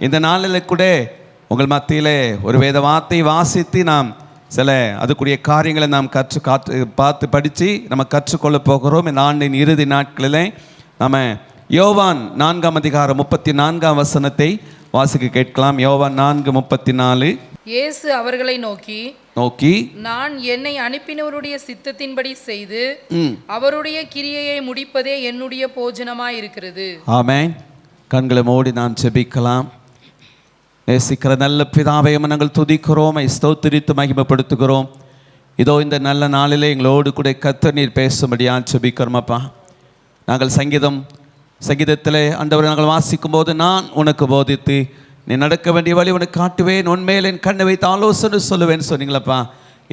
இந்த நாளில் கூட உங்கள் மத்தியில் ஒரு வேத வார்த்தை வாசித்து நாம் சில அதுக்குரிய காரியங்களை நாம் பார்த்து படித்து நம்ம கற்றுக்கொள்ள போகிறோம். இந்த ஆண்டின் இறுதி நாட்களில் நம்ம யோவான் 4:34 வாசிக்க கேட்கலாம். யோவான் 4:34. இயேசு அவர்களை நோக்கி நான் என்னை அனுப்பினவருடைய சித்தத்தின்படி செய்து அவருடைய கிரியையை முடிப்பதே என்னுடைய போஜனமாய் இருக்கிறது. ஆமென். கண்களை மூடி நாம் ஜெபிக்கலாம். நேசிக்கிற நல்ல பிதாவை நாங்கள் துதிக்கிறோம், ஸ்தோத்திரித்து மகிமைப்படுத்துகிறோம். இதோ இந்த நல்ல நாளிலே எங்களோடு கூட கர்த்தர் நீர் பேசும்படியா ஜெபிக்கிறோம். அப்பா, நாங்கள் சங்கீதத்தில் ஆண்டவரை நாங்கள் வாசிக்கும் போது நான் உனக்கு போதித்து நீ நடக்க வேண்டிய வழி உனக்கு காட்டுவேன், உன்மேல் என் கண்ணை வைத்து ஆலோசனை சொல்லுவேன்னு சொன்னீங்களப்பா.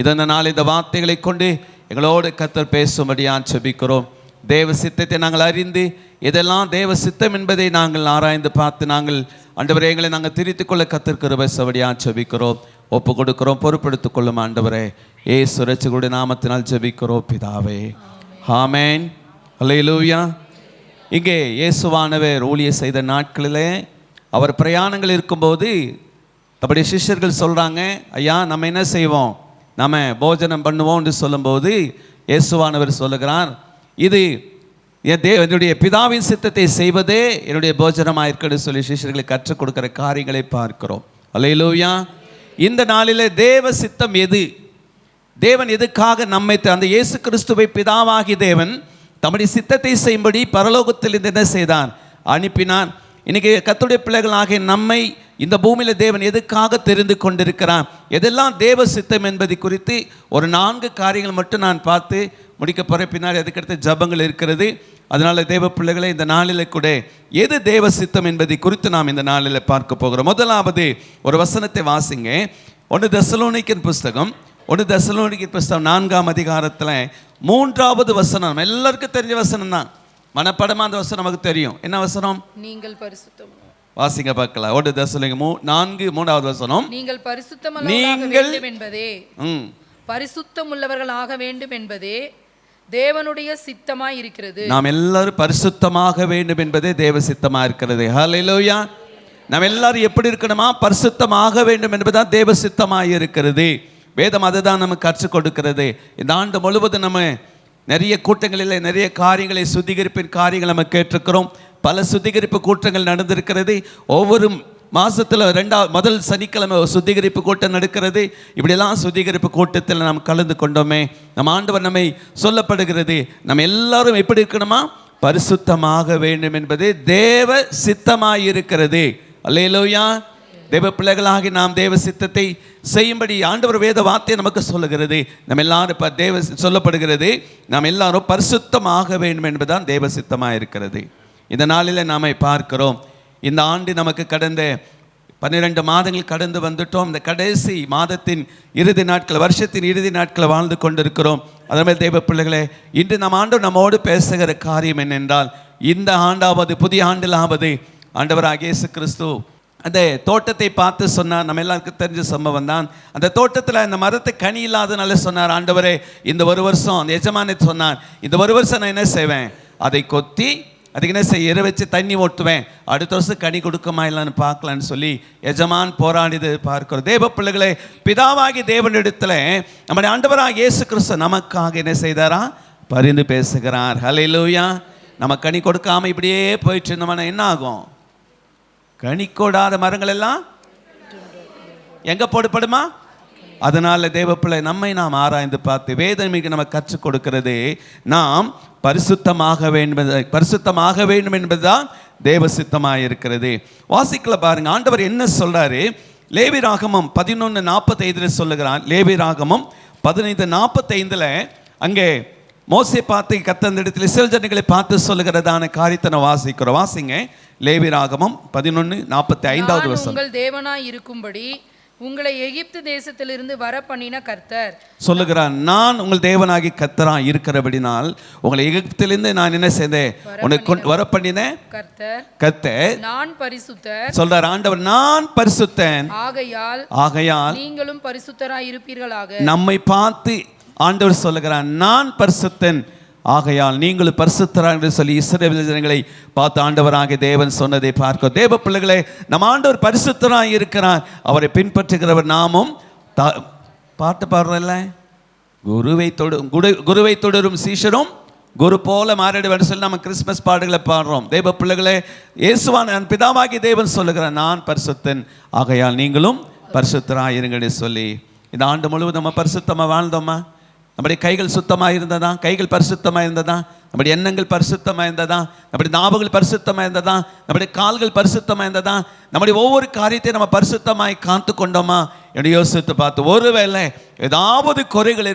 இந்த நாள் இந்த வார்த்தைகளை கொண்டு எங்களோடு கர்த்தர் பேசும்படியா ஜெபிக்கிறோம். தேவ சித்தத்தை நாங்கள் அறிந்து இதெல்லாம் தேவ சித்தம் என்பதை நாங்கள் ஆராய்ந்து பார்த்து நாங்கள் ஆண்டவரே எங்களை நாங்கள் திரித்துக் கொள்ள கர்த்தர் கிருபை செய்யும்படியா ஜெபிக்கிறோம், ஒப்பு கொடுக்கிறோம். பொறுப்படுத்திக் கொள்ளும் ஆண்டவரே, இயேசு இரட்சகருடைய நாமத்தினால் ஜெபிக்கிறோம் பிதாவே, ஆமென். அல்லேலூயா. இங்கே இயேசுவானவர் ஊழியம் செய்த நாட்களிலே அவர் பிரயாணங்கள் இருக்கும்போது தம்முடைய சிஷ்யர்கள் சொல்கிறாங்க, ஐயா நம்ம என்ன செய்வோம், நம்ம போஜனம் பண்ணுவோம் என்று சொல்லும்போது இயேசுவானவர் சொல்லுகிறார், இது என்னுடைய பிதாவின் சித்தத்தை செய்வதே என்னுடைய போஜனமாக இருக்கிறது சொல்லி சிஷ்யர்களுக்கு கற்றுக் கொடுக்கிற காரியங்களை பார்க்கிறோம். அல்லேலூயா. இந்த நாளிலே தேவ சித்தம் எது, தேவன் எதுக்காக நம்மை அந்த இயேசு கிறிஸ்துவை பிதாவாகி தேவன் தம்முடைய சித்தத்தை செய்யும்படி பரலோகத்தில் இருந்து என்ன செய்தான், அனுப்பினான். இன்னைக்கு கர்த்தருடைய பிள்ளைகளாகிய நம்மை இந்த பூமியில் தேவன் எதுக்காக தெரிந்து கொண்டிருக்கிறான், எதெல்லாம் தேவ சித்தம் என்பதை குறித்து ஒரு 4 காரியங்கள் மட்டும் நான் பார்த்து முடிக்க போகிற. பின்னாடி அதுக்கடுத்து ஜபங்கள் இருக்கிறது. அதனால் தேவ பிள்ளைகளை இந்த நாளில் கூட எது தேவ சித்தம் என்பதை குறித்து நாம் இந்த நாளில் பார்க்க போகிறோம். முதலாவது ஒரு வசனத்தை வாசிங்க. 1 தெசலோனிக்கன் புஸ்தகம் 4ஆம் அதிகாரத்தில் 3வது வசனம். எல்லாருக்கும் தெரிஞ்ச வசனம் தான், மனப்படமாக அந்த வசனம் நமக்கு தெரியும். என்ன வசனம்? நீங்கள் பரிசுத்தம். வாசிங்க பார்க்கலாம். 1 தெசலோனிக்கர் 4:3வது வசனம். நீங்கள் பரிசுத்தமுள்ளவர்களாக வேண்டும் என்பதே தேவனுடைய சித்தமாய் இருக்கிறது. நாம் எல்லாரும் பரிசுத்தமாக வேண்டும் என்பதே தேவ சித்தமாக இருக்கிறது. ஹல்லேலூயா. நாம் எல்லாரும் எப்படி இருக்கணுமா, பரிசுத்தமாக வேண்டும் என்பதுதான் தேவ சித்தமாக இருக்கிறது. வேதம் அதை தான் நமக்கு கற்றுக் கொடுக்கிறது. இந்த ஆண்டு முழுவதும் நம்ம நிறைய கூட்டங்களில் நிறைய காரியங்களை சுத்திகரிப்பின் காரியங்கள் நம்ம கேட்டிருக்கிறோம். பல சுத்திகரிப்பு கூட்டங்கள் நடந்திருக்கிறது. ஒவ்வொரு மாதத்தில் முதல் சனிக்கிழமை சுத்திகரிப்பு கூட்டம் நடக்கிறது. இப்படியெல்லாம் சுத்திகரிப்பு கூட்டத்தில் நாம் கலந்து கொண்டோமே. நம்ம ஆண்டவர் நம்மை சொல்லப்படுகிறது, நம்ம எல்லாரும் எப்படி இருக்கணுமா, பரிசுத்தமாக வேண்டும் என்பது தேவ சித்தமாக இருக்கிறது. அல்லேலூயா. தேவ பிள்ளைகளாகி நாம் தேவ சித்தத்தை செய்யும்படி ஆண்டவர் வேத வார்த்தை நமக்கு சொல்லுகிறது. நம்ம எல்லாரும் தேவ சொல்லப்படுகிறது, நாம் எல்லாரும் பரிசுத்தமாக வேண்டும் என்பதுதான் தேவ சித்தமாக இருக்கிறது. இந்த நாளில் நாம் பார்க்கிறோம், இந்த ஆண்டு நமக்கு கடந்த 12 மாதங்கள் கடந்து வந்துட்டோம். இந்த கடைசி மாதத்தின் இறுதி நாட்கள், வருஷத்தின் இறுதி நாட்களை வாழ்ந்து கொண்டிருக்கிறோம். அதனால் தேவ பிள்ளைகளே, இன்று நம் ஆண்டவர் நம்மோடு பேசுகிற காரியம் என்னென்றால், இந்த ஆண்டாவது புதிய ஆண்டிலாவது ஆண்டவராகிய இயேசு கிறிஸ்து அந்த தோட்டத்தை பார்த்து சொன்னார். நம்ம எல்லாருக்கும் தெரிஞ்ச சம்பவம் தான். அந்த தோட்டத்தில் அந்த மரத்தை கனி இல்லாதனால சொன்னார், ஆண்டவரே இந்த ஒரு வருஷம் அந்த எஜமானை சொன்னார், இந்த ஒரு வருஷம் நான் என்ன செய்வேன், அதை கொத்தி அதுக்கு என்ன செய்ய வச்சு தண்ணி ஓட்டுவேன், அடுத்த வருஷம் கனி கொடுக்குமா இல்லைன்னு பார்க்கலான்னு சொல்லி எஜமான் போராடிது பார்க்கிறோம். தேவ பிள்ளைகளே, பிதாவாகி தேவனிடத்தில் நம்முடைய ஆண்டவராக இயேசு கிறிஸ்து நமக்காக என்ன செய்தாரா, பரிந்து பேசுகிறார். ஹல்லேலூயா. நம்ம கனி கொடுக்காம இப்படியே போயிட்டு இருந்தோம்னா என்ன ஆகும், கனி கொடாத மரங்கள் எல்லாம் எங்க போடப்படுமா. அதனால தேவ பிள்ளை நம்மை நாம் ஆராய்ந்து பார்த்து வேதம் நம்ம கற்றுக் கொடுக்கிறது, நாம் பரிசுத்தமாக வேண்டும் என்பதுதான் தேவ சித்தமாக இருக்கிறது. வாசிக்கல பாருங்க, ஆண்டவர் என்ன சொல்றாரு. லேவியராகமம் 11:45 சொல்லுகிறான். லேவியராகமம் 15:45 அங்கே மோசே பார்த்து கர்த்தர் இடத்தில் இஸ்ரவேல் ஜனங்களை பார்த்து சொல்லுகிறதான காரியத்தை வாசிக்கிறோம். வாசிங்க. லேவியராகமம் 11:45 வசனம். உங்கள் தேவனாய் இருக்கும்படி உங்களை எகிப்து தேசத்திலிருந்து வர பண்ணின கர்த்தர் சொல்லுகிறார், நான் உங்கள் தேவனாகி கர்த்தராய் இருக்கிறபடினால் உங்களை எகிப்திலிருந்து நான் என்ன செய்தேன், உனக்கு வர பண்ணினேன் கர்த்தர் நான் பரிசுத்தர். சொல்றார் ஆண்டவர், நான் பரிசுத்தன், ஆகையால் நீங்களும் பரிசுத்தராய் இருப்பீர்களாக. நம்மை பார்த்து ஆண்டவர் சொல்லுகிறார், நான் பரிசுத்தன், ஆகையால் நீங்களும் பரிசுத்தராய் என்று சொல்லி இஸ்ரவேல் ஜனங்களை பார்த்து ஆண்டவராகிய தேவன் சொன்னதை பார்க்க, தேவ பிள்ளைகளே, நம் ஆண்டவர் பரிசுத்தராய் இருக்கிறார். அவரை பின்பற்றுகிறவர் நாமும் பாட்டு பாடுறல்ல, குருவை தொடரும் சீஷரும் குரு போல மாறிடுவேன் சொல்லி நம்ம கிறிஸ்மஸ் பாடுகளை பாடுறோம். தேவ பிள்ளைகளே, இயேசுவான பிதாவாகி தேவன் சொல்லுகிறார், நான் பரிசுத்தன், ஆகையால் நீங்களும் பரிசுத்தராய் இருங்கன்னு சொல்லி. இந்த ஆண்டு முழுவதும் நம்ம பரிசுத்தமாக வாழ்ந்தோமா? நம்முடைய கைகள் சுத்தமாக இருந்ததா? கைகள் பரிசுத்தமாக இருந்ததா? நம்முடைய எண்ணங்கள் பரிசுத்தமாக இருந்ததா? நம்முடைய நாவுகள் பரிசுத்தமாக இருந்ததா? நம்முடைய கால்கள் பரிசுத்தமாக இருந்ததா? நம்முடைய ஒவ்வொரு காரியத்தையும் நம்ம பரிசுத்தமாய் காத்து கொண்டோமா என்று யோசித்து பார்த்து, ஒருவேளை ஏதாவது குறைகள்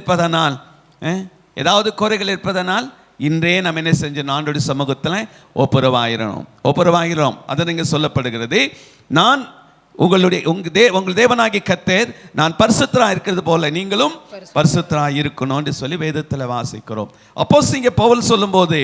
இருப்பதனால் இன்றே நம்ம என்ன செஞ்சோம்? ஆண்டோடைய சமூகத்தில் ஒப்புரவாகிறோம். அதை நீங்கள் சொல்லப்படுகிறது, நான் உங்கள் தேவனாகிய கர்த்தர் நான் பரிசுத்தராக இருக்கிறது போல நீங்களும் பரிசுத்தராக இருக்கணும்னு சொல்லி வேதத்தில் வாசிக்கிறோம். அப்போஸ்தலனாகிய பவுல் சொல்லும்போது,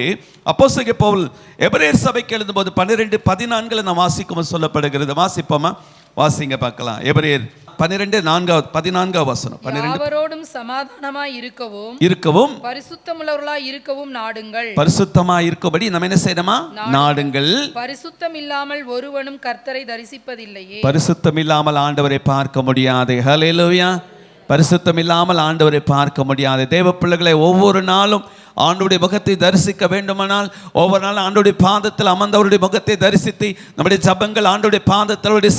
அப்போஸ்தலனாகிய பவுல் எபிரேயர் சபைக்கு எழுதும்போது 12:14 நான் வாசிக்கும் சொல்லப்படுகிறது. வாசிப்போமா? வாசிங்க பார்க்கலாம். எபிரேயர் 12:14 வசனம். அவரோடும் சமாதானமாய் இருக்கவும் பரிசுத்தமுள்ளவர்களாய் இருக்கவும் நாடுங்கள். பரிசுத்தமாய் இருக்கபடி நம்ம என்ன செய்யணுமா? நாடுங்கள். பரிசுத்தம் இல்லாமல் ஒருவனும் கர்த்தரை தரிசிப்பதில்லையே. பரிசுத்தம் இல்லாமல் ஆண்டவரை பார்க்க முடியாது. ஹல்லேலூயா. பரிசுத்தம் இல்லாமல் ஆண்டவரை பார்க்க முடியாது. தேவ பிள்ளைகளை, ஒவ்வொரு நாளும் ஆண்டவருடைய முகத்தை தரிசிக்க வேண்டுமானால், ஒவ்வொரு நாளும் ஆண்டவருடைய பாதத்தில் அமர்ந்தவருடைய முகத்தை தரிசித்து நம்முடைய ஜபங்கள் ஆண்டவருடைய பாதத்தில்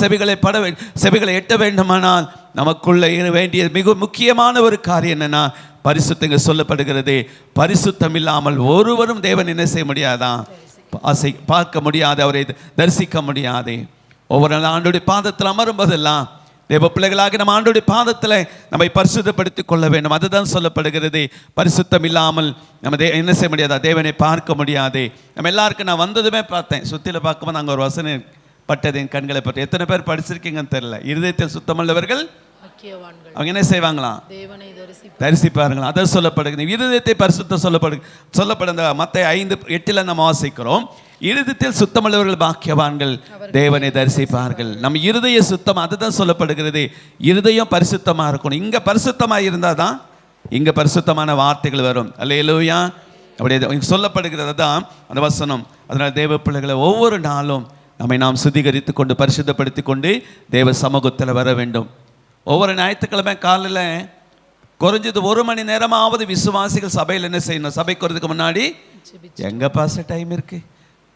செவிகளை எட்ட வேண்டுமானால் நமக்குள்ள வேண்டிய மிக முக்கியமான ஒரு காரியம் என்னன்னா, பரிசுத்தங்க சொல்லப்படுகிறது. பரிசுத்தம் இல்லாமல் ஒருவரும் தேவன் என்ன செய்ய முடியாதான்? பார்க்க முடியாது, அவரை தரிசிக்க முடியாது. ஒவ்வொரு நாள் ஆண்டவருடைய பாதத்தில் அமரும் போதெல்லாம் தேவ பிள்ளைகளாக நம்ம ஆண்டவருடைய பாதத்தில் நம்மை பரிசுத்தப்படுத்திக் கொள்ள வேண்டும். அதுதான் சொல்லப்படுகிறது. பரிசுத்தம் இல்லாமல் நம்ம என்ன செய்ய முடியாதா? தேவனை பார்க்க முடியாது. நம்ம எல்லாருக்கும் நான் வந்ததுமே பார்த்தேன், சுத்தில பார்க்கும்போது அங்கே ஒரு வசனம் பட்டது என் கண்களை பற்றி. எத்தனை பேர் படிச்சிருக்கீங்கன்னு தெரியல. இருதயத்தில் சுத்தமுள்ளவர்கள் அவங்க என்ன செய்வாங்களாம்? தரிசிப்பார்களாம். அதை சொல்லப்படுகிறது. இருதயத்தை பரிசுத்த சொல்லப்படுகிற மத்தேயு 5:8 நம்ம வாசிக்கிறோம். இருதயத்தில் சுத்தமுள்ளவர்கள் பாக்கியவான்கள், தேவனை தரிசிப்பார்கள். நம்ம இருதய சுத்தம், அதுதான் சொல்லப்படுகிறது. இருதயம் பரிசுத்தமா இருக்கணும். இங்க பரிசுத்தமா இருந்தாதான் இங்க பரிசுத்தமான வார்த்தைகள் வரும். அல்லேலூயா. அப்படி சொல்லப்படுகிறது தான் அந்த வசனம். அதனால தேவ பிள்ளைகளை, ஒவ்வொரு நாளும் நம்மை நாம் சுத்திகரித்து கொண்டு பரிசுத்தப்படுத்தி கொண்டு தேவ சமூகத்தில் வர வேண்டும். ஒவ்வொரு ஞாயிற்றுக்கிழமை காலையில் குறைஞ்சது 1 மணி நேரமாவது விசுவாசிகள் சபையில் என்ன செய்யணும்? சபைக்கு வரதுக்கு முன்னாடி எங்க பாச டைம் இருக்கு?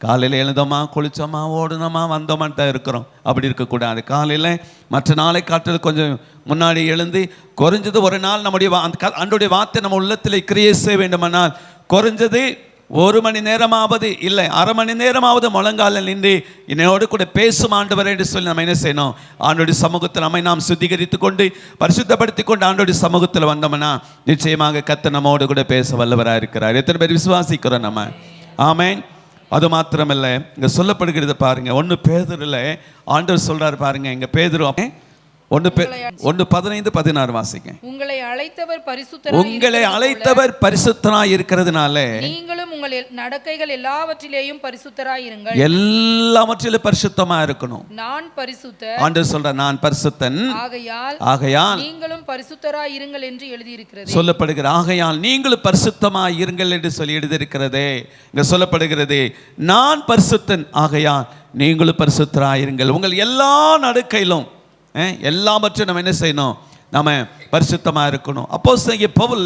காலையில் எழுந்தோமா, குளிச்சோமா, ஓடுனோமா, வந்தோமான்னு தான் இருக்கிறோம். அப்படி இருக்கக்கூடாது. காலையில் மற்ற நாளை காட்டில் கொஞ்சம் முன்னாடி எழுந்து குறைஞ்சது ஒரு நாள் நம்முடைய ஆண்டவருடைய வார்த்தை நம்ம உள்ளத்தில் கிரியை செய்ய வேண்டுமானால் குறைஞ்சது 1 மணி நேரமாவது, இல்லை 1/2 மணி நேரமாவது முழங்காலில் நின்று என்னோடு கூட பேசும் ஆண்டவரே என்று சொல்லி நம்ம என்ன செய்யணும்? ஆண்டோடைய சமூகத்தில் நம்மை நாம் சுத்திகரித்து கொண்டு பரிசுத்தப்படுத்தி கொண்டு ஆண்டோடைய சமூகத்தில் வந்தோம்னா நிச்சயமாக கர்த்தர் நம்மோடு கூட பேச வல்லவராக இருக்கிறார். எத்தனை பேர் விசுவாசிக்கிறோம் நம்ம? ஆமென். அது மாத்திரமல்ல, இங்க சொல்லப்படுகிறது பாருங்க, 1 பேதுருல ஆண்டவர் சொல்றாரு பாருங்க. இங்க பேதுரு 1:15-16 வாசிங்க. உங்களை அழைத்தவர் பரிசுத்தராய் இருக்கிறதுனால நீங்களும் உங்கள் நடக்கைகள் எல்லாவற்றிலேயும் பரிசுத்தராய் இருங்கள். எல்லாவற்றிலும் பரிசுத்தமா இருக்கணும். நான் பரிசுத்தர், ஆண்டவர் சொல்றார், நான் பரிசுத்தன், ஆகையால் நீங்களும் பரிசுத்தராய் இருங்கள் என்று எழுதியிருக்கிறது. சொல்லப்படுகிறது. ஆகையால் நீங்களும் பரிசுத்தமாய் இருங்கள் என்று சொல்லி எழுதியிருக்கிறதே. இங்க சொல்லப்படுகிறது, நான் பரிசுத்தன், ஆகையால் நீங்களும் பரிசுத்தராய் இருங்கள். உங்கள் எல்லா நடக்கையிலும் எல்லாவற்றையும் நம்ம என்ன செய்யணும்? நம்ம பரிசுத்தமாக இருக்கணும். அப்போஸ்தலனாகிய பவுல்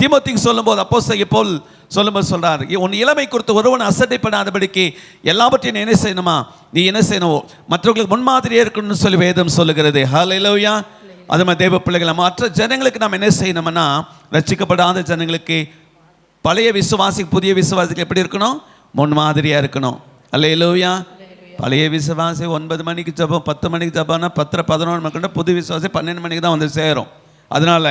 தீமோத்தேயுக்கு சொல்லும்போது, அப்போஸ்தலனாகிய பவுல் சொல்லும்போது சொல்றார், உன் இளமை குறித்து ஒருவன் அசட்டைப்படாதபடிக்கு எல்லாவற்றையும் என்ன செய்யணுமா? நீ என்ன செய்யணும்? மற்றவர்களுக்கு முன்மாதிரியாக இருக்கணும்னு சொல்லி வேதம் சொல்லுகிறது. ஹல்லேலூயா. அது மாதிரி தேவ பிள்ளைகளை மற்ற ஜனங்களுக்கு நம்ம என்ன செய்யணும்னா, ரட்சிக்கப்படாத ஜனங்களுக்கு, பழைய விசுவாசி புதிய விசுவாசிக்கு எப்படி இருக்கணும்? முன்மாதிரியாக இருக்கணும். ஹல்லேலூயா. பழைய விசுவாசி 9 மணிக்கு ஜபம், 10 மணிக்கு ஜபம்னா 10-11 மணிக்கு, புது விசுவாசி 12 மணிக்கு தான் வந்து சேரும். அதனால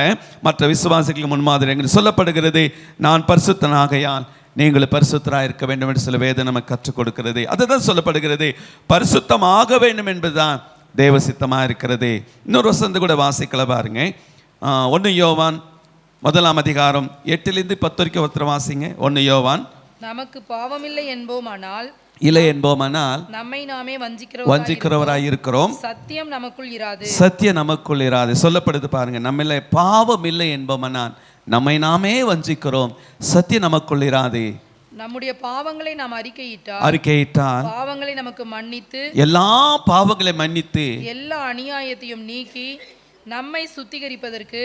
மற்ற விசுவாசிகளுக்கு முன்மாதிரி சொல்லப்படுகிறது. நான் பரிசுத்தனாகையால் நீங்கள் பரிசுத்தராக இருக்க வேண்டும் என்று சில வேதம் நமக்கு கற்றுக் கொடுக்கிறது. அதுதான் சொல்லப்படுகிறது. பரிசுத்தமாக வேண்டும் என்பதுதான் தேவ சித்தமாக இருக்கிறது. இன்னொரு வசனத்தை கூட வாசிக்கல பாருங்க. 1 யோவான் 1 8-10 வரைக்கும் ஒருத்தர் வாசிங்க. 1 யோவான். நமக்கு பாவமில்லை என்போமானால் இல்லை என்போமானால் நம்மை நாமே வஞ்சிக்கிறவராய் இருக்கிறோம். சத்தியம் நமக்குள் இராது. சத்தியம் நமக்குள் இராது சொல்லப்படுது பாருங்க. நம்மள பாவம் இல்லை என்போமானால் நம்மை நாமே வஞ்சிக்கிறோம், சத்தியம் நமக்குள் இராது. நம்முடைய பாவங்களை நாம் அறிக்கையிட்டால் பாவங்களை நமக்கு மன்னித்து எல்லா பாவங்களை மன்னித்து எல்லா அநியாயத்தையும் நீக்கி நம்மை சுத்திகரிப்பதற்கு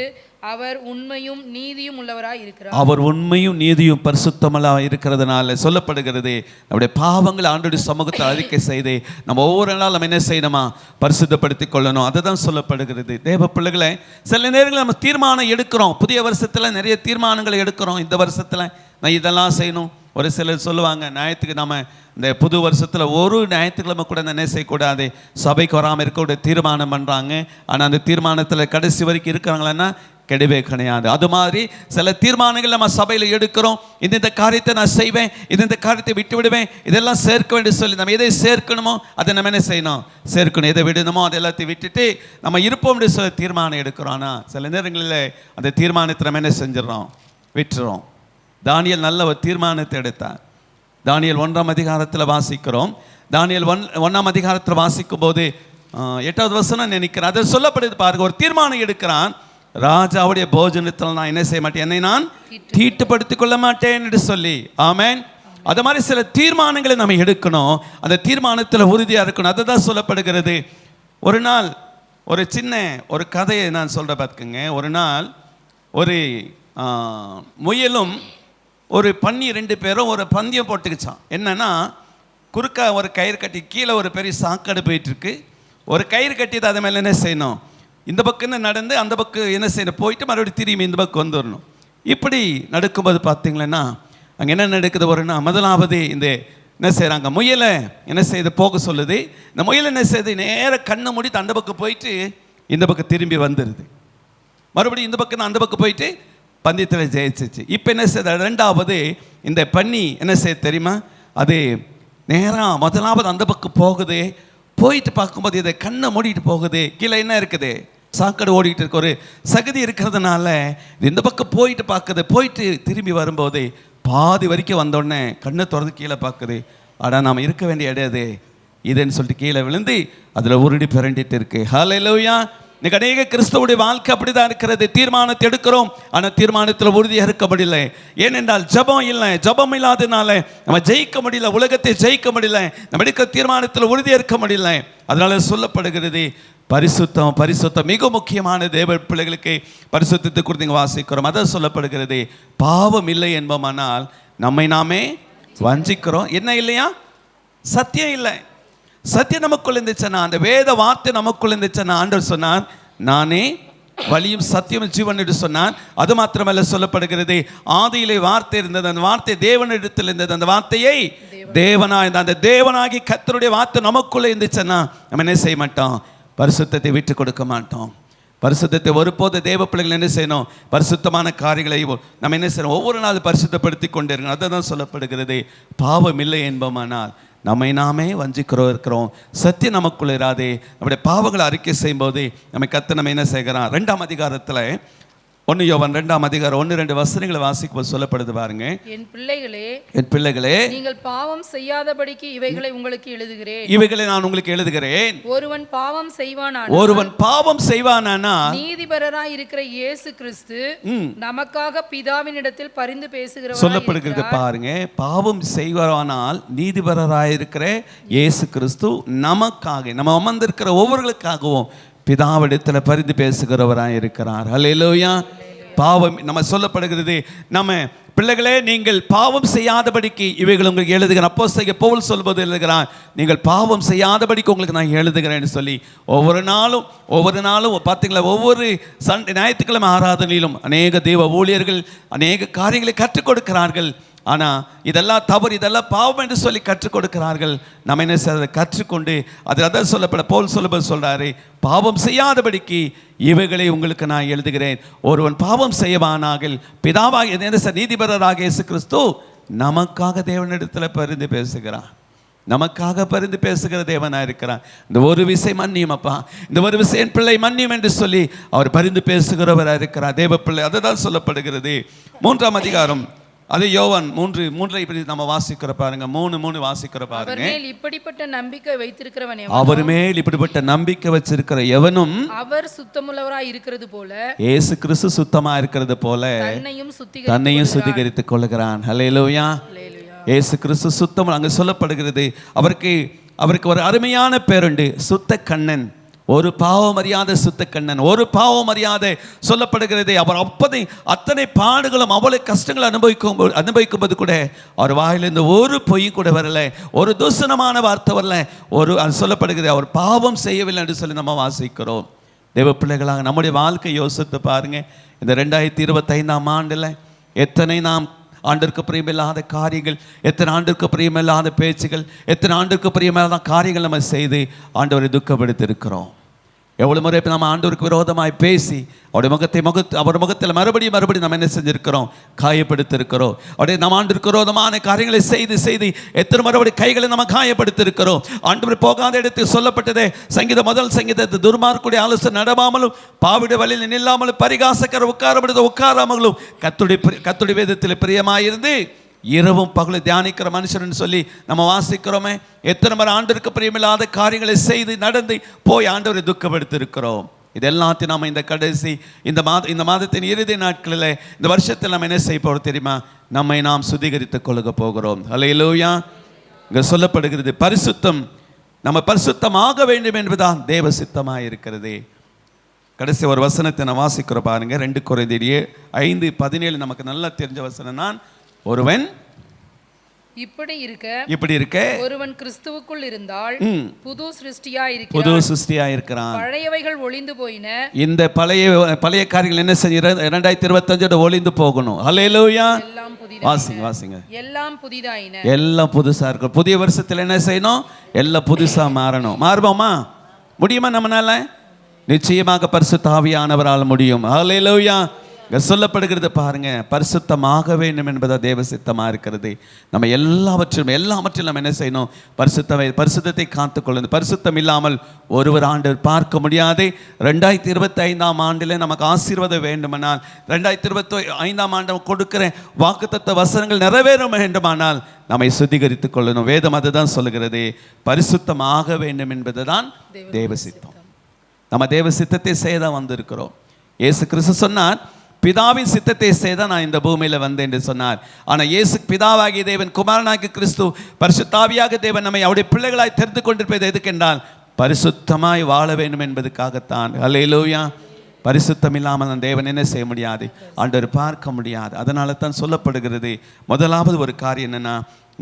அவர் உண்மையும் நீதியும் உள்ளவராய் இருக்கிறார். அவர் உண்மையும் நீதியும் பரிசுத்தமல்லா இருக்கிறதுனால சொல்லப்படுகிறது, நம்முடைய பாவங்களை ஆண்டவருடைய சமூகத்தில் அறிக்கை செய்து நம்ம ஒவ்வொரு நாள் நம்ம என்ன செய்யணுமா, பரிசுத்தப்படுத்திக் கொள்ளணும். அதுதான் சொல்லப்படுகிறது. தேவ பிள்ளைகளை, சில நேரங்களில் நம்ம தீர்மானம் எடுக்கிறோம். புதிய வருஷத்துல நிறைய தீர்மானங்களை எடுக்கிறோம். இந்த வருஷத்துல நான் இதெல்லாம் செய்யணும். ஒரு சிலர் சொல்லுவாங்க, ஞாயிற்றுக்கு நம்ம இந்த புது வருஷத்தில் ஒரு ஞாயிற்றுக்கிழமை கூட என்ன செய்யக்கூடாது, சபைக்கு வராமல் இருக்கக்கூடிய தீர்மானம் பண்ணுறாங்க. ஆனால் அந்த தீர்மானத்தில் கடைசி வரைக்கும் இருக்கிறாங்களன்னா கிடையவே கிடையாது. அது மாதிரி சில தீர்மானங்கள் நம்ம சபையில் எடுக்கிறோம். இந்த காரியத்தை நான் செய்வேன், இந்த காரியத்தை விட்டு விடுவேன், இதெல்லாம் சேர்க்க வேண்டிய சொல்லி நம்ம எதை சேர்க்கணுமோ அதை நம்ம என்ன செய்யணும், சேர்க்கணும். எதை விடணுமோ அதை எல்லாத்தையும் விட்டுட்டு நம்ம இருப்போம் சொல்லி தீர்மானம் எடுக்கிறோம். ஆனால் சில நேரங்களில் அந்த தீர்மானத்தை நம்ம என்ன செஞ்சிடறோம், விட்டுறோம். தானியேல் நல்ல ஒரு தீர்மானத்தை எடுத்தார். தானியேல் 1ஆம் அதிகாரத்தில் வாசிக்கிறோம். தானியேல் 1ஆம் அதிகாரத்தில் வாசிக்கும் போது 8வது வசனம் நினைக்கிறேன், அதில் சொல்லப்படுது பாருங்க. ஒரு தீர்மானம் எடுக்கிறான், ராஜாவுடைய போஜனத்தில் நான் என்ன செய்ய மாட்டேன், என்னை நான் தீட்டுப்படுத்திக் கொள்ள மாட்டேன் என்று சொல்லி. ஆமென். அது மாதிரி சில தீர்மானங்களை நம்ம எடுக்கணும். அந்த தீர்மானத்தில் உறுதியாக இருக்கணும். அதை தான் சொல்லப்படுகிறது. ஒரு நாள் ஒரு சின்ன ஒரு கதையை நான் சொல்கிறேன் பார்த்துக்குங்க. ஒரு நாள் ஒரு முயலும் ஒரு பன்னி 2 பேரும் ஒரு பந்தயம் போட்டுக்கிச்சான். என்னன்னா, குறுக்கா ஒரு கயிறு கட்டி கீழே ஒரு பெரிய சாக்கடை போயிட்டுருக்கு. ஒரு கயிறு கட்டி அதை மேலே என்ன செய்யணும், இந்த பக்கம் நடந்து அந்த பக்கம் என்ன செய்யணும், போயிட்டு மறுபடியும் திரும்பி இந்த பக்கம் வந்துடணும். இப்படி நடக்கும்போது பார்த்தீங்களன்னா அங்கே என்ன நடக்குது, ஒருனா முதலாவது இந்த என்ன செய்கிறாங்க, முயலை என்ன செய்யுது, போக சொல்லுது. இந்த முயல் என்ன செய்யுது, நேராக கண்ணை மூடிட்டு அந்த பக்கம் போயிட்டு இந்த பக்கம் திரும்பி வந்துடுது. மறுபடியும் இந்த பக்கம் அந்த பக்கம் போயிட்டு பந்தயத்தில் ஜெயிச்சிச்சு. இப்போ என்ன செய்யுது, 2வது இந்த பன்னி என்ன செய்ய தெரியுமா, அது நேராக முதலாவது அந்த பக்கம் போகுது. போயிட்டு பார்க்கும்போது இதை கண்ணை மூடிட்டு போகுது. கீழே என்ன இருக்குது, சாக்கடை ஓடிக்கிட்டு இருக்க ஒரு சகதி இருக்கிறதுனால இந்த பக்கம் போயிட்டு பார்க்குது. போயிட்டு திரும்பி வரும்போது பாதி வரைக்கும் வந்தோடனே கண்ணை திறந்து கீழே பார்க்குது. ஆனால் நாம் இருக்க வேண்டிய இடம் அது இதுன்னு சொல்லிட்டு கீழே விழுந்து அதில் உருடி பிறண்டிட்டு இருக்கு. ஹல்லேலூயா. இன்னைக்கு அநேக கிறிஸ்தவனுடைய வாழ்க்கை அப்படிதான் இருக்கிறது. தீர்மானத்தை எடுக்கிறோம், ஆனால் தீர்மானத்தில் உறுதியாக இருக்க முடியல. ஏனென்றால் ஜபம் இல்லை. ஜபம் இல்லாதனால நம்ம ஜெயிக்க முடியல, உலகத்தை ஜெயிக்க முடியல, நம்ம எடுக்கிற தீர்மானத்தில் உறுதியாக இருக்க முடியல. அதனால சொல்லப்படுகிறது, பரிசுத்தம் பரிசுத்தம் மிக முக்கியமான தேவ பிள்ளைகளுக்கு பரிசுத்தத்தை குறித்து வாசிக்கிறோம். அதான் சொல்லப்படுகிறது, பாவம் இல்லை என்போமானால் நம்மை நாமே வஞ்சிக்கிறோம். என்ன இல்லையா, சத்தியம் இல்லை. சத்தியம் நமக்குள்ள இருந்துச்சுன்னா, அந்த வேத வார்த்தை நமக்குள்ள இருந்துச்சுன்னா, ஆண்டவர் சொன்னார், நானே வழியும் சத்தியம் ஜீவன் என்று சொன்னார். அது மாத்திரமல்ல, சொல்லப்படுகிறது, ஆதியிலே வார்த்தை இருந்தது, அந்த வார்த்தை தேவனிடத்தில் இருந்தது, அந்த வார்த்தையை தேவனாய் இருந்த அந்த தேவனாகி கர்த்தருடைய வார்த்தை நமக்குள்ள இருந்துச்சுன்னா நம்ம என்ன செய்ய மாட்டோம், பரிசுத்தத்தை விட்டு கொடுக்க மாட்டோம். பரிசுத்தத்தை ஒருபோது தேவ பிள்ளைகள் என்ன செய்யணும், பரிசுத்தமான காரியங்களை நம்ம என்ன செய்யணும், ஒவ்வொரு நாள் பரிசுத்தப்படுத்தி கொண்டே இருக்கணும். அதை தான் சொல்லப்படுகிறது, பாவம் இல்லை என்போமானால் நம்மை நாமே இருக்கிறோம். சத்தியம் நமக்குள்ள இராதே. நம்முடைய பாவங்களை அறிக்கை செய்யும்போது நம்ம கர்த்தர் நம்ம என்ன செய்கிறான். 2ஆம் அதிகாரத்தில் 1 யோவான் 2ஆம் அதிகாரம் 1-2 வசனங்களை வாசிக்கும்போது சொல்லப்படுது பாருங்க. என் பிள்ளைகளே நீங்கள் பாவம் செய்யாதபடிக்கு இவைகளை உங்களுக்கு எழுதுகிறேன். இவைகளை நான் உங்களுக்கு எழுதுகிறேன். ஒருவன் பாவம் செய்வானானால் நீதிபரராய் இருக்கிற இயேசு கிறிஸ்து நமக்காக பிதாவினிடத்தில் பரிந்து பேசுகிறவர் சொல்லப்படுகிறது பாருங்க. பாவம் செய்வானால் நீதிபரராய் இருக்கிற இயேசு கிறிஸ்து நமக்காக, நம்ம அமர்ந்திருக்கிற ஒவ்வொருவர்களுக்காகவும் பிதாவிடத்தில் பரிந்து பேசுகிறவராய் இருக்கிறார். ஹல்லேலூயா. பாவம் நம்ம சொல்லப்படுகிறது, நம்ம பிள்ளைகளே நீங்கள் பாவம் செய்யாதபடிக்கு இவைகள் உங்களுக்கு எழுதுகிறேன். அப்போஸ்தலன் பவுல் சொல்வது எழுதுகிறான், நீங்கள் பாவம் செய்யாதபடிக்கு உங்களுக்கு நான் எழுதுகிறேன்னு சொல்லி ஒவ்வொரு நாளும் பார்த்தீங்களா, ஒவ்வொரு ஞாயிற்றுக்கிழமை ஆராதனையிலும் அநேக தெய்வ ஊழியர்கள் அநேக காரியங்களை கற்றுக் கொடுக்கிறார்கள். ஆனால் இதெல்லாம் தவறு, இதெல்லாம் பாவம் என்று சொல்லி கற்றுக் கொடுக்கிறார்கள். நம்ம என்ன செய்ய கற்றுக்கொண்டு அதான் சொல்லப்பட பவுல் சொல்றாரு, பாவம் செய்யாதபடிக்கு இவைகளை உங்களுக்கு நான் எழுதுகிறேன். ஒருவன் பாவம் செய்வானாகில் பிதாவாகிய நீதிபரராக இயேசு கிறிஸ்து நமக்காக தேவனிடத்தில் பரிந்து பேசுகிறான். நமக்காக பரிந்து பேசுகிற தேவனா இருக்கிறான். இந்த ஒரு விசை மன்னியும் அப்பா, இந்த ஒரு விசை என் பிள்ளை மன்னியும் என்று சொல்லி அவர் பரிந்து பேசுகிறவராக இருக்கிறார் தேவ பிள்ளை. அதுதான் சொல்லப்படுகிறது. 3ஆம் அதிகாரம் அது யோவான் 3:3 இப்படி நம்ம வாசிக்கிற பாருங்க. 3:3 வாசிக்கிற பாருங்க. அவர் மேல் இப்படிப்பட்ட நம்பிக்கை வைத்திருக்கிறவன் அவர் மேல் இப்படிப்பட்ட நம்பிக்கை வச்சிருக்கிற எவனும் அவர் சுத்தமுள்ளவராய் இருக்கிறது போல இயேசு கிறிஸ்து சுத்தமா இருக்கிறது போல தன்னையும் சுத்திகரித்துக் கொள்கிறான். ஹல்லேலூயா. இயேசு கிறிஸ்து சுத்தம். அங்க சொல்லப்படுகிறது அவருக்கு ஒரு அருமையான பேருண்டு, சுத்த கண்ணன். ஒரு பாவம் அறியாத சுத்த கண்ணன், ஒரு பாவம் அறியாத சொல்லப்படுகிறது. அவர் அத்தனை பாடுகளும் அவ்வளவு கஷ்டங்களை அனுபவிக்கும்போது கூட அவர் வாயிலிருந்து ஒரு பொய் கூட வரல, ஒரு தூசணமான வார்த்தை வரல, சொல்லப்படுகிறது அவர் பாவம் செய்யவில்லை என்று சொல்லி நம்ம வாசிக்கிறோம். தேவ பிள்ளைகளாக நம்முடைய வாழ்க்கை யோசித்து பாருங்க. இந்த 2025ஆம் ஆண்டுல எத்தனை நாம் ஆண்டிற்கு பிரியமில்லாத காரியங்கள், எத்தனை ஆண்டிற்கு பிரியமில்லாத பேச்சுகள், எத்தனை ஆண்டிற்கு பிரியமில்லாத காரியங்கள் நம்ம செய்து ஆண்டவரை துக்கப்படுத்தியிருக்கிறோம். எவ்வளவு முறை நம்ம ஆண்டவருக்கு விரோதமாய் பேசி அவர் முகத்தில் மறுபடியும் நம்ம என்ன செஞ்சிருக்கிறோம்? காயப்படுத்திருக்கிறோம். அப்படியே நம்ம ஆண்டவருக்கு விரோதமான காரியங்களை செய்து எத்தனை மறுபடியும் கைகளை நம்ம காயப்படுத்திருக்கிறோம். ஆண்டவர் போகாத இடத்தில் சொல்லப்பட்டதே முதல் சங்கீதத்தை, துர்மார்க்குடைய ஆலோசனை நடவாமலும் பாவிட வழியில் நில்லாமலும் பரிகாசக்கர உட்காராமலும் கர்த்தருடைய வேதத்தில் பிரியமாயிருந்து இரவும் பகலும் தியானிக்கிற மனுஷன் சொல்லி நம்ம வாசிக்கிறோமே. எத்தனை முறை ஆண்டவருக்கு பிரியமில்லாத காரியங்களை செய்து நடந்து போய் ஆண்டவரை துக்கப்படுத்திருக்கிறோம். இது எல்லாத்தையும் நம்ம இந்த கடைசி இந்த மாதத்தின் இறுதி நாட்களில், இந்த வருஷத்தில் நம்ம என்ன செய்ய போகிறோம் தெரியுமா? நம்மை நாம் சுத்திகரித்துக் கொள்ள போகிறோம். ஹல்லேலூயா. இங்கே சொல்லப்படுகிறது பரிசுத்தம், நம்ம பரிசுத்தமாக வேண்டும் என்பதுதான் தேவ சித்தமாக இருக்கிறது. கடைசி ஒரு வசனத்தை நான் வாசிக்கிறோம் பாருங்க. 2 கொரிந்தியர் 5:17 நமக்கு நல்லா தெரிஞ்ச வசனம் தான். ஒருவன் இப்படி இருக்க ஒருவன் கிறிஸ்துவுக்குள் இருந்தால் புது சிருஷ்டியா இருக்கிறான். பழையவைகள் ஒளிந்து போயின. இந்த பழைய காரியங்கள் என்ன செய்ய 2025 ஒளிந்து போகணும். ஹல்லேலூயா. வாசிங்க. எல்லாம் புதிதாயின. எல்லாம் புதுசா இருக்கு. புதிய வருஷத்துல என்ன செய்யணும்? எல்லாம் புதுசா மாறணும். மாறுவோமா? முடியுமா நம்மனால? நிச்சயமாக பரிசுத்த ஆவியானவரால் முடியும். ஹல்லேலூயா. சொல்லப்படுகிறது பாருங்க, பரிசுத்தமாக வேண்டும் என்பதா தேவ சித்தமா இருக்கிறது. நம்ம எல்லாவற்றிலும் நம்ம என்ன செய்யணும்? பரிசுத்தத்தை காத்துக்கொள்ளணும். பரிசுத்தம் இல்லாமல் ஒருவர் ஆண்டவர் பார்க்க முடியாது. 2025ஆம் ஆண்டில் நமக்கு ஆசீர்வாதம் வேண்டுமானால், 2025ஆம் ஆண்டு கொடுக்கிற வாக்குத்தத்த வசனங்கள் நிறைவேற வேண்டுமானால் நம்மை சுத்திகரித்துக் கொள்ளணும். வேதம் அதுதான் சொல்லுகிறது. பரிசுத்தமாக வேண்டும் என்பதுதான் தேவ சித்தம். நம்ம தேவ சித்தத்தை செய்ய வந்திருக்கிறோம். இயேசு கிறிஸ்து சொன்னார், பிதாவின் சித்தத்தை செய்த நான் இந்த பூமியில் வந்தேன் என்று சொன்னார். ஆனால் இயேசு பிதாவாகிய தேவன், குமாரனாகிய கிறிஸ்து, பரிசுத்தாவியாக தேவன் நம்மை அவருடைய பிள்ளைகளாய் தெரிந்து கொண்டிருப்பது எதுக்கென்றால் பரிசுத்தமாய் வாழ வேண்டும் என்பதுக்காகத்தான். ஹல்லேலூயா. பரிசுத்தம் இல்லாமல் அந்த தேவன் என்ன செய்ய முடியாது? ஆண்டவர் பார்க்க முடியாது. அதனால தான் சொல்லப்படுகிறது, முதலாவது ஒரு காரியம் என்னன்னா,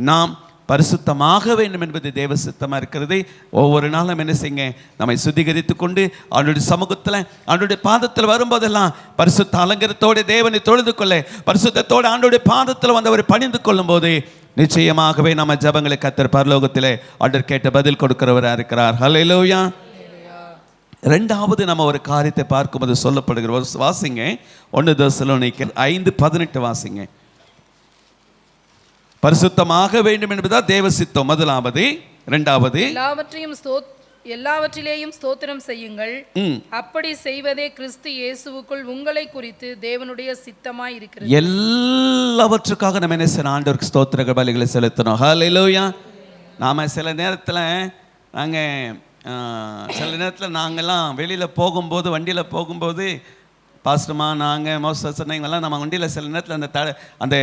நாம் பரிசுத்தமாக வேண்டும் என்பது தேவ சித்தமாக இருக்கிறது. ஒவ்வொரு நாளும் என்ன செய்யுங்க? நம்மை சுத்திகரித்து கொண்டு அவனுடைய சமூகத்தில், அவனுடைய பாதத்தில் வரும்போதெல்லாம் பரிசுத்த அலங்கரத்தோடு தேவனை தொழுது கொள்ள, பரிசுத்தத்தோடு ஆண்டோடைய பாதத்தில் வந்து அவர் பணிந்து கொள்ளும் போது நிச்சயமாகவே நம்ம ஜபங்களை கர்த்தர் பரலோகத்திலே ஆண்டவர் கேட்ட பதில் கொடுக்கிறவராக இருக்கிறார். ஹல்லேலூயா. ரெண்டாவது நம்ம ஒரு காரியத்தை பார்க்கும்போது சொல்லப்படுகிற வாசிங்க, 1 தெசலோனிக்கேயர் 5:18 வாசிங்க. பரிசுத்தமாக வேண்டும் என்பதுதான் தேவ சித்தம் முதலாவது. இரண்டாவது, எல்லாவற்றிலேயும் ஸ்தோத்திரம் செய்யுங்கள், அப்படி செய்வதே கிறிஸ்து இயேசுவுக்குள் உங்களை குறித்து தேவனுடைய சித்தமாய் இருக்கிறது. எல்லாவற்றுக்காக நம்ம என்ன செய்யணும்? ஆண்டவருக்கு ஸ்தோத்திர பலிகளை செலுத்தணும். ஹல்லேலூயா. நாம சில நேரத்தில் நாங்கெல்லாம் வெளியில் போகும்போது, வண்டியில் போகும்போது, பாஸ்டர்மா நாங்கள் மோஸ்ட் சொன்னீங்கெல்லாம் நம்ம வண்டியில் சில நேரத்தில் அந்த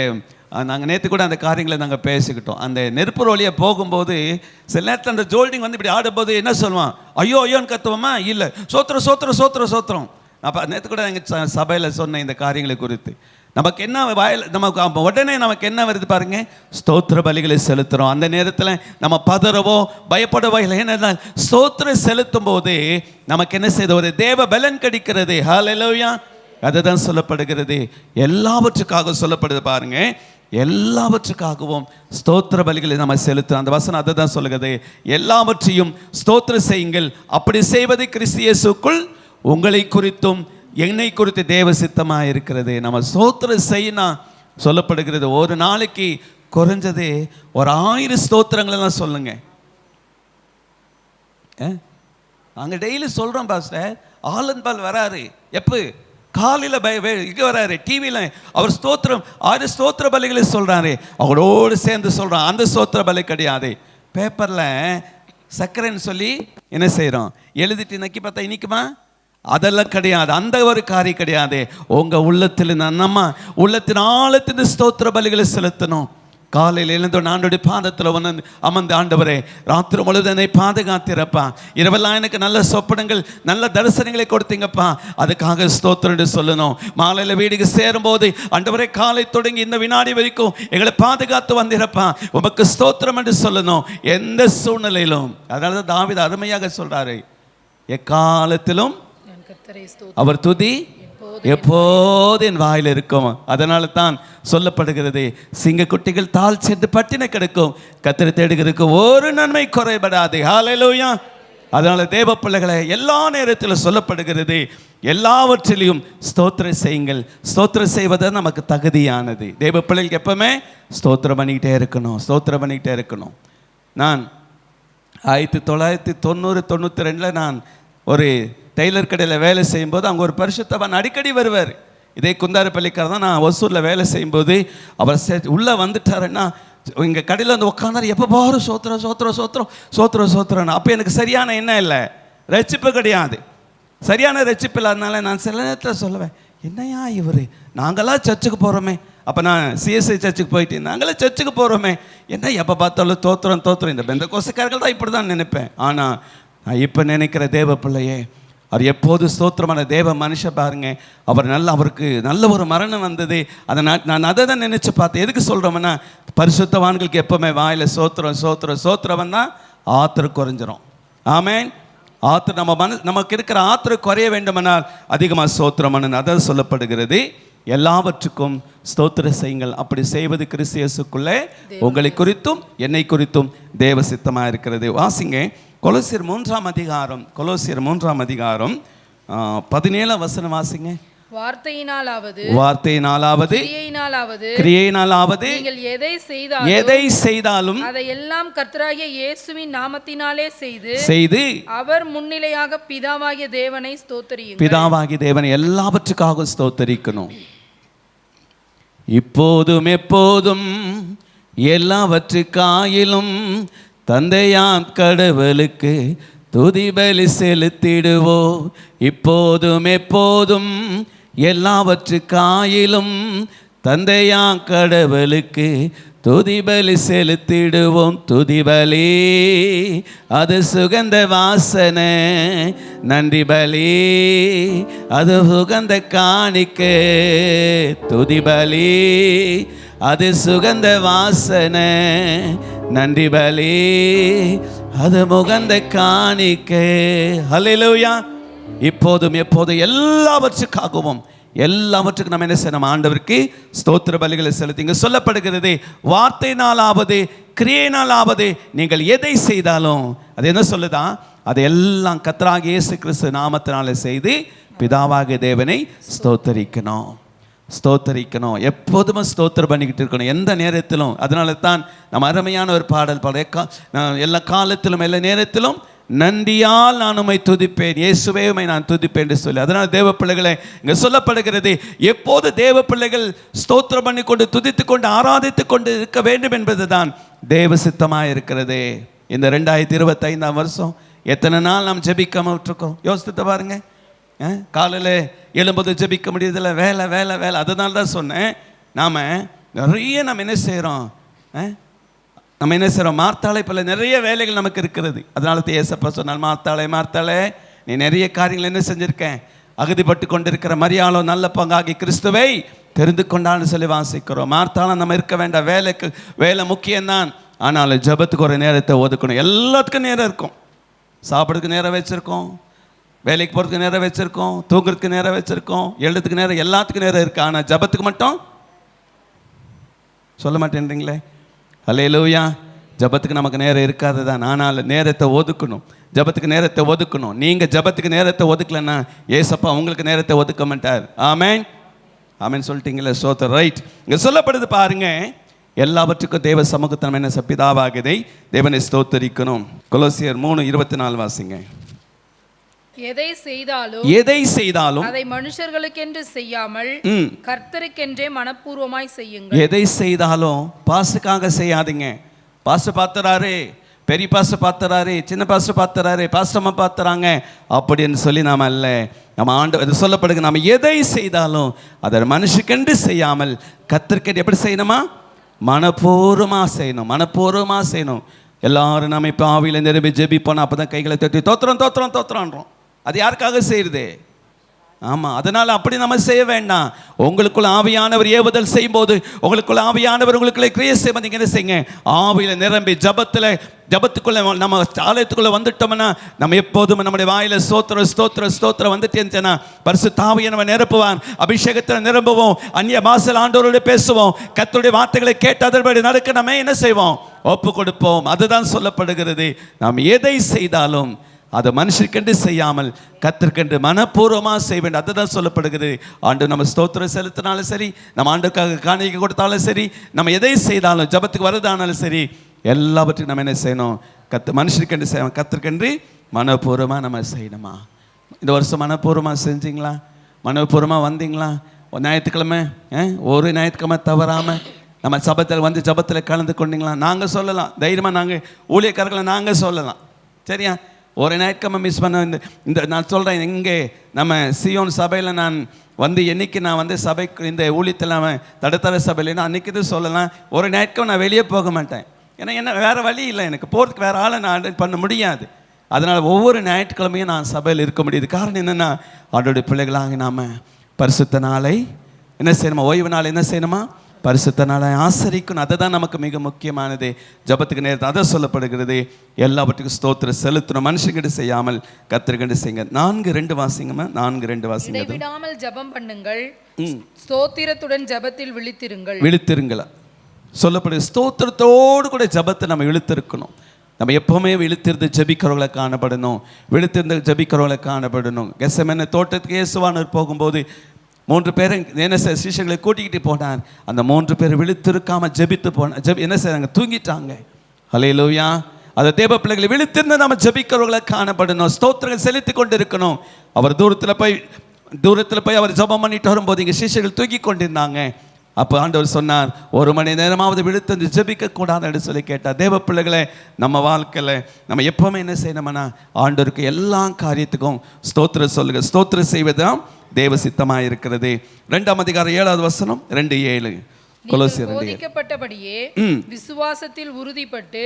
நாங்கள் நேற்று கூட அந்த காரியங்களை நாங்கள் பேசிக்கிட்டோம். அந்த நெருப்பு வழியாக போகும்போது சில நேரத்தில் அந்த ஜோல்டிங் வந்து இப்படி ஆடும்போது என்ன சொல்லுவான்? ஐயோ ஐயோன்னு கத்துவோமா? இல்லை, சோத்திரம் சோத்திரம் சோத்திரம் சோத்திரம். அப்போ நேற்று கூட எங்கள் சபையில் சொன்ன இந்த காரியங்களை குறித்து நமக்கு என்ன நமக்கு உடனே நமக்கு என்ன வருது பாருங்க? ஸ்தோத்திர பலிகளை செலுத்துகிறோம். அந்த நேரத்தில் நம்ம பதறவோ பயப்படவோ இல்லை. ஏன்னா ஸ்தோத்திரம் செலுத்தும் போது நமக்கு என்ன செய்த ஒரு தேவ பலன் கிடைக்கிறது. ஹல்லேலூயா. அதுதான் சொல்லப்படுகிறது. எல்லாவற்றுக்காக சொல்லப்படுது பாருங்க, எல்லாவற்றுக்காகவும் ஸ்தோத்திர பலிகளை நம்ம செலுத்தும். அந்த வசனம் அதை தான் சொல்லுகிறது. எல்லாவற்றையும் ஸ்தோத்திரம் செய்யுங்கள், அப்படி செய்வது கிறிஸ்து இயேசுக்குள் உங்களை குறித்தும் என்னை குறித்து தேவ சித்தமாக இருக்கிறது. நம்ம ஸ்தோத்திரம் செய்யணும் சொல்லப்படுகிறது. ஒரு நாளைக்கு குறைஞ்சது ஒரு 1000 ஸ்தோத்திரங்களெல்லாம் சொல்லுங்க. நாங்கள் டெய்லி சொல்கிறோம் பாஸ்டர். ஆலன்பால் வராரு எப்போ? காலையில் இங்கே வர்றாரு, டிவியில் அவர் ஸ்தோத்திரம் 6 ஸ்தோத்திர பலிகளை சொல்கிறாரு, அவரோடு சேர்ந்து சொல்கிறான். அந்த ஸ்தோத்திர பலி கிடையாது. பேப்பரில் சர்க்கரைன்னு சொல்லி என்ன செய்கிறோம், எழுதிட்டு நக்கி பார்த்தா இனிக்குமா? அதெல்லாம் கிடையாது. அந்த ஒரு காரியம் கிடையாது. உங்கள் உள்ளத்தில் நம்ம உள்ளத்தின் ஆழத்தின் ஸ்தோத்திர பலிகளை செலுத்தணும். காலையில் எழுந்தோட ஆண்டோடைய பாதத்தில் வந்து அமர்ந்து, ஆண்டவரே ராத்திரி முழுவதும் என்னை பாதுகாத்திரப்பா, இரவெல்லாம் எனக்கு நல்ல சொப்பனங்கள் நல்ல தரிசனங்களை கொடுத்தீங்கப்பா, அதுக்காக ஸ்தோத்திரம் சொல்லணும். மாலையில் வீடுக்கு சேரும்போது, ஆண்டவரே காலை தொடங்கி இந்த வினாடி வரைக்கும் எங்களை பாதுகாத்து வந்திரப்பா, உமக்கு ஸ்தோத்திரம் என்று சொல்லணும் எந்த சூழ்நிலையிலும். அதனால தான் தாவீது அருமையாக சொல்றாரு, எக்காலத்திலும் அவர் துதி எப்போது என் வாயில் இருக்கும். அதனால தான் சொல்லப்படுகிறது, சிங்க குட்டிகள் தாழ் சென்று பட்டின கிடக்கும், கர்த்தரை தேடுகிறதுக்கு ஒரு நன்மை குறைபடாது. ஹல்லேலூயா. அதனால தேவ பிள்ளைகளை எல்லா நேரத்திலும் சொல்லப்படுகிறது, எல்லாவற்றிலையும் ஸ்தோத்திரம் செய்யுங்கள். ஸ்தோத்திரம் செய்வது நமக்கு தகுதியானது. தேவ பிள்ளைகளுக்கு எப்பவுமே ஸ்தோத்திரம் பண்ணிக்கிட்டே இருக்கணும், ஸ்தோத்திரம் பண்ணிக்கிட்டே இருக்கணும். நான் 1992 நான் ஒரு டெய்லர் கடையில் வேலை செய்யும்போது அங்கே ஒரு பரிசுத்தவான் அடிக்கடி வருவார். இதே குந்தாரப்பள்ளிக்கார தான். நான் ஒசூரில் வேலை செய்யும்போது அவர் உள்ளே வந்துட்டாருன்னா எங்கள் கடையில் வந்து உட்காந்தாரு, எப்போ பாரு சோத்திரம் சோத்திரம் சோத்திரம் சோத்திரம் சோத்திரம்னு. அப்போ எனக்கு சரியான என்ன இல்லை, ரட்சிப்பு கிடையாது. சரியான ரட்சிப்பு இல்லாதனால நான் சில நேரத்தில் சொல்லுவேன், என்னையா இவர், நாங்களாம் சர்ச்சுக்கு போகிறோமே. அப்போ நான் சிஎஸ்ஐ சர்ச்சுக்கு போயிட்டு, நாங்களே சர்ச்சுக்கு போகிறோமே, என்ன எப்போ பார்த்தாலும் தோத்திரம் தோத்திரம். இந்த பெந்த கோசக்காரர்கள் தான் இப்படி தான் நினைப்பேன். ஆனால் நான் இப்போ நினைக்கிற தேவ பிள்ளையே, அவர் எப்போது ஸ்தோத்திரமான தேவ மனுஷன் பாருங்க. அவருக்கு நல்ல ஒரு மரணம் வந்தது. அதை நான் அதை தான் நினச்சி பார்த்தேன். எதுக்கு சொல்கிறோம்னா, பரிசுத்தவான்களுக்கு எப்போவுமே வாயில் சோத்திரம் சோத்திரம் சோத்திரம் தான் ஆத்திரம் குறைஞ்சிரும். ஆமேன். ஆத்திரம் நமக்கு இருக்கிற ஆத்திரம் குறைய வேண்டுமானால் அதிகமாக ஸ்தோத்திரம் பண்ணணும். அதாவது சொல்லப்படுகிறது, எல்லாவற்றுக்கும் ஸ்தோத்திரம் செய்யுங்கள், அப்படி செய்வது கிறிஸ்து இயேசுக்குள்ளே உங்களை குறித்தும் என்னை குறித்தும் தேவ சித்தமாக இருக்கிறது. வாசிங்க கொலோசியர் 3ஆம் அதிகாரம், கொலோசியர் 3ஆம் அதிகாரம் 17 வசனம் வாசிங்க. வார்த்தையினாலாவது கிரியையினாலாவது நீங்கள் எதை செய்தாலும் அதையெல்லாம் கர்த்தராகிய இயேசுவின் நாமத்தினாலே செய்து அவர் முன்னிலையாக பிதாவாகிய தேவனை ஸ்தோத்திரியுங்கள். பிதாவாகிய தேவனை எல்லாவற்றுக்காக ஸ்தோத்திரிக்கணும். இப்போதும் எப்போதும் எல்லாவற்றுக்காயிலும் தந்தையாம் கடவுளுக்கு துதி பலி செலுத்திடுவோம். இப்போதும் எப்போதும் எல்லாவற்றுக்காயிலும் தந்தையாம் கடவுளுக்கு துதி பலி செலுத்திடுவோம். துதி பலி அது சுகந்த வாசனை, நன்றி பலி அது சுகந்த காணிக்கை. துதி பலி அது சுகந்த வாசனை, நன்றி பலி அது முகந்த காணிக்கை. ஹல்லேலூயா. இப்போதும் எப்போதும் எல்லாவற்றுக்காகவும் எல்லாவற்றுக்கும் நம்ம என்ன செய்யணும், ஆண்டவருக்கு ஸ்தோத்திர பலிகளை செலுத்திங்க. சொல்லப்படுகிறது, வார்த்தையினாலாவது கிரியையினாலாவது நீங்கள் எதை செய்தாலும், அது என்ன சொல்லுதான், அதையெல்லாம் கர்த்தராகிய இயேசு கிறிஸ்து நாமத்தினாலே செய்து பிதாவாகிய தேவனை ஸ்தோத்தரிக்கணும். ஸ்தோத்தரிக்கணும், எப்போதுமே ஸ்தோத்திரம் பண்ணிக்கிட்டு இருக்கணும் எந்த நேரத்திலும். அதனால தான் நம்ம அருமையான ஒரு பாடல் எல்லா காலத்திலும் எல்லா நேரத்திலும் நன்றியால் நான் உம்மை துதிப்பேன், இயேசுவே உம்மை நான் துதிப்பேன் என்று சொல்லி. அதனால் தேவ பிள்ளைகளை இங்கே சொல்லப்படுகிறது, எப்போது தேவ பிள்ளைகள் ஸ்தோத்திரம் பண்ணி கொண்டு துதித்து கொண்டு ஆராதித்து கொண்டு இருக்க வேண்டும் என்பது தான் தேவ சித்தமாக இருக்கிறது. இந்த 2025ஆம் வருஷம் எத்தனை நாள் நாம் ஜெபிக்காம விட்டுருக்கோம், யோசித்து பாருங்க. காலையில் எழும்போது ஜெபிக்க முடியதில்லை, வேலை வேலை வேலை. அதனால தான் சொன்னேன், நாம் நிறைய நம்ம என்ன செய்கிறோம், மார்த்தாளை போல நிறைய வேலைகள் நமக்கு இருக்கிறது. அதனால ஏசப்பா சொன்னால், மார்த்தாளே நீ நிறைய காரியங்கள் என்ன செஞ்சுருக்கேன், அகதிப்பட்டு கொண்டிருக்கிற மரியாளோ நல்ல பங்காகி கிறிஸ்துவை தெரிந்து கொண்டான்னு சொல்லி வாசிக்கிறோம். மார்த்தாளம் நம்ம இருக்க வேண்டாம், வேலை முக்கியம்தான். ஆனால் ஜபத்துக்கு ஒரு நேரத்தை ஒதுக்கணும். எல்லாத்துக்கும் நேரம் இருக்கும், சாப்பிட்றதுக்கு நேரம் வச்சுருக்கோம், வேலைக்கு போகிறதுக்கு நேரம் வச்சுருக்கோம், தூங்குறதுக்கு நேரம் வச்சுருக்கோம், எழுதுறதுக்கு நேரம், எல்லாத்துக்கும் நேரம் இருக்குது. ஆனால் ஜபத்துக்கு மட்டும் சொல்ல மாட்டேன்றீங்களே. ஹல்லேலூயா. ஜபத்துக்கு நமக்கு நேரம் இருக்காது தான், ஆனால் நேரத்தை ஒதுக்கணும், ஜபத்துக்கு நேரத்தை ஒதுக்கணும். நீங்கள் ஜபத்துக்கு நேரத்தை ஒதுக்கலைன்னா ஏசப்பா உங்களுக்கு நேரத்தை ஒதுக்க மாட்டார். ஆமேன் ஆமேன் சொல்லிட்டீங்களே, சோத்தர் ரைட். இங்கே சொல்லப்படுது பாருங்க, எல்லாவற்றுக்கும் தேவ சமூகத்தை நம்ம என்ன பிதாவாகுதை தேவனை ஸ்தோத்தரிக்கணும். கொலோசியர் 3:24 வாசிங்க. எதை செய்தாலும் அதை மனுஷர்களுக்கென்று செய்யாமல் கர்த்தருக்கென்றே மனப்பூர்வமாய் செய்யுங்கள். எதை செய்தாலும் பாசுக்காக செய்யாதீங்க. பாசு பார்த்துறாரு, பெரிய பாசு பார்த்துறாரு, சின்ன பாசு பார்த்துறாரு, பாஸ்டம்மா பார்த்துறாங்க அப்படின்னு சொல்லி நாம் அல்ல. நம்ம அது சொல்லப்படுங்க, நம்ம எதை செய்தாலும் அதை மனுஷுக்கென்று செய்யாமல் கர்த்தருக்கென்று எப்படி செய்யணுமா? மனப்பூர்வமாக செய்யணும், மனப்பூர்வமாக செய்யணும். எல்லாரும் நம்ம இப்போ ஆவியில் நிரம்பி ஜெபிப்போம், அப்போ தான் கைகளை தட்டி தோத்துறோன்றோம். அது யாருக்காக செய்யுது? ஆமாம், அதனால் அப்படி நம்ம செய்ய வேண்டாம். உங்களுக்குள்ள ஆவியானவர் ஏவுதல் செய்யும்போது, உங்களுக்குள்ள ஆவியானவர் உங்களுக்குள்ள கிரியை செய்யும்போது நீங்கள் என்ன செய்யுங்க? ஆவியில் நிரம்பி ஜபத்துக்குள்ளே நம்ம ஆலயத்துக்குள்ளே வந்துட்டோம்னா நம்ம எப்போதும் நம்முடைய வாயில் ஸ்தோத்திரம் வந்துட்டேன்னா பரிசுத்த ஆவியானவர் நிரப்புவான். அபிஷேகத்தில் நிரம்புவோம், அந்நிய பாஷையில் ஆண்டவரோடு பேசுவோம், கர்த்தருடைய வார்த்தைகளை கேட்டு அதன்படி நடக்க நம்ம என்ன செய்வோம்? ஒப்பு கொடுப்போம். அதுதான் சொல்லப்படுகிறது. நாம் எதை செய்தாலும் அதை மனுஷருக்கென்று செய்யாமல் கர்த்தருக்கென்று மனப்பூர்வமாக செய்ய வேண்டும். அதுதான் சொல்லப்படுகிறது. ஆண்டு நம்ம ஸ்தோத்திரம் செலுத்தினாலும் சரி, நம்ம ஆண்டுக்காக காணிக்கை கொடுத்தாலும் சரி, நம்ம எதை செய்தாலும் ஜபத்துக்கு வரதானாலும் சரி, எல்லாவற்றையும் நம்ம என்ன செய்யணும்? மனுஷருக்கென்று செய்யணும், கர்த்தருக்கென்று மனப்பூர்வமாக நம்ம செய்யணுமா? இந்த வருஷம் மனப்பூர்வமாக செஞ்சீங்களா? மனப்பூர்வமாக வந்தீங்களா? ஞாயிற்றுக்கிழமை ஒரு ஞாயிற்றுக்கிழமை தவறாமல் நம்ம ஜபத்தில் கலந்து கொண்டீங்களா? நாங்கள் சொல்லலாம் தைரியமாக, நாங்கள் ஊழியக்காரர்களை நாங்கள் சொல்லலாம். சரியா? ஒரு ஞாயிற்றுக்கிழமை மிஸ் பண்ண இந்த நான் சொல்கிறேன், இங்கே நம்ம சியோன் சபையில் நான் என்னைக்கு நான் சபைக்கு இந்த ஊழியத்தில் நான் தடத்தர சபையிலன்னா அன்றைக்கி இது சொல்லலாம். ஒரு ஞாயிற்றுக்கிழமை நான் வெளியே போக மாட்டேன். ஏன்னா என்ன வேறு வழி இல்லை, எனக்கு போகிறதுக்கு வேறு ஆளை நான் பண்ண முடியாது. அதனால் ஒவ்வொரு ஞாயிற்றுக்கிழமையும் நான் சபையில் இருக்க முடியுது. காரணம் என்னென்னா, அவருடைய பிள்ளைகளாக நாம் பரிசுத்த நாளை என்ன செய்யணுமா? ஓய்வு நாள் என்ன செய்யணுமா? பரிசுத்த நாளை ஆசரிக்கணும். அதை தான் நமக்கு மிக முக்கியமானது. ஜபத்துக்கு நேரத்தை அதை சொல்லப்படுகிறது. எல்லாவற்றுக்கும் ஸ்தோத்திரம் செலுத்தணும், மனுஷங்கிட்ட செய்யாமல் கர்த்தருக்கென்று செய்யுங்க. 4:2 வாசிங்கம்மா. 4:2 வாசிங்க. விடாமல் ஜபம் பண்ணுங்கள், ஸ்தோத்திரத்துடன் ஜபத்தில் விழித்திருங்கள் சொல்லப்படுது. ஸ்தோத்திரத்தோடு கூட ஜபத்தை நம்ம இழுத்திருக்கணும். நம்ம எப்பவுமே விழித்திருந்து ஜபிக்கிறவங்களை காணப்படணும். கெத்செமனே தோட்டத்துக்கு இயேசுவானவர் போகும்போது 3 பேரை என்ன சிஷ்யர்களை கூட்டிக்கிட்டு போனார். அந்த 3 பேர் விழித்திருக்காம ஜபித்து என்ன செய்றாங்க? தூங்கிட்டாங்க. ஹல்லேலூயா. அந்த தேவ பிள்ளைகளை விழித்திருந்து நம்ம ஜபிக்கிறவர்களை காணப்படணும், ஸ்தோத்திரங்கள் செலுத்தி கொண்டு இருக்கணும். அவர் தூரத்தில் போய் அவர் ஜபம் பண்ணிட்டு வரும்போது இங்கே சிஷ்யர்கள் தூங்கி கொண்டிருந்தாங்க. அப்போ ஆண்டவர் சொன்னார், 1 மணி நேரமாவது விழுத்து ஜெபிக்க கூடாதுன்னு சொல்லி கேட்டார். தேவ பிள்ளைகளை நம்ம வாழ்க்கையில் நம்ம எப்பவுமே என்ன செய்யணும்னா, ஆண்டவருக்கு எல்லா காரியத்துக்கும் ஸ்தோத்திரம் சொல்லுங்க. ஸ்தோத்திரம் செய்வதுதான் தேவ சித்தமாக இருக்கிறது. 2ஆம் அதிகாரம் 7வது வசனம் 2:7. போதிக்கப்பட்டபடியே விசுவாசத்தில் உறுதிப்பட்டு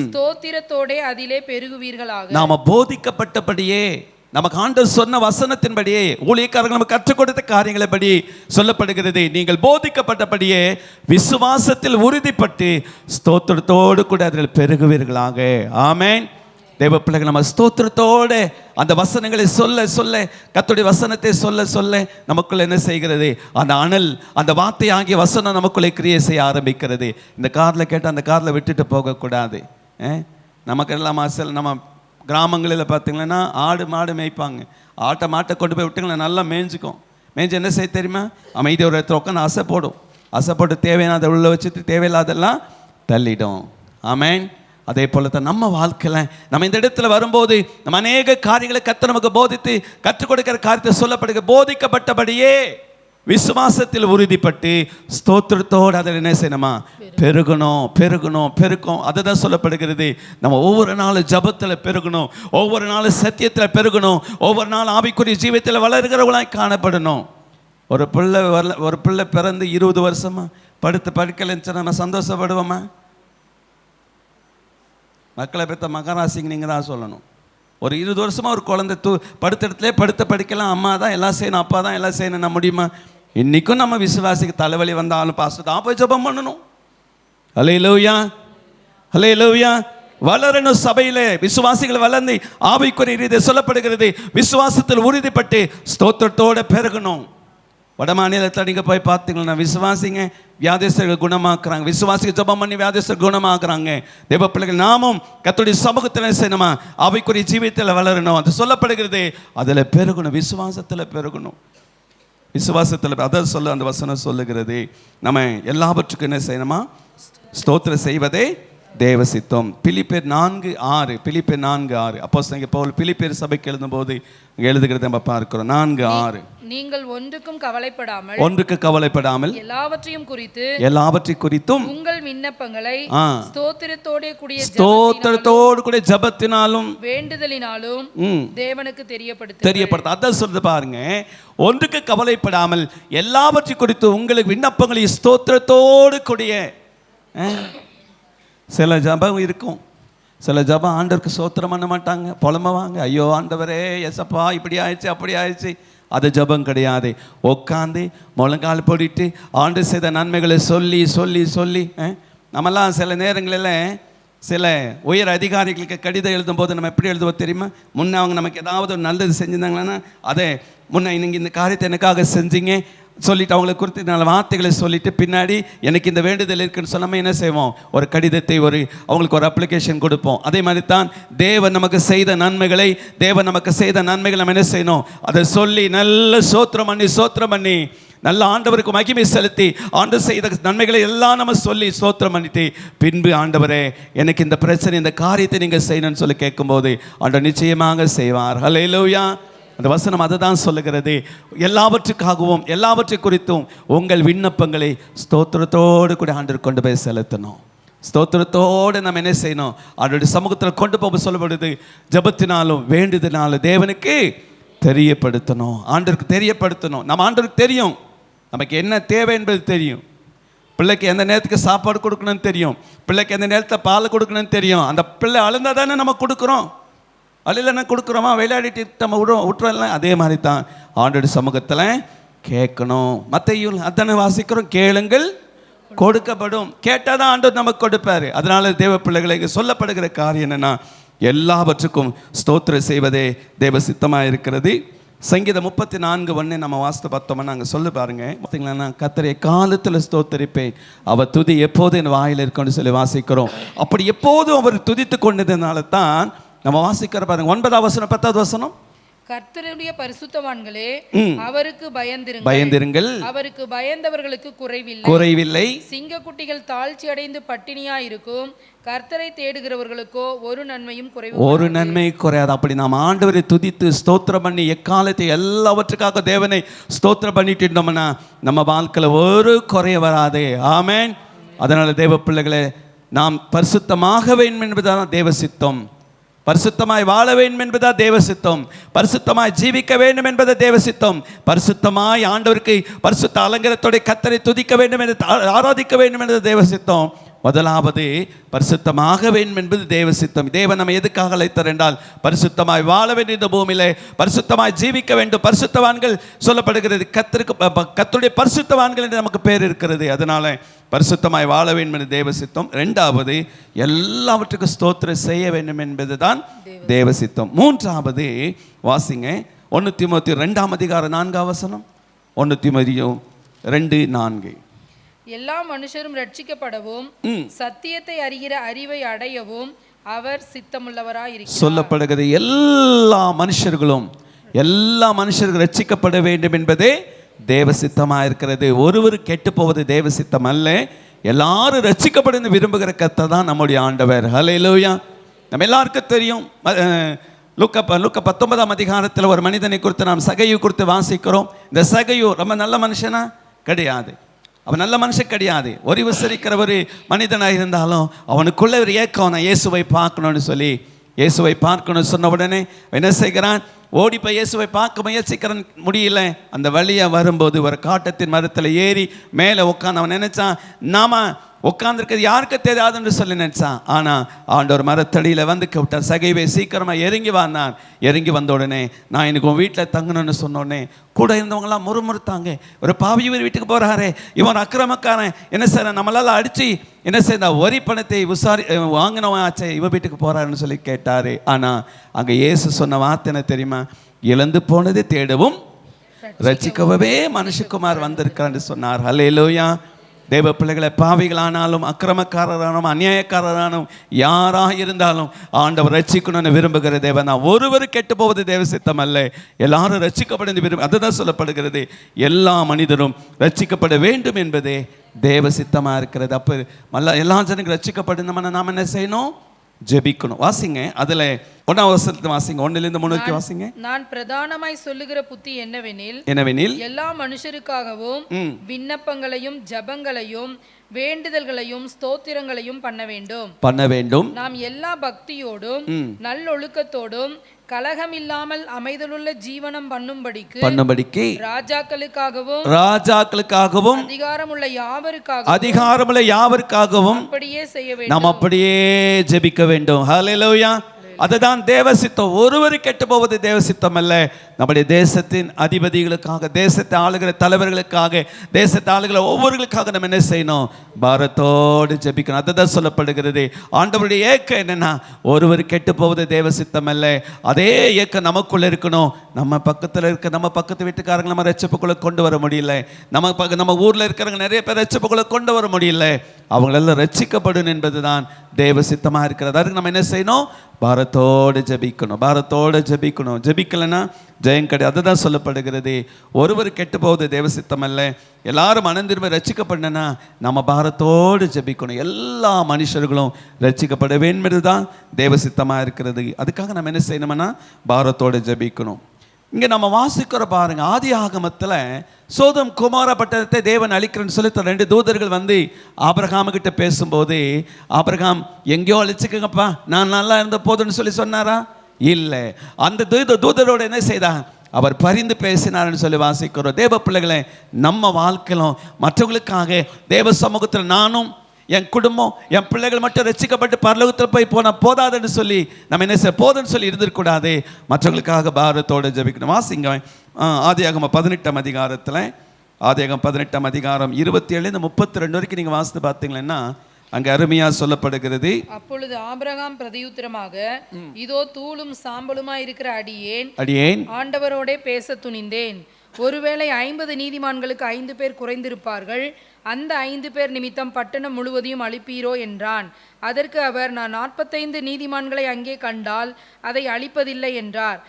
ஸ்தோத்திரத்தோடே அதிலே பெருகுவீர்களாக. நாம போதிக்கப்பட்டபடியே, நமக்கு ஆண்டவர் சொன்ன வசனத்தின்படியே, ஊழியக்காரர்கள் நமக்கு கற்றுக் கொடுத்த காரியங்களை படி சொல்லப்படுகிறது. நீங்கள் போதிக்கப்பட்டபடியே விசுவாசத்தில் உறுதிப்பட்டு ஸ்தோத்திரத்தோடு கூட அதில் பெருகுவீர்களாக. ஆமென். தேவ பிள்ளைகள் நம்ம ஸ்தோத்திரத்தோடு அந்த வசனங்களை சொல்ல கர்த்தருடைய வசனத்தை சொல்ல நமக்குள்ள என்ன செய்கிறது? அந்த அனல், அந்த வார்த்தை ஆகிய வசனம் நமக்குள்ளே கிரியை செய்ய ஆரம்பிக்கிறது. இந்த காதில் கேட்டால் அந்த காதில் விட்டுட்டு போகக்கூடாது. நமக்கெல்லாம் நம்ம கிராமங்களில் பார்த்தீங்கன்னா ஆடு மாடு மேய்ப்பாங்க. மாட்டை கொண்டு போய் விட்டுங்களா நல்லா மேய்ஞ்சிக்கும். மேய்ஞ்சி என்ன செய்ய தெரியுமா? அமைதி ஒரு இடத்துல உட்காந்து அசைப்போட்டு தேவையானதை உள்ள வச்சுட்டு தேவையில்லாதெல்லாம் தள்ளிடும். ஆமென். அதே போல தான் நம்ம வாழ்க்கையில் நம்ம இந்த இடத்துல வரும்போது நம்ம அநேக காரியங்களை கர்த்தர் நமக்கு போதித்து கற்றுக் கொடுக்கிற காரியத்தை சொல்லப்படுகிற போதிக்கப்பட்டபடியே விசுவாசத்தில் உறுதிப்பட்டு ஸ்தோத்திரத்தோடு அதில் என்ன செய்யணுமா? பெருகும். அதுதான் சொல்லப்படுகிறது. நம்ம ஒவ்வொரு நாளும் ஜபத்தில் பெருகணும், ஒவ்வொரு நாளும் சத்தியத்தில் பெருகணும், ஒவ்வொரு நாள் ஆவிக்குரிய ஜீவியத்தில் வளர்கிறவங்களாய் காணப்படணும். ஒரு பிள்ளை பிறந்து 20 வருஷமா படிக்கலைன்னு நம்ம சந்தோஷப்படுவோமா? மக்களை பெற்ற மகராசிங்க நீங்கள் தான் சொல்லணும். ஒரு 20 வருஷமாக ஒரு குழந்தை படுத்த இடத்துல படிக்கலாம், அம்மா தான் எல்லாம் செய்யணும், அப்பா தான் எல்லாம் செய்யணும், நம்ம முடியுமா? இன்றைக்கும் நம்ம விசுவாசிக்கு தலைவலி வந்தாலும் பாஸ்டர் தான் போய் ஜெபம் பண்ணணும். ஹல்லேலூயா. வளரணும். சபையில் விசுவாசிகள் வளர்ந்து ஆவிக்குரிய ரீதியில் சொல்லப்படுகிறது விசுவாசத்தில் உறுதிப்பட்டு ஸ்தோத்திரத்தோடு பெருகணும். வட மாநிலத்தில் நீங்கள் போய் பார்த்தீங்கன்னா விசுவாசிங்க வியாதிஸ்தர்கள் குணமாக்குறாங்க, விசுவாசிக்கு ஜெபம் பண்ணி வியாதிஸ்தர்கள் குணமாக்குறாங்க. தேவ பிள்ளைகள் நாமும் கர்த்தருடைய சமூகத்தில் செய்யணுமா? ஆவிக்குரிய ஜீவியத்தில் வளரணும். அது சொல்லப்படுகிறது. அதில் பெருகணும், விசுவாசத்தில் பெருகணும். அதை அந்த வசனம் சொல்லுகிறது. நம்ம எல்லாவற்றுக்கும் என்ன செய்யணுமா? ஸ்தோத்திரம் செய்வதே தேவ சித்தம். பிலிப்பியர் 4:6, பிலிப்பியர் 4:6. அப்போஸ்தலனாகிய பவுல் பிலிப்பியர் சபைக்கு எழுதும்போது எழுதுகிறத நம்ம பார்க்கிறோம். 4:6. நீங்கள் ஒன்றுக்கு கவலைப்படாமல் எல்லாவற்றையும் குறித்தும் உங்கள் விண்ணப்பங்களை ஸ்தோத்திரத்தோடு கூட ஜெபத்தினாலும் வேண்டுதலினாலும் தேவனுக்கு தெரியப்படுத்த. அதான் சொல்றது பாருங்க, ஒன்றுக்கு கவலைப்படாமல் எல்லாவற்றையும் குறித்து உங்களுக்கு விண்ணப்பங்களை ஸ்தோத்திரத்தோடு கூடிய. சில ஜபம் இருக்கும், சில ஜபம் ஆண்டவருக்கு ஸ்தோத்திரம் பண்ண மாட்டாங்க, புலம்புவாங்க, ஐயோ ஆண்டவரே எசப்பா இப்படி ஆயிடுச்சு அப்படி ஆயிடுச்சு. அது ஜபம் கிடையாது. உட்காந்து முழங்கால் போடிட்டு ஆண்டு செய்த நன்மைகளை சொல்லி சொல்லி சொல்லி நம்மெல்லாம் சில நேரங்களில் சில உயர் அதிகாரிகளுக்கு கடிதம் எழுதும் போது நம்ம எப்படி எழுதுவோம் தெரியுமா? முன்னே அவங்க நமக்கு ஏதாவது ஒரு நல்லது செஞ்சுருந்தாங்கன்னா அதை முன்னே நீங்கள் இந்த காரியத்தை எனக்காக செஞ்சீங்க சொல்லிட்டு அவங்களை குறித்து நல்ல வார்த்தைகளை சொல்லிட்டு பின்னாடி எனக்கு இந்த வேண்டுதல் இருக்குன்னு சொல்லாமல் என்ன செய்வோம், ஒரு கடிதத்தை அவங்களுக்கு ஒரு அப்ளிகேஷன் கொடுப்போம். அதே மாதிரி தான் தேவன் நமக்கு செய்த நன்மைகளை நம்ம என்ன செய்யணும், அதை சொல்லி நல்ல சோத்திரம் பண்ணி நல்ல ஆண்டவருக்கு மகிமை செலுத்தி ஆண்டவர் செய்த நன்மைகளை எல்லாம் நம்ம சொல்லி ஸ்தோத்திரம் பண்ணிட்டு பின்பு ஆண்டவரே எனக்கு இந்த பிரச்சனை இந்த காரியத்தை நீங்கள் செய்யணும்னு சொல்லி கேட்கும்போது ஆண்டவர் நிச்சயமாக செய்வார். ஹல்லேலூயா. அந்த வசனம் அதை தான் சொல்லுகிறது. எல்லாவற்றுக்காகவும் எல்லாவற்றை குறித்தும் உங்கள் விண்ணப்பங்களை ஸ்தோத்திரத்தோடு கூட ஆண்டவர் கொண்டு போய் செலுத்தணும். ஸ்தோத்திரத்தோடு நம்ம என்ன செய்யணும், அவருடைய சமூகத்தில் கொண்டு போக சொல்லப்படுது. ஜெபத்தினாலும் வேண்டுதனாலும் தேவனுக்கு தெரியப்படுத்தணும், ஆண்டவருக்கு தெரியப்படுத்தணும். நம்ம ஆண்டவருக்கு தெரியும் நமக்கு என்ன தேவை என்பது தெரியும். பிள்ளைக்கு எந்த நேரத்துக்கு சாப்பாடு கொடுக்கணும்னு தெரியும், பிள்ளைக்கு எந்த நேரத்தில் பால் கொடுக்கணும்னு தெரியும். அந்த பிள்ளை அழுந்தால் தானே நம்ம கொடுக்குறோம், அழிலன்னா கொடுக்குறோமா, விளையாடிட்டு நம்ம விட்டுறலாம். அதே மாதிரி தான் ஆண்டவருடைய சமூகத்தில் கேட்கணும். மத்தேயுவில் அத்தனை வாசிக்கிறோம், கேளுங்கள் கொடுக்கப்படும். கேட்டால் தான் ஆண்டவர் நமக்கு கொடுப்பாரு. அதனால தேவ பிள்ளைகளுக்கு சொல்லப்படுகிற காரியம் என்னன்னா, எல்லாவற்றுக்கும் ஸ்தோத்திரம் செய்வதே தேவ சித்தமாக இருக்கிறது. சங்கீதம் 34:1 நம்ம வாசித்து பார்த்தோம்னா அங்கே சொல்லி பாருங்க, பார்த்தீங்களா, கர்த்தரை காலத்தில் ஸ்தோத்தரிப்பேன், அவர் துதி எப்போது என் வாயில் இருக்குன்னு சொல்லி வாசிக்கிறோம். அப்படி எப்போதும் அவர் துதித்து கொண்டதுனால தான் நம்ம வாசிக்கிற பாருங்க 9வது வசனம் 10வது வசனம், கர்த்தருடைய பரிசுத்தவான்களே அவருக்கு பயந்திருங்கள், அவருக்கு பயந்தவர்களுக்கு குறைவில்லை. சிங்கக்குட்டிகள் தாழ்ச்சி அடைந்து பட்டினியா இருக்கும், கர்த்தரை தேடுகிறவர்களுக்கோ ஒரு நன்மை குறையாது. அப்படி நாம் ஆண்டவரை துதித்து ஸ்தோத்திரம் பண்ணி எக்காலத்தை எல்லாவற்றுக்காக தேவனை ஸ்தோத்திரம் பண்ணிட்டு இருந்தோம்னா நம்ம வாழ்க்கையில் ஒரு குறைய வராது. ஆமென். அதனால தேவ பிள்ளைகளை நாம் பரிசுத்தமாக வேண்டும் என்பதுதான் தேவ சித்தம். பரிசுத்தமாய் வாழ வேண்டும் என்பதா தேவ சித்தம். பரிசுத்தமாய் ஜீவிக்க வேண்டும் என்பது தேவ சித்தம். பரிசுத்தமாய் ஆண்டவருக்கு பரிசுத்த அலங்காரத்தோட கர்த்தரை துதிக்க வேண்டும் என்று ஆராதிக்க வேண்டும் என்பது தேவ சித்தம். முதலாவது பரிசுத்தமாக வேண்டும் என்பது தேவ சித்தம். தேவன் நம்ம எதுக்காக அழைத்தார் என்றால் பரிசுத்தமாய் வாழ வேண்டும், இந்த பூமியிலே பரிசுத்தமாய் ஜீவிக்க வேண்டும். பரிசுத்தவான்கள் சொல்லப்படுகிறது, கர்த்தருடைய பரிசுத்தவான்கள் என்று நமக்கு பேர் இருக்கிறது. அதனால பரிசுத்தமாய் வாழ வேண்டும் என்று தேவ சித்தம். இரண்டாவது எல்லாவற்றுக்கும் ஸ்தோத்திரம் செய்ய வேண்டும் என்பது தான் தேவ சித்தம். மூன்றாவது வாசிங்க 1 தீமோத்தேயு 2ஆம் அதிகாரம் 4ஆம் வசனம். 1 தீமோத்தேயு 2:4. எல்லா மனுஷரும் ரட்சிக்கப்படவும் சத்தியத்தை அறிகிற அறிவை அடையவும் அவர் சித்தமுள்ளவராய் இருக்கிறார். சொல்லப்படுகிறது எல்லா மனுஷர்களும் ரட்சிக்கப்பட வேண்டும் என்பதே தேவ சித்தமாக இருக்கிறது. ஒருவர் கெட்டு போவது தேவ சித்தம் அல்ல, எல்லாரும் ரட்சிக்கப்பட விரும்புகிற கர்த்தர் தான் நம்முடைய ஆண்டவர். ஹல்லேலூயா. நம்ம எல்லாருக்கும் தெரியும், லூக்கா 19ஆம் அதிகாரத்தில் ஒரு மனிதனை குறித்து நாம் சகையு குறித்து வாசிக்கிறோம். இந்த சகையு ரொம்ப நல்ல மனுஷனா கிடையாது, அவன் நல்ல மனுஷன் கிடையாது. ஒரு விசரிக்கிற ஒரு மனிதனாக இருந்தாலும் அவனுக்குள்ள ஒரு ஏக்கம், நான் இயேசுவை பார்க்கணும்னு சொல்லி இயேசுவை பார்க்கணும்னு சொன்ன உடனே என்ன செய்கிறான், ஓடி போய் இயேசுவை பார்க்க முயற்சிக்கிறான், முடியல. அந்த வழியாக வரும்போது ஒரு காட்டத்தின் மரத்தில் ஏறி மேலே உட்காந்து அவன் நினைச்சான் நாம உட்காந்துருக்கிறது யாருக்கு தெரியாதுன்னு சொல்லி நினைச்சான். ஆனால் ஆண்டவர் மரத்தடியில் வந்து விட்டார், சகைவை சீக்கிரமாக இறங்கி வந்தான். இறங்கி வந்த உடனே நான் எனக்கு உன் வீட்டில் தங்கணும்னு சொன்ன உடனே கூட இருந்தவங்களாம் முறுமுறுத்தாங்க, ஒரு பாவி இவர் வீட்டுக்கு போகிறாரே, இவன் அக்கிரமக்காரன், என்ன சார் நம்மளால் அடித்து என்ன செய்தா வரி பணத்தை வாங்கினவன் ஆச்சே, இவன் வீட்டுக்கு போகிறாருன்னு சொல்லி கேட்டார். ஆனால் அங்கே இயேசு சொன்ன வார்த்தை என்ன தெரியுமா, இழந்து போனதை தேடவும் ரட்சிக்கவே மனுஷகுமார் வந்திருக்கான்னு சொன்னார். ஹல்லேலூயா. தேவ பிள்ளைகளை பாவிகளானாலும் அக்கிரமக்காரரானும் அநியாயக்காரரானும் யாராக இருந்தாலும் ஆண்டவர் ரட்சிக்கணும்னு விரும்புகிற தேவன் தான். ஒருவர் கெட்டு போவது தேவ சித்தம் அல்ல, எல்லாரும் ரட்சிக்கப்பட விரும்ப. அதுதான் சொல்லப்படுகிறது, எல்லா மனிதரும் ரட்சிக்கப்பட வேண்டும் என்பதே தேவ சித்தமாக இருக்கிறது. அப்போ எல்லா ஜனங்களும் ரட்சிக்கப்படணும்னா நாம் என்ன செய்யணும்? ஜெபிக்கணும். வாசிங்க, அதில் 1ஆம் வசனத்தை வாசிங்க, 1-3 வாசிங்க. நான் பிரதானமாய் சொல்லுகிற புத்தி என்னவெனில் எல்லா மனுஷருக்காகவும் விண்ணப்பங்களையும் ஜபங்களையும் வேண்டுதல்களையும் ஸ்தோத்திரங்களையும் பண்ண வேண்டும். நாம் எல்லா பக்தியோடும் நல்லொழுக்கத்தோடும் கலகமில்லாமல் அமைதலுள்ள ஜீவனம் பண்ணும்படிக்கு ராஜாக்களுக்காகவும் அதிகாரமுள்ள யாவருக்காகவும் அப்படியே செய்ய வேண்டும். நாம் அப்படியே ஜெபிக்க வேண்டும். ஹல்லேலூயா. அதுதான் தேவ சித்தம். ஒருவர் கெட்டு போவது தேவ சித்தம் அல்ல. நம்முடைய தேசத்தின் அதிபதிகளுக்காக, தேசத்தை ஆளுகிற தலைவர்களுக்காக, தேசத்தை ஆளுகிற ஒவ்வொருவர்களுக்காக நம்ம என்ன செய்யணும்? பாரத்தோடு ஜெபிக்கணும். அதுதான் சொல்லப்படுகிறது. ஆண்டவருடைய ஏக்கம் என்னன்னா, ஒருவர் கெட்டு போவது தேவ சித்தம் அல்ல. அதே ஏக்கம் நமக்குள்ள இருக்கணும். நம்ம பக்கத்தில் இருக்க நம்ம பக்கத்து வீட்டுக்காரங்க நம்ம ரட்சிப்புக்குள்ள கொண்டு வர முடியல, நம்ம ஊர்ல இருக்கிறவங்க நிறைய பேர் ரட்சிப்புக்குள்ள கொண்டு வர முடியல, அவங்களெல்லாம் ரட்சிக்கப்படும் என்பதுதான் தேவ சித்தமாக இருக்கிறது. அதுக்கு நம்ம என்ன செய்யணும்? பாரத்தோடு ஜெபிக்கணும். ஜெபிக்கலைன்னா ஜெயம் கிடையாது. அதுதான் சொல்லப்படுகிறது. ஒருவர் கெட்டு போவது தேவ சித்தம் அல்ல, எல்லாரும் மனந்திரும்ப ரட்சிக்கப்படணும்னா நம்ம பாரத்தோடு ஜெபிக்கணும். எல்லா மனுஷர்களும் ரட்சிக்கப்பட வேண்டும்தான் தேவ சித்தமாக இருக்கிறது. அதுக்காக நம்ம என்ன செய்யணும்னா பாரத்தோடு ஜெபிக்கணும். இங்கே நம்ம வாசிக்கிற பாருங்க, ஆதி ஆகமத்தில் சோதம் குமார பட்டணத்தை தேவன் அழிக்கிறேன்னு சொல்லி 2 தூதர்கள் வந்து ஆபிரகாமுக்கிட்ட பேசும்போது, ஆபிரகாம் எங்கேயோ அழிச்சுக்கங்கப்பா, நான் நல்லா இருந்த போதுன்னு சொல்லி சொன்னாரா? இல்லை. அந்த தூதரோடு என்ன செய்தா? அவர் பரிந்து பேசினார்னு சொல்லி வாசிக்கிறோம். தேவ பிள்ளைகளை, நம்ம வாழ்க்கையிலும் மற்றவங்களுக்காக தேவ சமூகத்தில் நானும் என் குடும்பம் என் பிள்ளைகள் மட்டும் ரட்சிக்கப்பட்டு பரலோகத்தில் போய் போனால் போதாதுன்னு சொல்லி நம்ம என்ன செய்ய போதுன்னு சொல்லி இருந்துருக்கூடாது. மற்றவங்களுக்காக பாரத்தோடு ஜெபிக்கணும். வாசிங்க ஆதியாகமம் 18ஆம் அதிகாரத்தில், ஆதியாகமம் 18ஆம் அதிகாரம் 27-32 வரைக்கும் நீங்கள் வாசித்து பார்த்தீங்கன்னா அங்க அருமையா சொல்லப்படுகிறது. அப்பொழுது ஆபிரகாம் பிரதியுத்தரமாக, இதோ தூளும் சாம்பலுமாய் இருக்கிற அடியேன் ஆண்டவரோடே பேச துணிந்தேன். ஒருவேளை 50 நீதிமான்களுக்கு 5 பேர் குறைந்திருப்பார்கள், அந்த 5 பேர் நிமித்தம் பட்டணம் முழுவதையும் அழிப்பீரோ என்றான். அதற்கு அவர், நான் 45 நீதிமான்களை அங்கே கண்டால் அதை அழிப்பதில்லை என்றார்.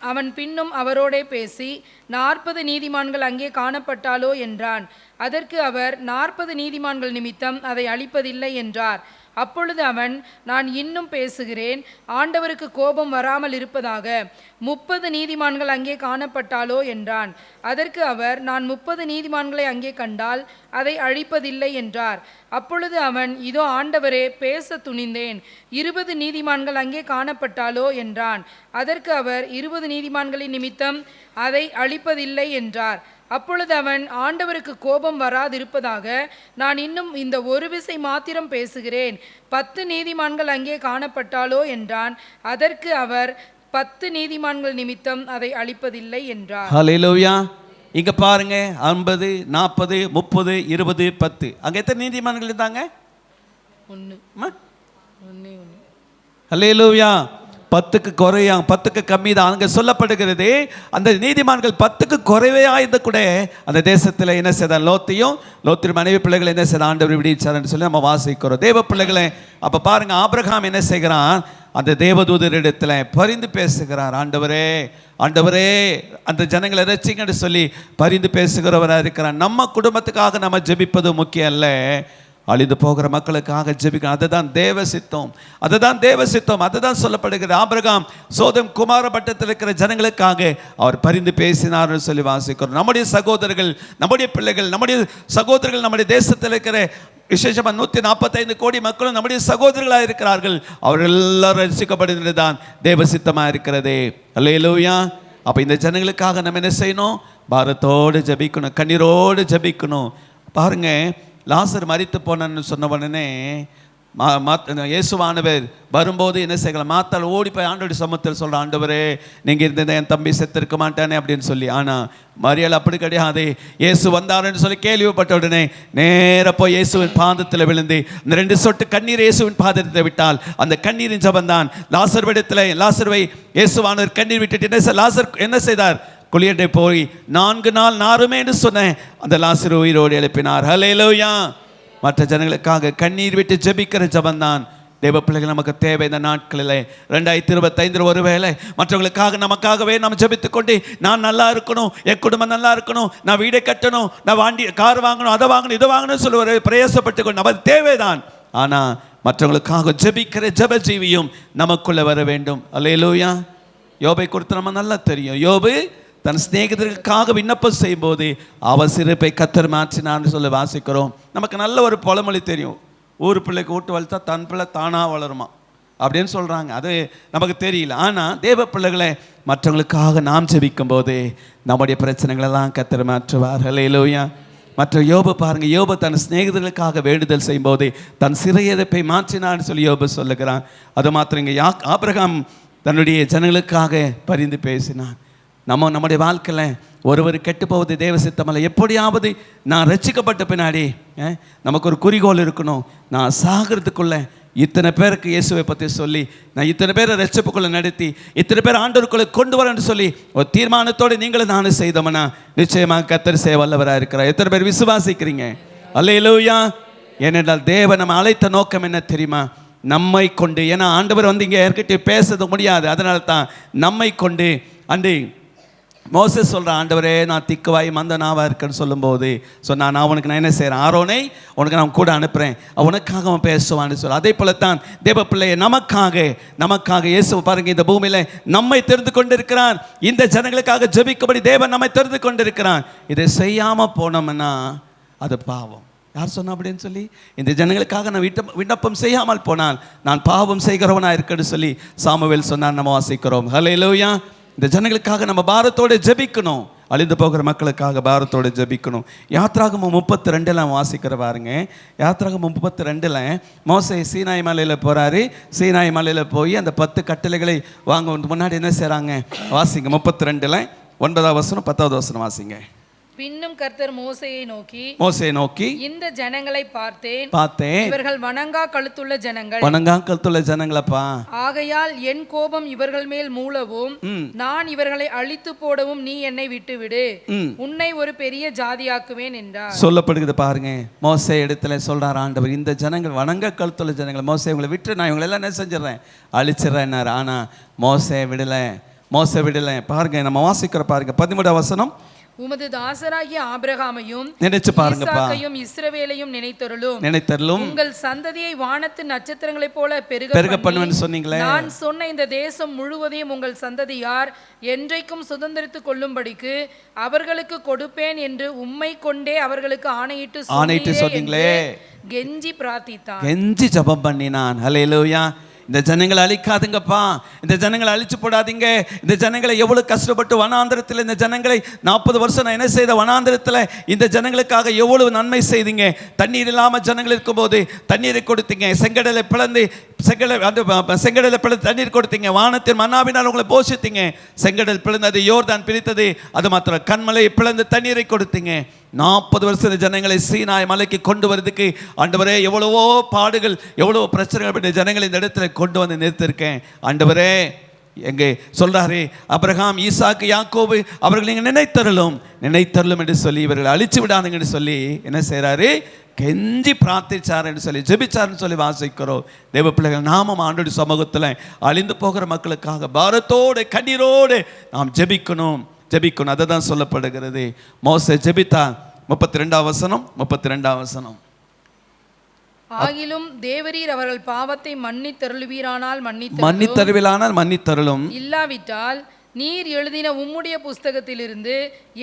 அவன் பின்னும் அவரோடே பேசி, 40 நீதிமான்கள் அங்கே காணப்பட்டாலோ என்றான். அதற்கு அவர், 40 நீதிமான்கள் நிமித்தம் அதை அழிப்பதில்லை என்றார். அப்பொழுது அவன், நான் இன்னும் பேசுகிறேன், ஆண்டவருக்கு கோபம் வராமல் இருப்பதாக, 30 நீதிமான்கள் அங்கே காணப்பட்டாலோ என்றான். அதற்கு அவர், நான் 30 நீதிமான்களை அங்கே கண்டால் அதை அழிப்பதில்லை என்றார். அப்பொழுது அவன், இதோ ஆண்டவரே, பேச துணிந்தேன், 20 நீதிமான்கள் அங்கே காணப்பட்டாலோ என்றான். அதற்கு அவர், 20 நீதிமான்களின் நிமித்தம் அதை அழிப்பதில்லை என்றார். அப்பொழுது அவன், ஆண்டவருக்கு கோபம் வராதிருப்பதாக, நான் இன்னும் இந்த ஒரு விசை மாத்திரம் பேசுகிறேன், 10 நீதிமான்கள் அங்கே காணப்பட்டாலோ என்றான். அதற்கு அவர், 10 நீதிமான்கள் நிமித்தம் அதை அழிப்பதில்லை என்றார். ஹல்லேலூயா. இங்க பாருங்க, 50, 40, 30, 20, 10. அங்க எத்தனை நீதிமான்கள் இருந்தாங்க? 1. ஹல்லேலூயா. 10க்கு குறையா, 10க்கு கம்மி தான் அங்கே சொல்லப்படுகிறது. அந்த நீதிமான்கள் 10க்கு குறைவே ஆய்ந்த கூட அந்த தேசத்தில் என்ன செய்தார்? லோத்தின் மனைவி பிள்ளைகள் என்ன செய்த ஆண்டவர் விடுவிச்சார்னு சொல்லி நம்ம வாசிக்கிறோம். தேவ பிள்ளைகளை, அப்போ பாருங்க, ஆபிரகாம் என்ன செய்கிறான்? அந்த தேவதூதரிடத்தில் பரிந்து பேசுகிறார். ஆண்டவரே அந்த ஜனங்களை ரட்சிங்கன்னு சொல்லி பரிந்து பேசுகிறவராக இருக்கிறார். நம்ம குடும்பத்துக்காக நம்ம ஜெபிப்பது முக்கியம் அல்ல, அழிந்து போகிற மக்களுக்காக ஜெபிக்கணும். அதுதான் தேவ சித்தம். அதுதான் சொல்லப்படுகிறது. ஆபிரகாம் சோதம் குமார பட்டத்தில் இருக்கிற ஜனங்களுக்காக அவர் பரிந்து பேசினார்னு சொல்லி வாசிக்கிறோம். நம்முடைய சகோதரர்கள், நம்முடைய பிள்ளைகள், நம்முடைய சகோதரர்கள் நம்முடைய தேசத்தில் இருக்கிற விசேஷமாக 145 கோடி மக்களும் நம்முடைய சகோதரர்களாக இருக்கிறார்கள். அவர்கள் எல்லாரும் ரட்சிக்கப்படுகிறது தான் தேவ சித்தமாக இருக்கிறது. அல்லேலூயா. அப்போ இந்த ஜனங்களுக்காக நம்ம என்ன செய்யணும்? பாரத்தோடு ஜெபிக்கணும், கண்ணீரோடு ஜெபிக்கணும். பாருங்க, லாசர் மரித்து போனன்னு சொன்ன உடனே இயேசுவானவர் வரும்போது என்ன செய்யலாம்? மாத்தாள் ஓடி போய் ஆண்டோடைய சமூகத்தில் சொல்கிறான், ஆண்டவரே, நீங்கள் இருந்ததை என் தம்பி செத்திருக்க மாட்டானே அப்படின்னு சொல்லி. ஆனால் மரியாள் அப்படி கிடையாது. இயேசு வந்தாருன்னு சொல்லி கேள்விப்பட்ட உடனே நேராக போய் இயேசுவின் பாதத்தில் விழுந்து இந்த 2 சொட்டு கண்ணீர் இயேசுவின் பாதத்தை விட்டால் அந்த கண்ணீரின் ஜபந்தான் லாசர்விடத்தில். லாசர்வை இயேசுவானவர் கண்ணீர் விட்டுட்டு லாசர் என்ன செய்தார்? குளியட்டை போய் 4 நாள் நாருமே என்று சொன்ன அந்த லாசரு உயிரோடு எழுப்பினார். ஹல்லேலூயா. மற்ற ஜனங்களுக்காக கண்ணீர் விட்டு ஜெபிக்கிற ஜெபம்தான் தேவ பிள்ளைகள் நமக்கு தேவை. இந்த நாட்களில் 2025 ஒருவேளை மற்றவங்களுக்காக நமக்காகவே நம்ம ஜெபித்துக் கொண்டு நான் நல்லா இருக்கணும், என் குடும்பம் நல்லா இருக்கணும், நான் வீடை கட்டணும், நான் கார் வாங்கணும், அதை வாங்கணும், இதை வாங்கணும் சொல்லி ஒரு பிரயாசப்பட்டு கொண்டு நமக்கு தேவைதான். ஆனால் மற்றவங்களுக்காக ஜெபிக்கிற ஜெப ஜீவியும் நமக்குள்ள வர வேண்டும். அல்லேலூயா. யோபை கொடுத்து நம்ம நல்லா தெரியும். யோபு தன் சிநேகிதர்களுக்காக விண்ணப்பம் செய்யும் போது அவர் சிறுப்பை கத்தர் மாற்றினான்னு சொல்லி வாசிக்கிறோம். நமக்கு நல்ல ஒரு பழமொழி தெரியும், ஊர் பிள்ளைக்கு ஊட்டு வளர்த்தா தன் பிள்ளை தானாக வளருமா அப்படின்னு சொல்கிறாங்க. அது நமக்கு தெரியல. ஆனால் தேவ பிள்ளைகளை மற்றவங்களுக்காக நாம் ஜெபிக்கும் போது நம்முடைய பிரச்சனைகளெல்லாம் கத்தர் மாற்றுவார். ஹல்லேலூயா. மற்ற யோபு பாருங்கள், யோபு தன் சிநேகிதர்களுக்காக வேண்டுதல் செய்யும் போது தன் சிறையெதிர்ப்பை மாற்றினான்னு சொல்லி யோபு சொல்லுகிறான். அது மாத்திரம் இங்கே ஆபிரகாம் தன்னுடைய ஜனங்களுக்காக பரிந்து பேசினான். நம்முடைய வாழ்க்கையில் ஒருவர் கெட்டு போவது தேவ சித்தமல்ல. எப்படியாவது நான் ரட்சிக்கப்பட்ட பின்னாடி நமக்கு ஒரு குறிக்கோள் இருக்கணும். நான் சாகிறதுக்குள்ள இத்தனை பேருக்கு இயேசுவை பற்றி சொல்லி, நான் இத்தனை பேரை ரட்சிப்புக்குள்ளே நடத்தி, இத்தனை பேர் ஆண்டவருக்குள்ளே கொண்டு வரேன்னு சொல்லி ஒரு தீர்மானத்தோடு நீங்களும் நானும் செய்தோம்னா நிச்சயமாக கர்த்தர் செய்ய வல்லவராக இருக்கிறார். எத்தனை பேர் விசுவாசிக்கிறீங்க? அல்லேலூயா. ஏனென்றால் தேவன் நம்ம அழைத்த நோக்கம் என்ன தெரியுமா? நம்மை கொண்டு. ஏன்னா ஆண்டவர் இங்கே யார்கிட்ட பேச முடியாது. அதனால தான் நம்மை கொண்டு. அண்டு மோசஸ் சொல்கிற, ஆண்டவரே நான் திக்குவாய் மந்த நாவாக இருக்கேன்னு சொல்லும்போது நான் அவனுக்கு நான் என்ன செய்கிறேன், ஆரோனை உனக்கு நான் கூட அனுப்புகிறேன், உனக்காக அவன் பேசுவான்னு சொல்ல. அதே போல தான் தேவ பிள்ளையை நமக்காக இயேசு பாருங்க இந்த பூமியில் நம்மை தெரிந்து கொண்டிருக்கிறான். இந்த ஜனங்களுக்காக ஜெபிக்கும்படி தேவன் நம்மை தெரிந்து கொண்டிருக்கிறான். இதை செய்யாமல் போனோம்னா அது பாவம். யார் சொன்னா அப்படின்னு சொல்லி, இந்த ஜனங்களுக்காக நான் விண்ணப்பம் செய்யாமல் போனால் நான் பாவம் செய்கிறவனாக இருக்கேன்னு சொல்லி சாமுவேல் சொன்னார். நம்ம வாசிக்கிறோம். ஹல்லேலூயா. இந்த ஜனங்களுக்காக நம்ம பாரத்தோடு ஜெபிக்கணும். அழிந்து போகிற மக்களுக்காக பாரத்தோடு ஜெபிக்கணும். யாத்ராகமம் 32 வாசிக்கிற பாருங்க. யாத்ராகமம் 32 மோசே சீனாய் மலையில் போகிறாரு. சீனாய் மலையில் போய் அந்த 10 கட்டளைகளை வாங்க முன்னாடி என்ன செய்கிறாங்க வாசிங்க. 32 9வது வசனம் 10வது வசனம் வாசிங்க. பின்னும் கர்த்தர் மோசேயை நோக்கி இந்த ஜனங்களை பார்த்தேன், இவர்கள் வணங்கா கழுத்துள்ள ஜனங்களப்பா. ஆகையால் என் கோபம் இவர்கள் மேல் மூளவும் நான் இவர்களை அழித்து போடவும் நீ என்னை விட்டு விடு, உன்னை ஒரு பெரிய ஜாதியாக்குவேன் என்றார். சொல்லப்படுகிறது பாருங்க. மோசே இடத்துல சொல்றார் ஆண்டவர், இந்த ஜனங்கள் வணங்கா கழுத்துள்ள ஜனங்கள், மோசே இவங்களை விட்டு நான் இவங்களை எல்லாம் என்ன செஞ்சிடறேன், அழிச்சிடறேன். ஆனா மோசே விடல. பாருங்க நம்ம வாசிக்கிற பாருங்க 13வது வசனம். உமது தாசராகிய ஆபிரகாமையும் நினைச்சு பாருங்க, இஸ்ரவேலையும் நினைத்தருளும், உங்கள் சந்ததியை வானத்து நட்சத்திரங்களைப் போல பெருக பண்ணுவேன்னு சொன்னீங்களே. நான் சொன்ன இந்த தேசம் முழுவதையும் உங்கள் சந்ததியார் என்றைக்கும் சுதந்திரித்துக் கொள்ளும்படிக்கு அவர்களுக்கு கொடுப்பேன் என்று உம்மை கொண்டே அவர்களுக்கு ஆணையிட்டு சொன்னீங்களே. கெஞ்சி பிரார்த்தித்தான், கெஞ்சி ஜெபம் பண்ணினான். ஹல்லேலூயா. இந்த ஜனங்களை அழிக்காதுங்கப்பா, இந்த ஜனங்களை அழிச்சு போடாதீங்க. இந்த ஜனங்களை எவ்வளவு கஷ்டப்பட்டு வனாந்திரத்தில் இந்த ஜனங்களை 40 வருஷம் நான் என்ன செய்த வனாந்திரத்தில் இந்த ஜனங்களுக்காக எவ்வளவு நன்மை செய்தீங்க. தண்ணீர் இல்லாமல் ஜனங்கள் இருக்கும்போது தண்ணீரை கொடுத்தீங்க. செங்கடலை பிளந்து தண்ணீர் கொடுத்தீங்க. வானத்தின் மன்னாவினால் உங்களை போஷித்தீங்க. செங்கடல் பிளந்தது, யோர்தான் பிரித்தது. அது மாத்திரம் கண்மலையை பிளந்து தண்ணீரை கொடுத்தீங்க. 40 வருஷம் ஜனங்களை சீனாய் மலைக்கு கொண்டு வரதுக்கு ஆண்டவரே எவ்வளவோ பாடுகள், எவ்வளவோ பிரச்சனைகள் ஜனங்களை இந்த இடத்துல கொண்டு வந்து நிறுத்திருக்கேன். ஆண்டவரே எங்கே சொல்றாரு, ஆபிரகாம் ஈசாக்கு யாக்கோபு அவர்கள் நீங்க நினைத்தருளும் என்று சொல்லி இவர்கள் அழிச்சு விடாதுங்கன்னு சொல்லி என்ன செய்யறாரு, கெஞ்சி பிரார்த்திச்சார் என்று சொல்லி ஜெபிச்சார்னு சொல்லி வாசிக்கிறோம். தேவ பிள்ளைகள் நாமும் ஆண்டவருடைய சமூகத்தில் அழிந்து போகிற மக்களுக்காக பாரத்தோடு கண்ணீரோடு நாம் ஜெபிக்கணும். அதை தான் சொல்லப்படுகிறது. மோசே ஜெபித்தான். 32வது வசனம். ஆகிலும் தேவரீர் அவர்கள் பாவத்தை மன்னித்தருளுவீரானால் மன்னித்தருளும், இல்லாவிட்டால் நீர் எழுதின உம்முடைய புஸ்தகத்திலிருந்து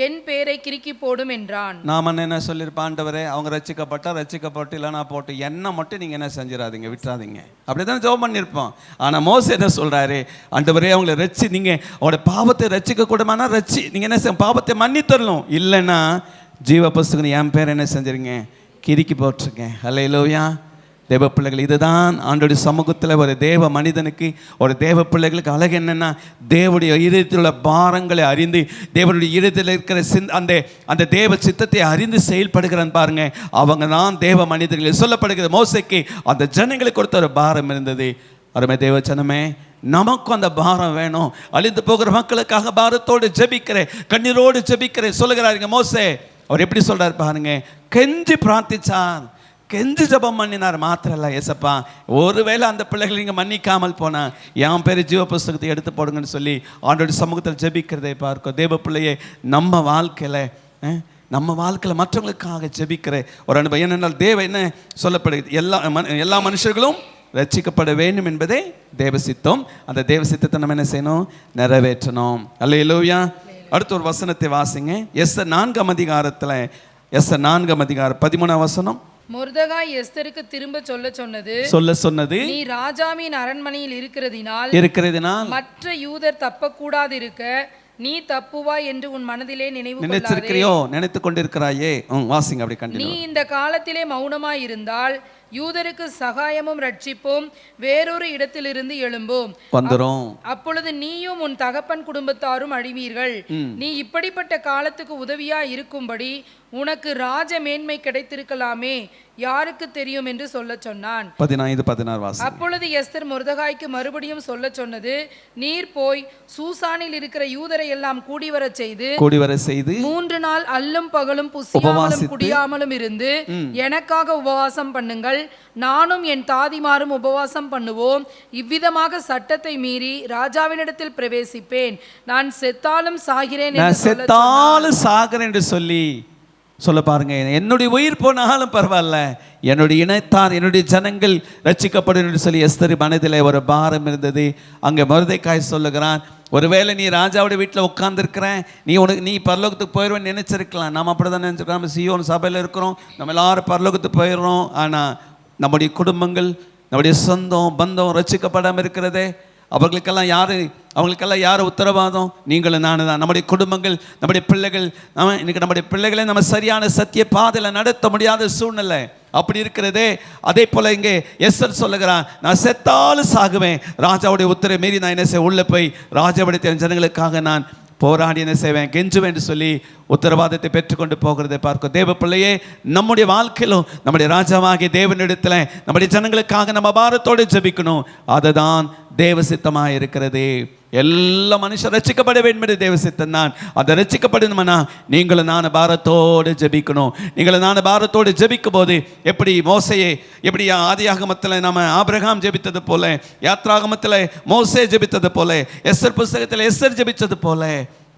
என் பேரை கிறுக்கி போடும் என்றான். நாம என்ன சொல்லியிருப்போம், ஆண்டவரே அவங்க ரட்சிக்கப்பட்டு இல்லைனா போட்டு என்ன மட்டும் நீங்க என்ன செஞ்சிடாதீங்க, விட்டுறாதீங்க, அப்படிதான் ஜெபம் பண்ணியிருப்போம். ஆனா மோசே என்ன சொல்றாரு, ஆண்டவரே அவங்களை ரட்சி, நீங்க அவங்களோட பாவத்தை ரட்சிக்க கூடமானா நீங்க என்ன பாவத்தை மன்னித்தரணும், இல்லைன்னா ஜீவ புஸ்தகம் என் பேர் என்ன செஞ்சிருங்க, கிறுக்கி போட்டிருக்கேன். அல்லேலூயா. தேவ பிள்ளைகள், இதுதான் ஆண்டோடைய சமூகத்தில் ஒரு தேவ மனிதனுக்கு, ஒரு தேவ பிள்ளைகளுக்கு அழகு என்னன்னா, தேவனுடைய இதயத்தில் உள்ள பாரங்களை அறிந்து, தேவனுடைய இதயத்தில் இருக்கிற அந்த தேவ சித்தத்தை அறிந்து செயல்படுகிறான் பாருங்க, அவங்க தான் தேவ மனிதர்கள். சொல்லப்படுகிறது மோசேக்கு அந்த ஜனங்களுக்கு கொடுத்த ஒரு பாரம் இருந்தது. அருமை தேவ ஜனமே, நமக்கும் அந்த பாரம் வேணும். அழிந்து போகிற மக்களுக்காக பாரத்தோடு ஜெபிக்கிறேன், கண்ணீரோடு ஜெபிக்கிறேன் சொல்லுகிறாருங்க மோசே. அவர் எப்படி சொல்றாரு பாருங்க, கெஞ்சி பிரார்த்திச்சார், கெஞ்சி ஜெபம் பண்ணினார். மாத்திரம் இல்லை, ஏசப்பா ஒருவேளை அந்த பிள்ளைகள் நீங்கள் மன்னிக்காமல் போனா என் பேர் ஜீவ புஸ்தகத்தை எடுத்து போடுங்கன்னு சொல்லி ஆண்டோட சமூகத்தில் ஜெபிக்கிறதை பார்க்கும். தேவ பிள்ளையே, நம்ம வாழ்க்கையில் மற்றவங்களுக்காக ஜெபிக்கிற ஒரு அனுபவம். ஏனென்றால் தேவ என்ன சொல்லப்படுது, எல்லா மனுஷர்களும் ரட்சிக்கப்பட வேண்டும் என்பதே தேவ சித்தம். அந்த தேவ சித்தத்தை நம்ம என்ன செய்யணும், நிறைவேற்றணும். அல்லேலூயா. அடுத்த ஒரு வசனத்தை வாசிங்க. எஸ்தர் 4ஆம் அதிகாரத்தில், எஸ்தர் 4ஆம் அதிகாரம் 13ஆம் வசனம். மொர்தெகாய் எஸ்தருக்கு திரும்ப சொன்னது, நீ ராஜாவின் அரண்மனையில் இருக்கிறதினால் மற்ற யூதர் தப்பக்கூடாது இருக்க நீ தப்புவாய் என்று உன் மனதிலே நினைத்து கொண்டிருக்கிறாயே. வாசிங்க அப்படி கண்டிப்பா. நீ இந்த காலத்திலே மௌனமாய் இருந்தால் யூதருக்கு சகாயமும் ரட்சிப்பும் வேறொரு இடத்திலிருந்து எழும்பும் வந்துரும். அப்பொழுது நீயும் உன் தகப்பன் குடும்பத்தாரும் அழிவீர்கள். நீ இப்படிப்பட்ட காலத்துக்கு உதவியா இருக்கும்படி உனக்கு ராஜ மேன்மை கிடைத்திருக்கலாமே, யாருக்கு தெரியும் என்று சொல்ல சொன்னான். 15-16 அப்பொழுது எஸ்தர் மொர்தெகாய்க்கு மறுபடியும் சொல்ல சொன்னது, நீர் போய் சூசானில் இருக்கிற யூதரை எல்லாம் கூடி வர செய்து 3 நாள் அல்லும் பகலும் புசியாமலும் குடியாமலும் இருந்து எனக்காக உபவாசம் பண்ணுங்கள், நானும் என் தாதிமாரும் உபவாசம் பண்ணுவோம். இவ்விதமாக சட்டத்தை மீறி ராஜாவினிடத்தில் பிரவேசிப்பேன். நான் செத்தாலும் சாகிறேன் என்று சொல்லி சொல்ல பாருங்க. என்னுடைய உயிர் போனாலும் பரவாயில்ல, என்னுடைய இனத்தார் என்னுடைய ஜனங்கள் ரட்சிக்கப்படும் என்று சொல்லி எஸ்தர் மனதில் ஒரு பாரம் இருந்தது. அங்கே மொர்தெகாய் சொல்லுகிறான், ஒருவேளை நீ ராஜாவோட வீட்டில் உட்கார்ந்துருக்கிற, நீ பரலோகத்துக்கு போயிடுவேன்னு நினைச்சிருக்கலாம். நம்ம அப்படிதான் நினைச்சிருக்கோம். நம்ம சியோன் சபையில் இருக்கிறோம், நம்ம எல்லாரும் பரலோகத்துக்கு போயிடுறோம். ஆனால் நம்முடைய குடும்பங்கள், நம்முடைய சொந்தம் பந்தம் ரட்சிக்கப்படாமல் இருக்கிறதே, அவங்களுக்கெல்லாம் யார் உத்தரவாதம்? நீங்களும் நானும் தான். நம்முடைய குடும்பங்கள், நம்முடைய பிள்ளைகள், இன்னைக்கு நம்முடைய பிள்ளைகளை நம்ம சரியான சத்திய பாதையில் நடத்த முடியாத சூழ்நிலை அப்படி இருக்கிறதே. அதே போல இங்கே எஸ்தர் சொல்லுகிறான், நான் செத்தாலும் சாகுவேன், ராஜாவுடைய உத்தரவை மீறி நான் என்ன செய்ய உள்ள போய் ராஜாவுடைய ஜனங்களுக்காக நான் போராடி என்ன செய்வேன், கெஞ்சுவேன் என்று சொல்லி உத்தரவாதத்தை பெற்றுக்கொண்டு போகிறதை பார்க்கும். தேவ பிள்ளையே, நம்முடைய வாழ்க்கையிலும் நம்முடைய ராஜாவாகிய தேவனிடத்தில் நம்முடைய ஜனங்களுக்காக நம்ம பாரத்தோடு ஜெபிக்கணும். அதுதான் தேவ சித்தமாக இருக்கிறது. எல்லா மனுஷன் ரட்சிக்கப்பட வேண்டும் என்று தேவ சித்தம் தான். அதை ரட்சிக்கப்படணும்னா நீங்களும் நான் பாரத்தோடு ஜெபிக்கணும். நீங்களும் நான் பாரத்தோடு ஜெபிக்கும் போது எப்படி ஆதியாகமத்தில் நம்ம ஆபிரகாம் ஜெபித்தது போல, யாத்ராகமத்தில் மோசே ஜெபித்தது போல, எஸ்தர் புஸ்தகத்தில் எஸ்தர் ஜெபித்தது போல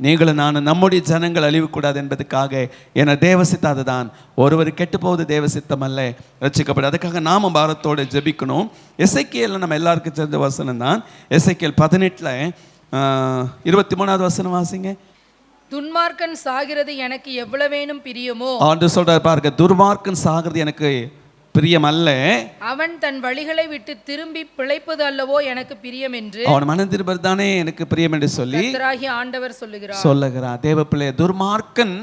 நீங்களும் நான் நம்முடைய ஜனங்கள் அழிவுக்கூடாது என்பதுக்காக என தேவசித்தம். அதுதான், ஒருவர் கெட்டு போவது தேவசித்தம் அல்ல, ரட்சிக்கப்படும். அதுக்காக நாம பாரத்தோடு ஜெபிக்கணும். எசேக்கியேல் நம்ம எல்லாருக்கும் தெரிஞ்ச வசனம் தான். எசேக்கியேல் 18:23 வசனம் வாசிங்க. துன்மார்க்கன் சாகிறது எனக்கு எவ்வளவேனும் பிரியமோ. ஆண்டு சொல்றார் பாருங்க, துர்மார்க்கன் சாகிறது எனக்கு பிரியம் அல்ல, அவன் தன் வழிகளை விட்டு திரும்பி பிழைப்பது அல்லவோ எனக்கு பிரியம் என்று. அவன் மனம் திரும்புவது தானே எனக்கு பிரியம் என்று சொல்லி கர்த்தராகிய ஆண்டவர் சொல்லுகிறார். தேவ பிள்ளை, துர்மார்க்கன்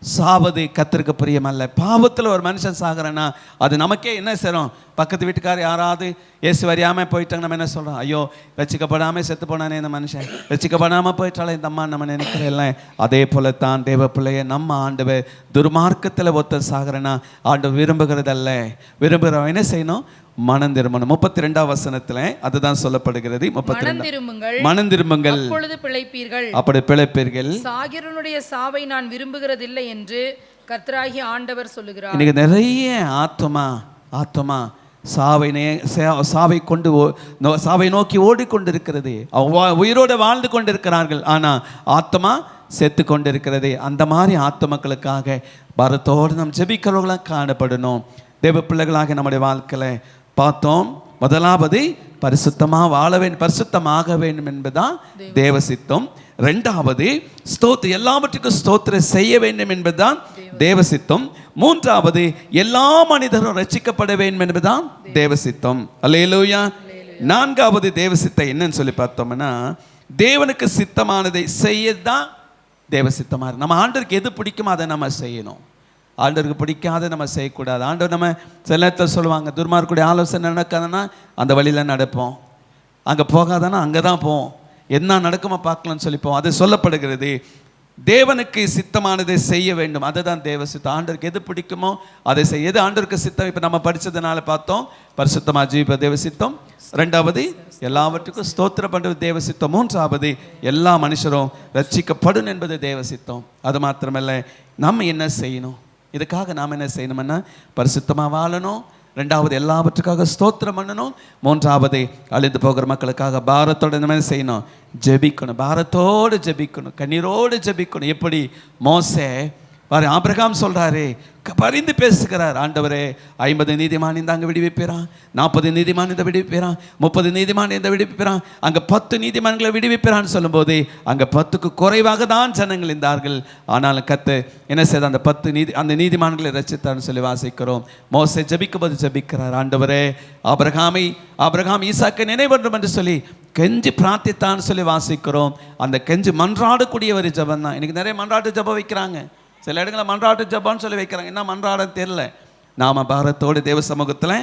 சாவது கர்த்தருக்கு பிரியம் அல்ல. பாவத்தில் ஒரு மனுஷன் சாகிறனா அது நமக்கே என்ன செய்றோம், பக்கத்து வீட்டுக்காரர் யாராவது இயேசு அறியாமல் போயிட்டாங்க, நம்ம என்ன சொல்கிறோம், ஐயோ ரட்சிக்கப்படாமல் செத்து போனானே இந்த மனுஷன், ரட்சிக்கப்படாமல் போயிட்டாலே இந்த அம்மா நம்ம நினைக்கிறேன்ல. அதே போல தான் தேவ பிள்ளைய நம்ம ஆண்டவர் துர்மார்க்கத்தில் ஒருத்தர் சாகிறனா ஆண்டவர் விரும்புகிறதல்ல. விரும்புகிறவன் என்ன செய்யணும், மனம் திரும்பணும். 32ஆம் வசனத்துல அதுதான் சொல்லப்படுகிறது. 32 மனம் திரும்புங்கள், அப்பொழுது பிழைப்பீர்கள், அப்படி பிழைப்பீர்கள். சாகிறவனுடைய சாவை நான் விரும்புகிறதில்லை என்று கர்த்தராகிய ஆண்டவர் சொல்லுகிறார். இன்னைக்கு நிறைய ஆத்மா சாவை நோக்கி ஓடிக்கொண்டிருக்கிறது. உயிரோடு வாழ்ந்து கொண்டிருக்கிறார்கள், ஆனா ஆத்மா செத்து கொண்டிருக்கிறது. அந்த மாதிரி ஆத்மக்களுக்காக பாரத்தோடு நாம் ஜெபிக்கிறவர்களாக காணப்படணும். தேவ பிள்ளைகளாக நம்முடைய வாழ்க்கையில பார்த்தோம். முதலாவது பரிசுத்தமாக வேண்டும் என்பதுதான் தேவ சித்தம். இரண்டாவது எல்லாவற்றுக்கும் ஸ்தோத்திரம் செய்ய வேண்டும் என்பதுதான் தேவ சித்தம். மூன்றாவது எல்லா மனிதரும் ரட்சிக்கப்பட வேண்டும் என்பதுதான் தேவ சித்தம். அல்லேலூயா. நான்காவது தேவ சித்தம் என்னன்னு சொல்லி பார்த்தோம்னா, தேவனுக்கு சித்தமானதை செய்யதான் தேவ சித்தமா இருக்கு. நம்ம ஆண்டவருக்கு எது பிடிக்குமோ அதை நம்ம செய்யணும். ஆண்டவருக்கு பிடிக்காத நம்ம செய்யக்கூடாது. ஆண்டவர் நம்ம சில நேரத்தில் சொல்லுவாங்க, துர்மார்க்குடைய ஆலோசனை நடக்காதுன்னா அந்த வழியில் நடப்போம், அங்கே போகாதானா அங்கே தான் போவோம், என்ன நடக்குமா பார்க்கலாம்னு சொல்லிப்போம். அது சொல்லப்படுகிறது. தேவனுக்கு சித்தமானதை செய்ய வேண்டும். அதுதான் தேவ சித்தம். ஆண்டவருக்கு எது பிடிக்குமோ அதை செய்ய. எது ஆண்டவருக்கு சித்தம்? இப்போ நம்ம படித்ததுனால பார்த்தோம், பரிசுத்தமாக ஜீவிப்பது தேவ சித்தம். ரெண்டாவது, எல்லாவற்றுக்கும் ஸ்தோத்திரம் பண்ணுவது தேவ சித்தம். மூன்றாவது, எல்லா மனுஷரும் ரட்சிக்கப்படும் என்பது தேவ சித்தம். அது மாத்திரமல்ல, நம்ம என்ன செய்யணும்? இதுக்காக நாம் என்ன செய்யணும்னா பரிசுத்தமாக வாழணும். ரெண்டாவது, எல்லாவற்றுக்காக ஸ்தோத்திரம் பண்ணணும். மூன்றாவது, அழிந்து போகிற மக்களுக்காக பாரத்தோடு என்ன செய்யணும்? ஜெபிக்கணும். பாரத்தோடு ஜெபிக்கணும், கண்ணீரோடு ஜெபிக்கணும். எப்படி? மோசே பாரு, ஆபிரகாம் சொல்றாரு, பரிந்து பேசுகிறார், ஆண்டவரே 50 நீதிமான் இந்த அங்கே விடுவிப்பிறான், 40 நீதிமான் இந்த விடுவிப்பிறான், 30 நீதிமான் இந்த விடுவிப்பிறான், அங்கே 10 நீதிமான்களை விடுவிப்பிறான்னு சொல்லும்போது அங்கே 10க்கு குறைவாக தான் ஜனங்கள் இருந்தார்கள். ஆனாலும் கத்து என்ன செய்த? அந்த நீதிமான்களை ரட்சித்தான்னு சொல்லி வாசிக்கிறோம். மோசே ஜெபிக்கும் போது ஜெபிக்கிறார், ஆண்டவரே ஆபிரகாம் ஈசாக்கை நினைவென்றும் என்று சொல்லி கெஞ்சி பிரார்த்தித்தான்னு சொல்லி வாசிக்கிறோம். அந்த கெஞ்சி மன்றாடக்கூடிய ஒரு ஜபம் தான். இன்னைக்கு நிறைய மன்றாட்டு ஜபம் வைக்கிறாங்க, சில இடங்களில் மன்றாட்டு ஜபான்னு சொல்லி வைக்கிறாங்க. என்ன மன்றாடன்னு தெரியல. நாம் பாரத்தோடு தேவ சமூகத்தில்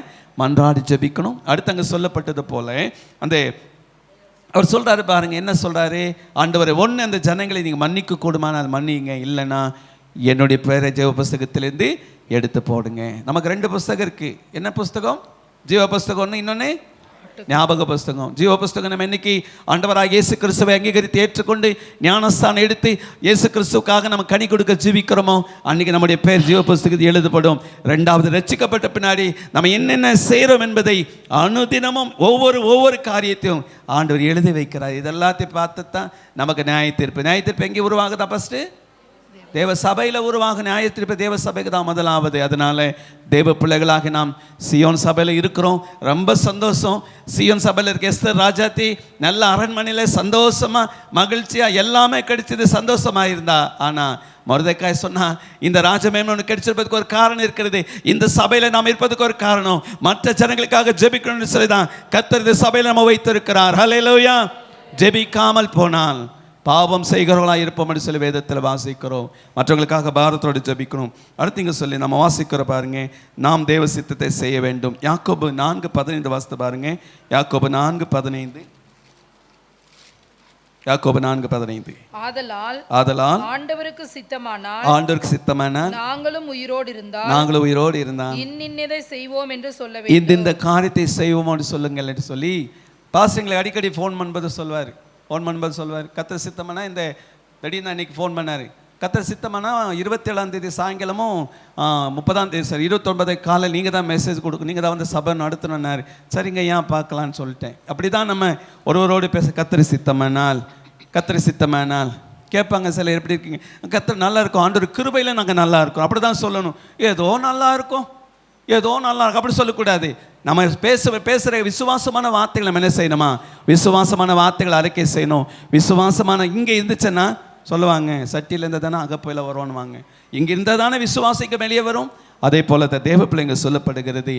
மன்றாடி ஜபிக்கணும். அடுத்து அங்கே சொல்லப்பட்டது போல அவர் சொல்கிறாரு பாருங்க, என்ன சொல்கிறாரு? ஆண்டவரே, ஒன்று அந்த ஜனங்களை நீங்கள் மன்னிக்க கூடுமான அது மன்னிங்க, இல்லைன்னா என்னுடைய பேரை ஜீவ புஸ்தகத்திலேருந்து எடுத்து போடுங்க. நமக்கு 2 புஸ்தகம் இருக்குது. என்ன புஸ்தகம்? ஜீவ புஸ்தகம் ஒன்று, இன்னொன்று ஞாபக புஸ்தகம். ஜீவ புஸ்தகம் நம்ம இன்னைக்கு ஆண்டவராக இயேசு கிறிஸ்துவை அங்கீகரித்து ஏற்றுக்கொண்டு ஞானஸ்தானம் எடுத்து இயேசு கிறிஸ்துவுக்காக நம்ம கனி கொடுக்க ஜீவிக்கிறோமோ, அன்னைக்கு நம்முடைய பேர் ஜீவ புஸ்தகத்தில் எழுதப்படும். ரெண்டாவது, ரட்சிக்கப்பட்ட பின்னாடி நம்ம என்னென்ன செய்கிறோம் என்பதை அனுதினமும் ஒவ்வொரு காரியத்தையும் ஆண்டவர் எழுதி வைக்கிறார். இதெல்லாத்தையும் பார்த்து தான் நமக்கு நியாயத்தீர்ப்பு எங்கே உருவாகுதா? ஃபஸ்ட்டு தேவ சபையில் உருவாக நியாயத்தீர்ப்பு தேவ சபைக்கு தான் முதலாவது. அதனால தேவ பிள்ளைகளாக நாம் சியோன் சபையில் இருக்கிறோம். ரொம்ப சந்தோஷம். சியோன் சபையில் இருக்க எஸ்தர் ராஜாத்தி நல்ல அரண்மனையில் சந்தோஷமாக மகிழ்ச்சியாக எல்லாமே கிடைச்சது, சந்தோஷமாக இருந்தா. ஆனால் மொர்தெக்காய் சொன்னா, இந்த ராஜமேன்மை கிடைச்சிருப்பதுக்கு ஒரு காரணம் இருக்கிறது, இந்த சபையில் நாம் இருப்பதுக்கு ஒரு காரணம், மற்ற ஜனங்களுக்காக ஜெபிக்கணும்னு சொல்லி தான் கர்த்தர் இந்த சபையில் நம்ம வைத்திருக்கிறார். ஹல்லேலூயா. ஜெபிக்காமல் போனால் பாவம் செய்கிறவர்களாக இருப்போம் என்று சொல்லி வேதத்தில் வாசிக்கிறோம். மற்றவங்களுக்காக பாரத்தோடு ஜபிக்கணும். அடுத்து இங்கே சொல்லி நம்ம வாசிக்கிற பாருங்க, நாம் தேவ சித்தத்தை செய்ய வேண்டும். யாக்கோபு 4:15 வாசித்து பாருங்க. யாக்கோபு 4:15. யாக்கோபு 4:15. ஆதலால் ஆண்டவருக்கு சித்தமானால் நாங்களும் உயிரோடு இருந்தால் இன்னின்னதை செய்வோம் என்று சொல்ல வேண்டும். இந்த காரியத்தை செய்வோம் என்று சொல்லுங்கள் என்று சொல்லி பாஸ்டர்களை அடிக்கடி ஃபோன் பண்ணும்போது சொல்வார். கர்த்தர் சித்தமானா இந்த திடீர்னு இன்னைக்கு ஃபோன் பண்ணார். கர்த்தர் சித்தமானா 27ஆம் தேதி சாயங்காலமும் 30ஆம் தேதி சார் 29 காலையில் நீங்கள் தான் மெசேஜ் கொடுக்கும், நீங்கள் தான் வந்து சபை நடத்தணுன்னாரு. சரிங்க, ஏன் பார்க்கலான்னு சொல்லிட்டேன். அப்படி தான் நம்ம ஒருவரோடு பேச. கர்த்தர் சித்தமானால் கேட்பாங்க சில, எப்படி இருக்கீங்க? கர்த்தர் நல்லா இருக்கும், ஆண்டவர் கிருபையில் நாங்கள் நல்லா இருக்கோம். அப்படி தான் சொல்லணும். ஏதோ நல்லா இருக்கும் அப்படி சொல்லக்கூடாது. நம்ம பேசுகிற விசுவாசமான வார்த்தைகள் நம்ம என்ன செய்யணுமா? விசுவாசமான வார்த்தைகள் அறிக்கை செய்யணும். விசுவாசமான இங்கே இருந்துச்சுன்னா சொல்லுவாங்க, சட்டியில் இருந்தால் தானே அகப்பையில் வருவானுவாங்க. இங்கே இருந்தால் தானே விசுவாசிக்க வெளியே வரும். அதே போல தான் தேவ பிள்ளைங்க சொல்லப்படுகிறது.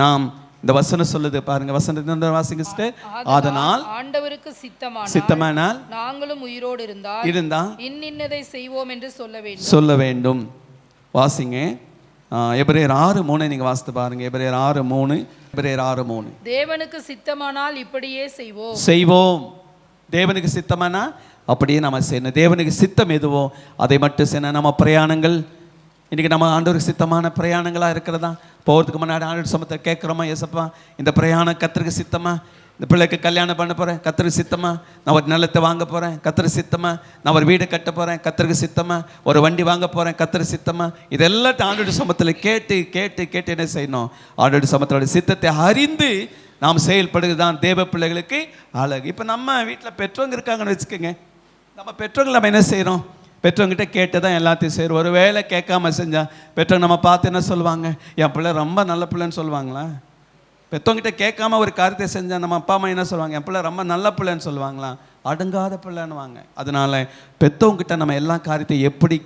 நாம் இந்த வசனம் சொல்லுது பாருங்க, வசனத்தை வாசிங்க. அதனால் ஆண்டவருக்கு சித்தமானால் நாங்களும் உயிரோடு இருந்தால் இன்னின்னதை செய்வோம் என்று சொல்ல வேண்டும். வாசிங்க. எபிரேயர் 6:3 நீங்க வாசித்து பாருங்க. எபிரேயர் 6:3. தேவனுக்கு சித்தமானால் இப்படியே செய்வோம். தேவனுக்கு சித்தமானா அப்படியே நம்ம செய்யணும். தேவனுக்கு சித்தம் எதுவோ அதை மட்டும் செய்யணும். நம்ம பிரயாணங்கள் இன்னைக்கு நம்ம ஆண்டவருக்கு சித்தமான பிரயாணங்களா இருக்கிறதா? போகிறதுக்கு முன்னாடி ஆண்டவர் சமத்தை கேட்குறோமா, ஏசப்பா இந்த பிரயாணம் கர்த்தருக்கு சித்தமா? இந்த பிள்ளைக்கு கல்யாணம் பண்ண போகிறேன், கர்த்தருக்கு சித்தமா? நான் ஒரு நிலத்தை வாங்க போகிறேன், கர்த்தருக்கு சித்தமா? நான் ஒரு வீடு கட்ட போகிறேன், கர்த்தருக்கு சித்தமா? ஒரு வண்டி வாங்க போகிறேன், கர்த்தருக்கு சித்தமா? இதெல்லாம் ஆண்டவருடைய சமத்தில் கேட்டு என்ன செய்யணும்? ஆண்டவருடைய சமத்தோட சித்தத்தை அறிந்து நாம் செயல்படுகிறது தான் தேவ பிள்ளைகளுக்கு அழகு. இப்போ நம்ம வீட்டில் பெற்றவங்க இருக்காங்கன்னு வச்சுக்கோங்க. நம்ம பெற்றவங்க நம்ம என்ன செய்கிறோம்? பெற்றவங்கிட்ட கேட்டு தான் எல்லாத்தையும் செய்கிறோம். ஒரு வேளை கேட்காம செஞ்சால் பெற்றவங்க நம்ம பார்த்து என்ன சொல்லுவாங்க? என் பிள்ளை ரொம்ப நல்ல பிள்ளைன்னு சொல்லுவாங்களா? பெற்றவங்கிட்ட கேட்காம ஒரு காரியத்தை செஞ்சால் நம்ம அப்பா அம்மா என்ன சொல்லுவாங்க? என் பிள்ளை ரொம்ப நல்ல பிள்ளைன்னு சொல்லுவாங்களா? அடங்காத பிள்ளைன்னுவாங்க. அதனால பெற்றவங்கிட்ட நம்ம எல்லா காரியத்தையும் எப்படி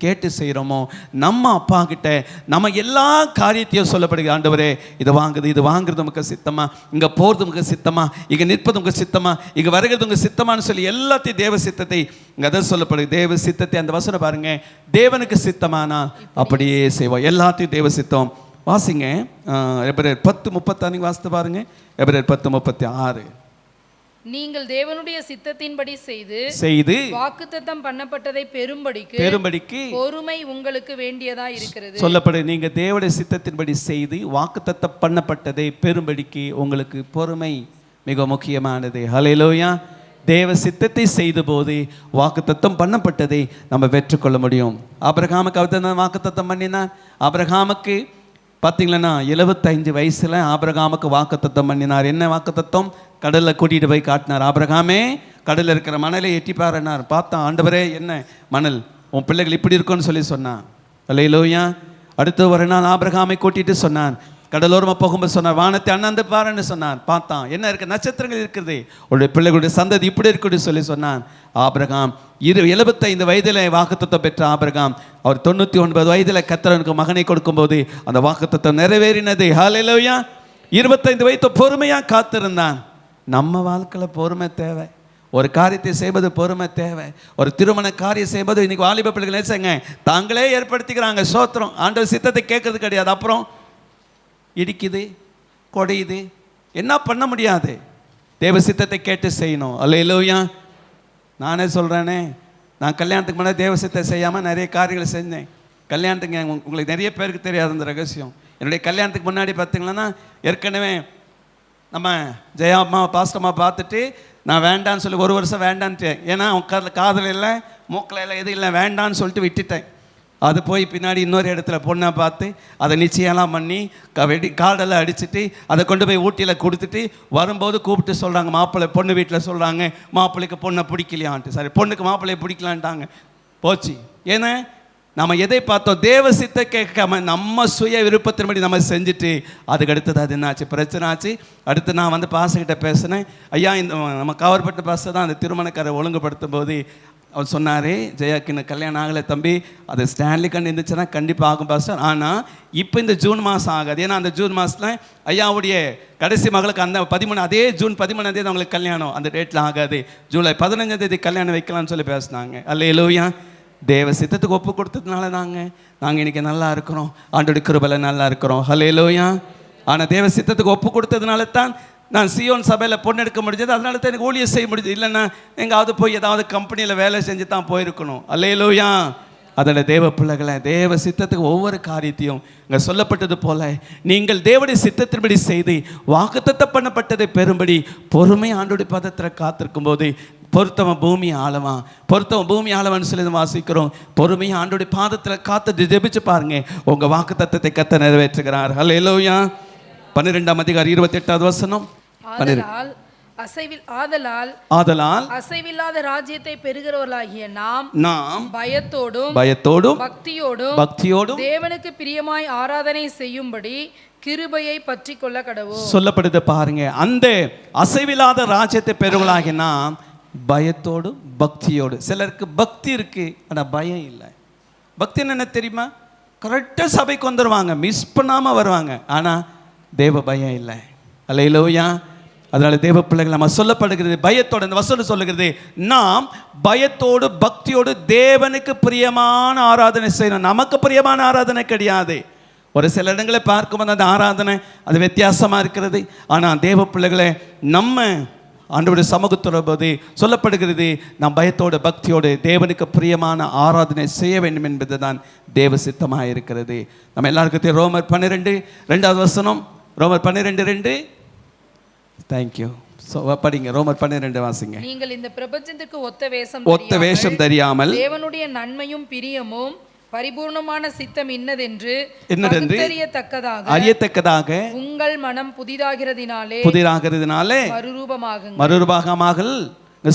கேட்டு செய்கிறோமோ, நம்ம அப்பா கிட்ட நம்ம எல்லா காரியத்தையும் சொல்லப்படுகிறது. ஆண்டவரே இது வாங்குறது உங்க சித்தமா? இங்கே போகிறது உங்க சித்தமா? இங்கே நிற்பது உங்க சித்தமா? இங்கே வருகிறது உங்க சித்தமானு சொல்லி எல்லாத்தையும் தேவ சித்தத்தை இங்கே அதை சொல்லப்படுது. தேவ சித்தத்தை அந்த வசனம் பாருங்க, தேவனுக்கு சித்தமானா அப்படியே செய்வோம். எல்லாத்தையும் தேவ சித்தம். வாசிங்க. எபிரேயர் 10:36 வாசித்து பாருங்க. எபிரேயர் 10:36. நீங்கள் தேவனுடைய சித்தத்தின்படி செய்து வாக்குத்தத்தம் பண்ணப்பட்டதை பெரும்படிக்கு பொறுமை உங்களுக்கு வேண்டியதா இருக்கிறது. சொல்லப்படு, நீங்க தேவனுடைய சித்தத்தின்படி செய்து வாக்குத்தத்தம் பண்ணப்பட்டதை பெரும்படிக்கு உங்களுக்கு பொறுமை மிக முக்கியமானது. ஹல்லேலூயா. தேவ சித்தத்தை செய்த போது வாக்குத்தத்தம் பண்ணப்பட்டதை நம்ம வெற்றுக்கொள்ள முடியும். ஆபிரகாமுக்கு அவர் வாக்குத்தத்தம் பண்ணினார். ஆபிரகாமுக்கு பார்த்தீங்களன்னா 75 வயசுல ஆபிரகாமுக்கு வாக்குத்தத்தம் பண்ணினார். என்ன வாக்குத்தத்தம்? கடலில் கூட்டிகிட்டு போய் காட்டினார். ஆபிரகாமே, கடலில் இருக்கிற மணலை எட்டி பாருனார். பார்த்தா, ஆண்டவரே என்ன மணல், உன் பிள்ளைகள் இப்படி இருக்குன்னு சொல்லி சொன்னான். அல்லேலூயா. அடுத்து ஒரு நாள் ஆபிரகாமை கூட்டிட்டு சொன்னான், கடலோரமாக போகும்போது சொன்னார், வானத்தை அண்ணாந்து பாருன்னு சொன்னார். பார்த்தான், என்ன இருக்கு? நட்சத்திரங்கள் இருக்குது, உடைய பிள்ளைகளுடைய சந்ததி இப்படி இருக்குன்னு சொல்லி சொன்னான். ஆபிரகாம் 75 வயதில் வாக்குத்தத்தம் பெற்ற ஆபிரகாம், அவர் 99 வயதில் கர்த்தருக்கு மகனை கொடுக்கும்போது அந்த வாக்குத்தத்தம் நிறைவேறினது. ஹல்லேலூயா. 25 வயது பொறுமையாக காத்திருந்தான். நம்ம வாழ்க்கையில் பொறுமை தேவை. ஒரு காரியத்தை செய்வது பொறுமை தேவை. ஒரு திருமண காரியம் செய்வது, இன்னைக்கு வாலிப பிள்ளைகள் நினைச்சங்க தாங்களே ஏற்படுத்திக்கிறாங்க. சோத்திரம், ஆண்டவர் சித்தத்தை கேட்கறது கிடையாது. அப்புறம் இடிக்குது, கொடையுது, என்ன பண்ண முடியாது. தேவ சித்தத்தை கேட்டு செய்யணும். அல்லேலூயா. நானே சொல்கிறேனே, நான் கல்யாணத்துக்கு முன்னாடி தேவ சித்தத்தை செய்யாமல் நிறைய காரியங்களை செஞ்சேன். கல்யாணத்துக்கு உங்களுக்கு நிறைய பேருக்கு தெரியாது அந்த ரகசியம். என்னுடைய கல்யாணத்துக்கு முன்னாடி பார்த்தீங்கன்னா, ஏற்கனவே நம்ம ஜெயா அம்மா பாஸ்டம்மா பார்த்துட்டு நான் வேண்டான்னு சொல்லி 1 வருஷம் வேண்டான்ட்டேன். ஏன்னா காதல் இல்லை, மூக்கில் இல்லை, எது இல்லை, வேண்டான்னு சொல்லிட்டு விட்டுட்டேன். அது போய் பின்னாடி இன்னொரு இடத்துல பொண்ணை பார்த்து அதை நிச்சயம்லாம் பண்ணி காடெல்லாம் அடிச்சுட்டு அதை கொண்டு போய் ஊட்டியில் கொடுத்துட்டு வரும்போது கூப்பிட்டு சொல்கிறாங்க, மாப்பிள்ளை பொண்ணு வீட்டில் சொல்கிறாங்க, மாப்பிள்ளைக்கு பொண்ணை பிடிக்கலையான்ட்டு. சரி, பொண்ணுக்கு மாப்பிள்ளையை பிடிக்கலான்ட்டாங்க. போச்சு. ஏன்னா நம்ம எதை பார்த்தோம்? தேவ சித்த கேட்காம நம்ம சுய விருப்பத்தின்படி நம்ம செஞ்சுட்டு அதுக்கு அடுத்தது அது என்னாச்சு? பிரச்சனை ஆச்சு. அடுத்து நான் பாஸ்டர்கிட்ட பேசினேன். ஐயா, இந்த நம்ம கவர்பட்ட பாஸ்டர் தான் அந்த திருமணக்காரை ஒழுங்குபடுத்தும் போது அவர் சொன்னார், ஜெயாக்கு இன்னும் கல்யாணம் ஆகலை தம்பி, அது ஸ்டான்லி கண்டு இருந்துச்சுன்னா கண்டிப்பாக ஆகும் பாஸ்டர். ஆனால் இப்போ இந்த ஜூன் மாதம் ஆகாது. ஏன்னா அந்த ஜூன் மாதத்தில் ஐயாவுடைய கடைசி மகளுக்கு அந்த 13 அதே ஜூன் 13 அவங்களுக்கு கல்யாணம், அந்த டேட்டில் ஆகாது. ஜூலை 15 கல்யாணம் வைக்கலாம்னு சொல்லி பேசினாங்க. அல்லேலூயா. தேவ சித்தத்துக்கு ஒப்பு கொடுத்ததுனால நாங்கள் இன்றைக்கி நல்லா இருக்கிறோம். ஆண்டோட கிருபையில நல்லா இருக்கிறோம். அல்லேலூயா. ஆனால் தேவ சித்தத்துக்கு ஒப்பு கொடுத்ததுனால தான் நான் சியோன் சபையில் பொண்ணு எடுக்க முடிஞ்சது. அதனால தான் எனக்கு ஊழியம் செய்ய முடிஞ்சது. இல்லைன்னா எங்காவது போய் ஏதாவது கம்பெனியில் வேலை செஞ்சு தான் போயிருக்கணும். அல்லேலூயா. அதோட தேவ பிள்ளைகளை தேவ சித்தத்துக்கு ஒவ்வொரு காரியத்தையும் இங்கே சொல்லப்பட்டது போல நீங்கள் தேவனுடைய சித்தத்தின்படி செய்து வாக்குத்தத்தம் பண்ணப்பட்டதை பெறும்படி பொறுமை ஆண்டோடைய பதத்தில் காத்திருக்கும் போது பொருத்தவன் பூமி ஆளவான், பொருத்தவன் பூமி ஆளவான்னு சொல்லி வாசிக்கிறோம். பொறுமையை ஆண்டோடைய பாதத்தில் காத்து ஜெபிச்சு பாருங்க, உங்கள் வாக்குத்தத்தத்தை கர்த்தர் நிறைவேற்றுகிறார். அல்லேலூயா. 12ஆம் அதிகாரம் 28வது வசனம். ஆதலால் அசைவில்லாத ராஜ்யத்தை பெறுகிறவர்களாகிய நாம் பயத்தோடும் பக்தியோடும் தேவனுக்கு பிரியமாய் ஆராதனை செய்யும்படி கிருபையை பற்றி கொள்ள கடவோம். சொல்லப்படுது பாருங்க, அந்த அசைவில்லாத ராஜ்யத்தை பெறுவர்களாகிய நாம் பயத்தோடும் பக்தியோடு. சிலருக்கு பக்தி இருக்கு, ஆனால் பயம் இல்லை. பக்தி என்ன தெரியுமா? கரெக்டாக சபைக்கு வந்துடுவாங்க, மிஸ் பண்ணாமல் வருவாங்க, ஆனால் தேவ பயம் இல்லை. அல்லேலூயா. அதனால தேவ பிள்ளைகள் நம்ம சொல்லப்படுகிறது பயத்தோடு. இந்த வசனம் சொல்லுகிறது, நாம் பயத்தோடு பக்தியோடு தேவனுக்கு பிரியமான ஆராதனை செய்யணும். நமக்கு பிரியமான ஆராதனை கிடையாது. ஒரு சில இடங்களை பார்க்கும்போது அந்த ஆராதனை அது வித்தியாசமாக இருக்கிறது. ஆனால் தேவ பிள்ளைகளை நம்ம ஆண்டவருடைய சமூகத்தோட போது சொல்லப்படுகிறது, நாம் பயத்தோடு பக்தியோடு தேவனுக்கு பிரியமான ஆராதனை செய்ய வேண்டும் என்பது தான் தேவ சித்தமாக இருக்கிறது. நம்ம எல்லாருக்கும் தெரியும், ரோமர் 12:2 வசனம். ரோமர் 12:2. தேங்க்யூ. படிங்க, ரோமர் 12 வாசிங்க. நீங்கள் இந்த பிரபஞ்சத்துக்கு ஒத்த வேஷம் தெரியாமல் தேவனுடைய நன்மையும் பிரியமும் பரிபூர்ணமான சித்தம் இன்னதென்று அறியத்தக்கதாக உங்கள் மனம் புதிதாகிறதினாலே மறுரூபமாகல்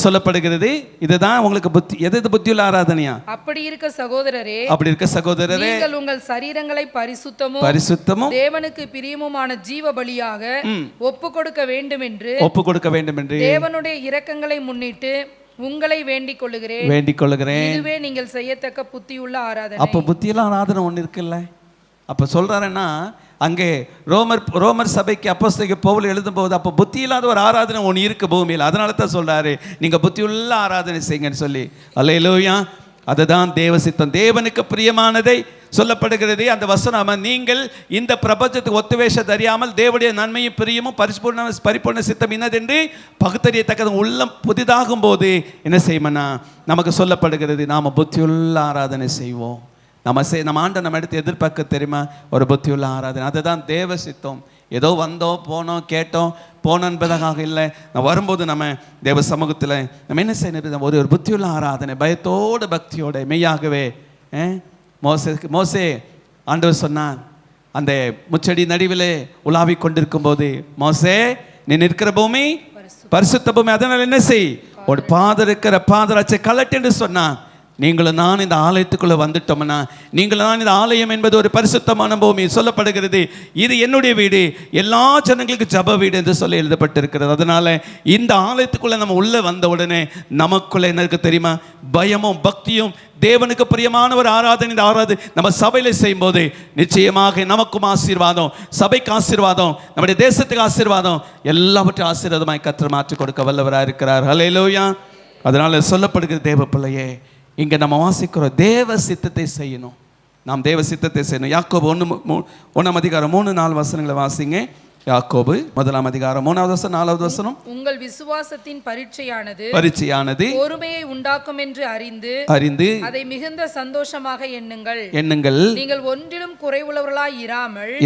சொல்லப்படுகிறது. இதுதான் உங்களுக்கு புத்தி. எது புத்தியுள்ள ஆராதனையா? அப்படி இருக்க சகோதரரே நீங்கள் உங்கள் சரீரங்களை பரிசுத்தமும் தேவனுக்கு பிரியமுமான ஜீவ பலியாக ஒப்பு கொடுக்க வேண்டும் என்று தேவனுடைய இரக்கங்களை முன்னிட்டு உங்களை வேண்டிக் கொள்ளுகிறேன். இதுவே நீங்கள் செய்யத்தக்க புத்தியுள்ள ஆராதனை. அப்ப புத்தியுள்ள ஆராதனை ஒன்று இருக்குல்ல. அப்ப சொல்றாருன்னா, அங்கே ரோமர் சபைக்கு அப்போஸ்தலனாகிய பவுல் எழுதும் போது அப்போ புத்தி இல்லாத ஒரு ஆராதனை ஒன்று இருக்கு பூமியில். அதனால தான் சொல்றாரு, நீங்க புத்தியுள்ள ஆராதனை செய்யுங்கன்னு சொல்லி. அல்லேலூயா. அதுதான் தேவ சித்தம். தேவனுக்கு பிரியமானதை சொல்லப்படுகிறது அந்த வசனம், நீங்கள் இந்த பிரபஞ்சத்துக்கு ஒத்துவேஷ தெரியாமல் தேவனுடைய நன்மையும் பிரியமும் பரிபூர்ண சித்தம் இன்னதென்று பகுத்தறியத்தக்கது உள்ளம் புதிதாகும் போது என்ன செய்யணும்னா நமக்கு சொல்லப்படுகிறது, நாம் புத்தியுள்ள ஆராதனை செய்வோம். நம்ம ஆண்டை நம்ம எடுத்து எதிர்பார்க்க தெரியுமா? ஒரு புத்தியுள்ள ஆராதனை. அதுதான் தேவ சித்தம். ஏதோ வந்தோம் போனோம் கேட்டோம் போனோம் என்பதாக இல்லை. நான் வரும்போது நம்ம தேவ சமூகத்தில் நம்ம என்ன செய்யணும்? ஒரு புத்தியுள்ள ஆராதனை, பயத்தோடு பக்தியோட மெய்யாகவே. மோசே ஆண்டவர் சொன்னார், அந்த முச்செடி நடுவிலே உலாவி கொண்டிருக்கும் போது, மோசே நீ நிற்கிற பூமி பரிசுத்த பூமி, அதனால் என்ன செய், ஒரு பாதம் இருக்கிற பாதராட்சை கலட்டு என்று சொன்னான். நீங்களும் நான் இந்த ஆலயத்துக்குள்ள வந்துட்டோம்னா, நீங்களும் நான் இந்த ஆலயம் என்பது ஒரு பரிசுத்தமான பூமி. சொல்லப்படுகிறது, இது என்னுடைய வீடு, எல்லா ஜனங்களுக்கு ஜப வீடு என்று சொல்லி எழுதப்பட்டிருக்கிறது. அதனால இந்த ஆலயத்துக்குள்ள நம்ம உள்ள வந்த உடனே நமக்குள்ள என்ன இருக்கு தெரியுமா? பயமும் பக்தியும், தேவனுக்கு பிரியமான ஒரு ஆராதனை. இந்த ஆராதனை நம்ம சபையில செய்யும் போது நிச்சயமாக நமக்கும் ஆசீர்வாதம், சபைக்கு ஆசீர்வாதம், நம்முடைய தேசத்துக்கு ஆசீர்வாதம், எல்லாவற்றையும் ஆசீர்வாதமாய் கர்த்தர் மாற்றி கொடுக்க வல்லவராக இருக்கிறார். ஹல்லேலூயா. அதனால சொல்லப்படுகிறது, தேவ பிள்ளையே, இங்கே நம்ம வாசிக்கிறோம், தேவ சித்தத்தை செய்யணும். நாம் தேவ சித்தத்தை செய்யணும். யாக்கோபு 1:1 3-4 வசனங்களை வாசிங்க. யாக்கோபு 1 3 4 வசனம். உங்கள் விசுவாசத்தின் பரீட்சையானது பொறுமையை உண்டாக்கும் என்று அறிந்து அதை மிகுந்த சந்தோஷமாக எண்ணுங்கள். நீங்கள் ஒன்றிலும் குறைவுள்ளவர்களாய்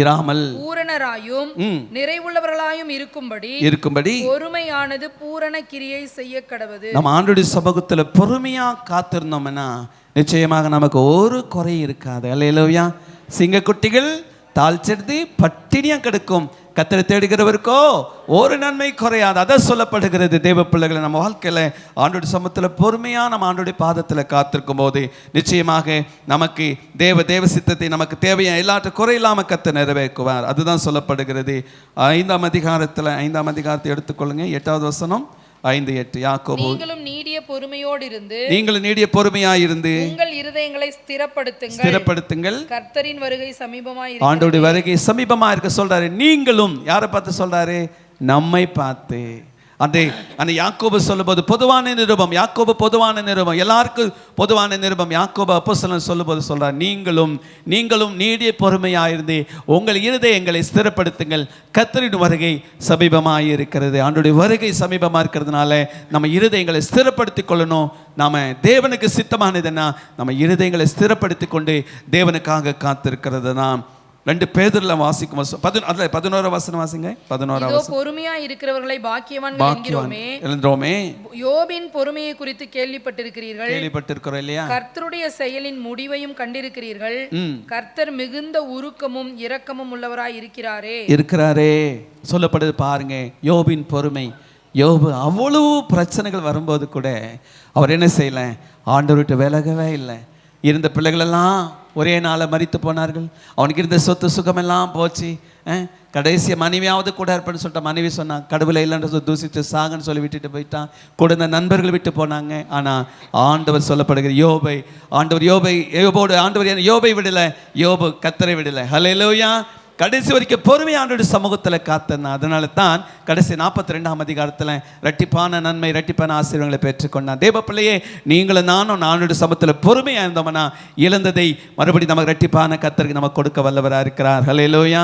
இராமல் பூரணராயும் நிறைவுள்ளவர்களாயும் இருக்கும்படி பொறுமையானது பூரண கிரியை செய்ய கடவது. நம்ம ஆண்டவருடைய சமூகத்தில் பொறுமையா காத்திருந்தோம்னா நிச்சயமாக நமக்கு ஒரு குறை இருக்காது. அல்லேலூயா. சிங்கக்குட்டிகள் தாழ்ச்செடுத்து பட்டினியா கிடக்கும், கர்த்தரை தேடுகிறவருக்கோ ஒரு நன்மை குறையாது. அதை சொல்லப்படுகிறது. தேவ பிள்ளைகளை நம்ம வாழ்க்கையில் ஆண்டோடைய சமூகத்தில் பொறுமையாக நம்ம ஆண்டோடைய பாதத்தில் காத்திருக்கும் போது நிச்சயமாக நமக்கு தேவ சித்தத்தை நமக்கு தேவையான எல்லாற்ற குறை இல்லாமல் கர்த்தர் நிறைவேற்றுவார். அதுதான் சொல்லப்படுகிறது. 5ஆம் அதிகாரத்தை எடுத்துக்கொள்ளுங்க. 8வது வசனம் 5:8. யாக்கோபு, நீங்களும் நீடிய பொறுமையாயிருந்து உங்கள் இருதயங்களை ஸ்திரப்படுத்துங்கள். கர்த்தரின் வருகை சமீபமாய் இருக்கிறது. ஆண்டவருடைய வருகை சமீபமா இருக்க சொல்றாரு. நீங்களும் யாரை பார்த்து சொல்றாரு? நம்மை பார்த்து. அந்த யாக்கோபு சொல்லும்போது பொதுவான நிருபம், யாக்கோபு பொதுவான நிருபம், எல்லாருக்கும் பொதுவான நிருபம். யாக்கோபு அப்போஸ்தலன் சொல்லும்போது சொல்றார், நீங்களும் நீடிய பொறுமையாயிருந்து உங்கள் இருதயங்களை ஸ்திரப்படுத்துங்கள், கர்த்தரின் வருகை சமீபமாக இருக்கிறது. ஆண்டவருடைய வருகை சமீபமாக இருக்கிறதுனால நம்ம இருதயங்களை ஸ்திரப்படுத்தி கொள்ளணும். நாம தேவனுக்கு சித்தமானதுன்னா நம்ம இருதயங்களை ஸ்திரப்படுத்தி கொண்டு தேவனுக்காக காத்திருக்கிறது தான். 2 பேதுருல வாசிக்கும் 11 வசனம் வாசிங்க. 11 வசனம். பொறுமையா இருக்கிறவர்களை பாக்கியவான்கள் என்கிறோமே. யோபின் பொறுமையை குறித்து கேள்விப்பட்டிருக்கிறோம் இல்லையா? கர்த்தருடைய செயலின் முடிவையும் கண்டிருக்கிறீர்கள். கர்த்தர் மிகுந்த உருக்கமும் இரக்கமும் உள்ளவராய் இருக்கிறாரே. சொல்லப்படுது பாருங்க, யோபின் பொறுமை. யோபு அவ்வளவு பிரச்சனைகள் வரும்போது கூட அவர் என்ன செய்யல? ஆண்டவர்கிட்ட விலகவே இல்லை. இருந்த பிள்ளைகளெல்லாம் ஒரே நாளை மரித்து போனார்கள். அவனுக்கு இருந்த சொத்து சுகமெல்லாம் போச்சு. கடைசிய மனைவியாவது கூட இருப்பேன்னு சொல்லிட்டு மனைவி சொன்னான், கடவுளை இல்லைன்ற தூசித்து சாகன்னு சொல்லி விட்டுட்டு போயிட்டான். கூட இந்த நண்பர்கள் விட்டு போனாங்க. ஆனால் ஆண்டவர் சொல்லப்படுகிற யோபை விடலை, யோபு கர்த்தரை விடலை. ஹல்லேலூயா. கடைசி வரைக்கும் பொறுமை ஆண்டவருடைய சமூகத்தில் காத்தனா. அதனால தான் கடைசி 42ஆம் அதிகாரத்தில் இரட்டிப்பான நன்மை, இரட்டிப்பான ஆசீர்வாதங்களை பெற்றுக்கொண்டான். தேவ பிள்ளையே, நீங்களும் நானும் ஆண்டவருடைய சமூகத்தில் பொறுமையாக இருந்தோம்னா இழந்ததை மறுபடியும் நமக்கு இரட்டிப்பான கர்த்தருக்கு நமக்கு கொடுக்க வல்லவராக இருக்கிறார். ஹல்லேலூயா.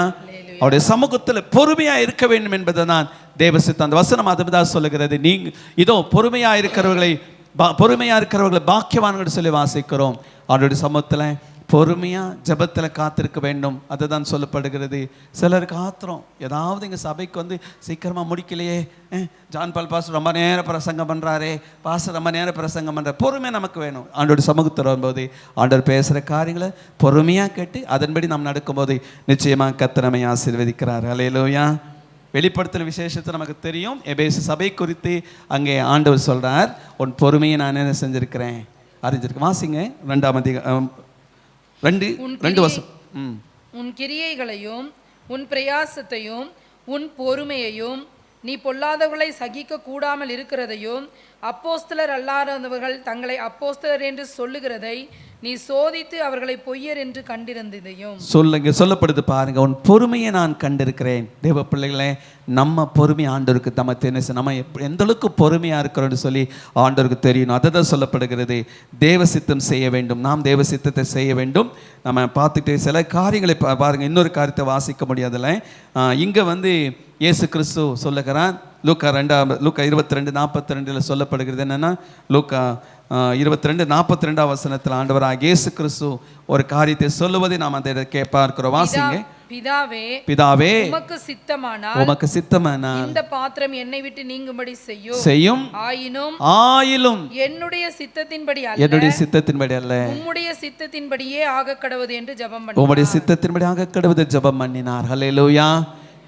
அவருடைய சமூகத்தில் பொறுமையாக இருக்க வேண்டும் என்பதை தான் தேவ சித்தம். அந்த வசனம் அதுதான் சொல்லுகிறது. இதோ பொறுமையாக இருக்கிறவர்களை பாக்கியவான்கள் சொல்லி வாசிக்கிறோம். அவருடைய சமூகத்தில் பொறுமையாக ஜபத்தில் காத்திருக்க வேண்டும். அதுதான் சொல்லப்படுகிறது. சிலருக்கு ஆத்திரம், ஏதாவது இங்கே சபைக்கு வந்து சீக்கிரமாக முடிக்கலையே, ஜான் பால் பாஸ்டர் ரொம்ப நேரம் பிரசங்கம் பண்ணுறாரே, பாஸ்டர் ரொம்ப நேரம் பிரசங்கம் பண்ணுற. பொறுமை நமக்கு வேணும். ஆண்டோட சமூகத்தில் வரும்போது ஆண்டவர் பேசுகிற காரியங்களை பொறுமையாக கேட்டு அதன்படி நாம் நடக்கும்போது நிச்சயமாக கர்த்தர் நம்மை ஆசீர்வதிக்கிறார். ஹல்லேலூயா. வெளிப்படுத்தல் விசேஷத்தை நமக்கு தெரியும். எபேசு சபை குறித்து அங்கே ஆண்டவர் சொல்கிறார், உன் பொறுமையை நான் என்ன செஞ்சுருக்கிறேன், அறிஞ்சிருக்கேன். வாசிங்க 2ஆம் அதிகாரம் 2 வசனம். உன் கிரியைகளையும் உன் பிரயாசத்தையும் உன் பொறுமையையும் நீ பொல்லாதவர்களை சகிக்க கூடாமல் இருக்கிறதையும் அப்போஸ்தலர் அல்லாதவர்கள் தங்களை அப்போஸ்தலர் என்று சொல்லுகிறதை நீ சோதித்து அவர்களை பொய்யர் என்று கண்டிருந்ததையும். சொல்லப்படுது பாருங்க, உன் பொறுமையை நான் கண்டிருக்கிறேன். தேவ பிள்ளைகளே, நம்ம பொறுமை ஆண்டவருக்கு நம்ம எந்த அளவுக்கு பொறுமையா இருக்கிறோம்னு சொல்லி ஆண்டவருக்கு தெரியணும். அதை தான் சொல்லப்படுகிறது. தேவ சித்தம் செய்ய வேண்டும், நாம் தேவ சித்தத்தை செய்ய வேண்டும். நம்ம பார்த்துட்டு சில காரியங்களை பாருங்க. இன்னொரு காரியத்தை வாசிக்க முடியாதுல்ல. இங்கே இயேசு கிறிஸ்து சொல்லுகிறான். லூக்கா 22:42 சொல்லப்படுகிறது என்னன்னா, லூக்கா 22:42 வசனத்தில் ஆண்டவராகிய இயேசு கிறிஸ்து ஒரு காரியத்தை சொல்லுவதை நாம் அதை பார்க்கிறோம். வாசிங்க. பிதாவே உமக்கு சித்தமானால் இந்த பாத்திரம் என்னை விட்டு நீங்கும்படி செய்யும். ஆயினும் என்னுடைய சித்தத்தின்படி அல்ல உம்முடைய சித்தத்தின்படியே ஆகக்கடவது என்று ஜெபம் பண்ணினார். உம்முடைய சித்தத்தின்படி ஆகக்கடவது ஜெபம் பண்ணினார். ஹல்லேலூயா.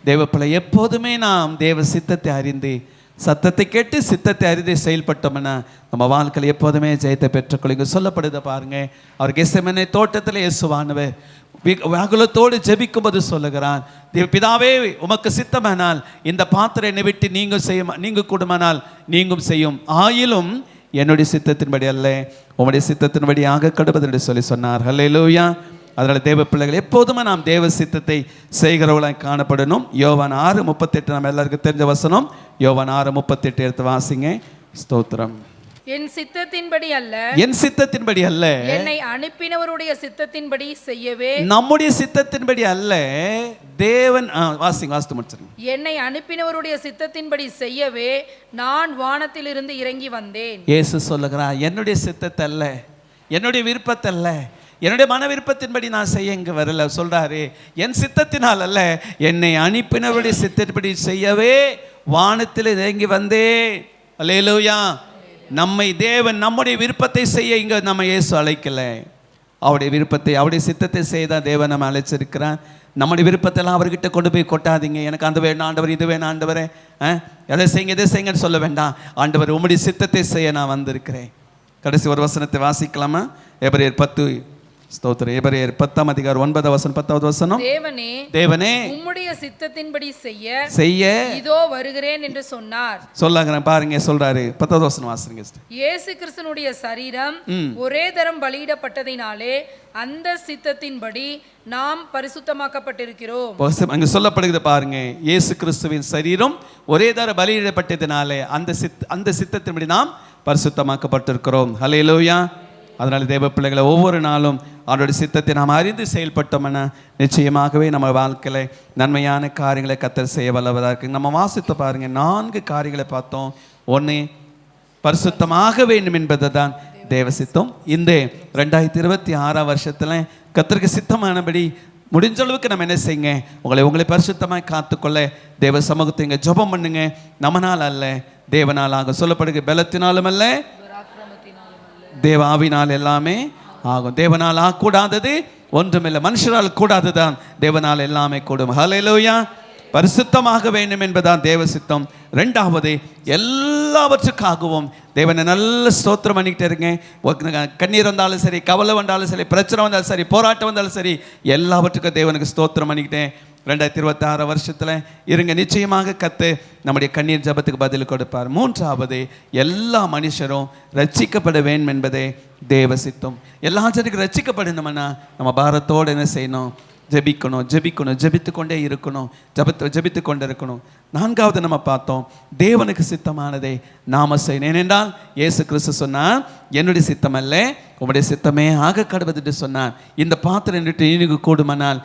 தேவப்பிள்ளை, எப்போதுமே நாம் தேவ சித்தத்தை அறிந்து சத்தத்தை கேட்டு சித்தத்தை அறிந்து செயல்பட்டோம்னா நம்ம வாழ்க்கையில் எப்போதுமே ஜெயத்தை பெற்றுக்கொள்ளுங்க. சொல்லப்படுது பாருங்க, அவர் கெத்செமனே தோட்டத்தில் இயேசுவானவர் வாகுலத்தோடு ஜெபிக்கும்போது சொல்லுகிறான், பிதாவே உமக்கு சித்தமானால் இந்த பாத்திரம் என்னை விட்டு நீங்க கூடுமானால் நீங்கும் செய்யும். ஆயிலும் என்னுடைய சித்தத்தின்படி அல்ல உம்முடைய சித்தத்தின்படி ஆகக்கடவது என்று சொல்லி சொன்னார். ஹல்லேலூயா. அதனால் தேவ பிள்ளைகள் எப்போதுமே நாம் தேவ சித்தத்தை செய்கிறவர்களாக காணப்படணும். யோவான் 6:38 நம்ம எல்லாருக்கும் தெரிஞ்ச வசனம். யோவான் 6:38 எடுத்து வாசிங்க. ஸ்தோத்திரம். என் சித்தத்தின்படி அல்ல என்னை அனுப்பினவருடைய சித்தத்தின்படி செய்யவே. நம்முடைய சித்தத்தின்படி அல்ல, தேவன் வாசித்து முடிச்சிருங்க. என்னை அனுப்பினவருடைய சித்தத்தின்படி செய்யவே நான் வானத்திலிருந்து இறங்கி வந்தேன். இயேசு சொல்லுகிறார், என்னுடைய சித்தத்தை அல்ல, என்னுடைய விருப்பத்தை அல்ல, என்னுடைய மன விருப்பத்தின்படி நான் செய்ய இங்கே வரல. சொல்றாரு, என் சித்தத்தினால் அல்ல, என்னை அனுப்பினவருடைய சித்தத்தின்படி செய்யவே வானத்தில் இறங்கி வந்தேன். அல்லேலூயா. நம்மை தேவன் நம்முடைய விருப்பத்தை செய்ய இங்கே நம்ம இயேசு அழைக்கல. அவருடைய விருப்பத்தை அவருடைய சித்தத்தை செய்தான் தேவன் நம்ம அழைச்சிருக்கிறான். நம்முடைய விருப்பத்தெல்லாம் அவர்கிட்ட கொண்டு போய் கொட்டாதீங்க. எனக்கு அந்த வேணும் ஆண்டவர், இது வேணும் ஆண்டவரே, எதை செய்யுங்க இதை செய்யுங்கன்னு சொல்ல வேண்டாம். ஆண்டவர் உம்முடைய சித்தத்தை செய்ய நான் வந்திருக்கிறேன். கடைசி ஒரு வசனத்தை வாசிக்கலாமா? எபிரேயர் 10 ஸ்தோத்திரம். எபிரேயர் 10:9 வசனம். தேவனே உம்முடைய சித்தத்தின்படி செய்ய இதோ வருகிறேன் என்று சொன்னார். சொல்லாங்க பாருங்க, சொல்றாரு. 10வது வசனம் வாசிங்க. இயேசு கிறிஸ்துவினுடைய சரீரம் ஒரே தரம் பலியிடப்பட்டதினாலே அந்த சித்தத்தின்படி நாம் பரிசுத்தமாக்கப்பட்டிருக்கிறோம். அங்க சொல்லப்படுகிறது பாருங்க, இயேசு கிறிஸ்துவின் சரீரம் ஒரே தரம் பலியிடப்பட்டதினாலே அந்த சித்தத்தின்படி நாம் பரிசுத்தமாக்கப்பட்டிருக்கிறோம். ஹல்லேலூயா. அதனால தேவ பிள்ளைகளை ஒவ்வொரு நாளும் அவருடைய சித்தத்தை நாம் அறிந்து செயல்பட்டோம்னா நிச்சயமாகவே நம்ம வாழ்க்கையில நன்மையான காரியங்களை கர்த்தர் செய்ய வல்லவராக இருக்கு. நம்ம வாசித்து பாருங்க, 4 காரியங்களை பார்த்தோம். 1, பரிசுத்தமாக வேண்டும் என்பது தான் தேவ சித்தம். இந்த 2026 வருஷத்துல கர்த்தருக்கு சித்தமானபடி முடிஞ்ச அளவுக்கு நம்ம என்ன செய்யுங்க, உங்களை பரிசுத்தமாக காத்துக்கொள்ள தேவ சமூகத்தை இங்கே ஜெபம் பண்ணுங்க. நம்மனால் அல்ல, தேவனால் ஆகும். சொல்லப்படுகிற பலத்தினாலும் அல்ல, தேவ ஆவினால் எல்லாமே ஆகும். தேவனால் ஆகக்கூடாதது ஒன்றுமில்லை, மனுஷரால் கூடாதுதான் தேவனால் எல்லாமே கூடும். ஹல்லேலூயா. பரிசுத்தமாக வேண்டும் என்பதான் தேவ சித்தம். 2வது, எல்லாவற்றுக்காகவும் தேவனை நல்ல ஸ்தோத்திரம் பண்ணிக்கிட்டே இருங்க. கண்ணீர் வந்தாலும் சரி, கவலை வந்தாலும் சரி, பிரச்சனை வந்தாலும் சரி, போராட்டம் வந்தாலும் சரி, எல்லாவற்றுக்கும் தேவனுக்கு ஸ்தோத்திரம் பண்ணிக்கிட்டேன் 2026 வருஷத்துல இருங்க. நிச்சயமாக கர்த்தர் நம்முடைய கண்ணீர் ஜபத்துக்கு பதில் கொடுப்பார். 3வது, எல்லா மனுஷரும் ரட்சிக்கப்பட வேண்டும் என்பதே தேவ சித்தம். எல்லா ஜனக்கும் ரட்சிக்கப்படணும்னா நம்ம பாரத்தோடு என்ன செய்யணும்? ஜெபித்து கொண்டே இருக்கணும். ஜெபித்து கொண்டே இருக்கணும். 4வது நம்ம பார்த்தோம், தேவனுக்கு சித்தமானதை நாம செய்யணும். ஏனென்றால் இயேசு கிறிஸ்து சொன்னார், என்னுடைய சித்தம் அல்ல உம்முடைய சித்தமே ஆக கடவுது சொன்னார். இந்த பாத்திரம் நீங்க கூடுமானால்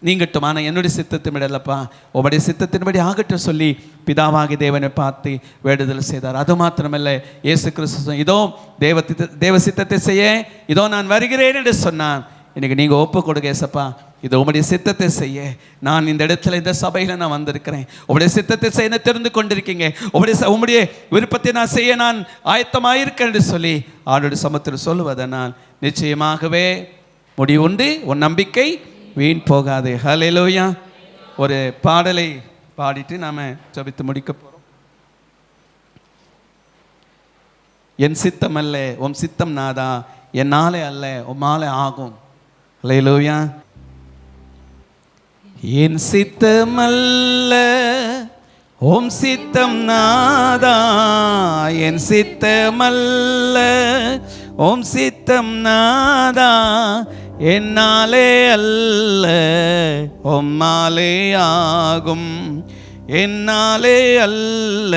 நீங்கட்டும், ஆனால் என்னுடைய சித்தத்தின்படி அல்லப்பா உம்முடைய சித்தத்தின்படி ஆகட்டும் சொல்லி பிதாவாகி தேவனை பார்த்து வேண்டுதல் செய்தார். அது மாத்திரமல்ல, இயேசு கிறிஸ்து இதோ தேவ சித்தத்தை செய்ய இதோ நான் வருகிறேன் என்று சொன்னான். இன்னைக்கு நீங்கள் ஒப்பு கொடுங்க, ஏசப்பா இது உம்முடைய சித்தத்தை செய்ய நான் இந்த இடத்துல இந்த சபையில் நான் வந்திருக்கிறேன். உம்முடைய சித்தத்தை செய்ய தெரிந்து கொண்டிருக்கீங்க. உம்முடைய விருப்பத்தை நான் செய்ய நான் ஆயத்தமாயிருக்கேன் என்று சொல்லி ஆண்டவருடைய சமூகத்தில் சொல்லுவதனால் நிச்சயமாகவே முடிவுண்டு. உன் நம்பிக்கை வீண் போகாது. ஹல்லேலூயா. ஒரு பாடலை பாடிட்டு நாம ஜெபித்து முடிக்க போறோம். என் சித்தம் அல்ல உம் சித்தம் நாதா, என்னாலே அல்ல உம்மாலே ஆகும். ஹல்லேலூயா. என் சித்தம் அல்ல உம் சித்தம் நாதா, என் சித்தம் அல்ல உம் சித்தம் சித்தம் நாதா என்னாலே அல்ல உம்மாலே ஆகும், என்னாலே அல்ல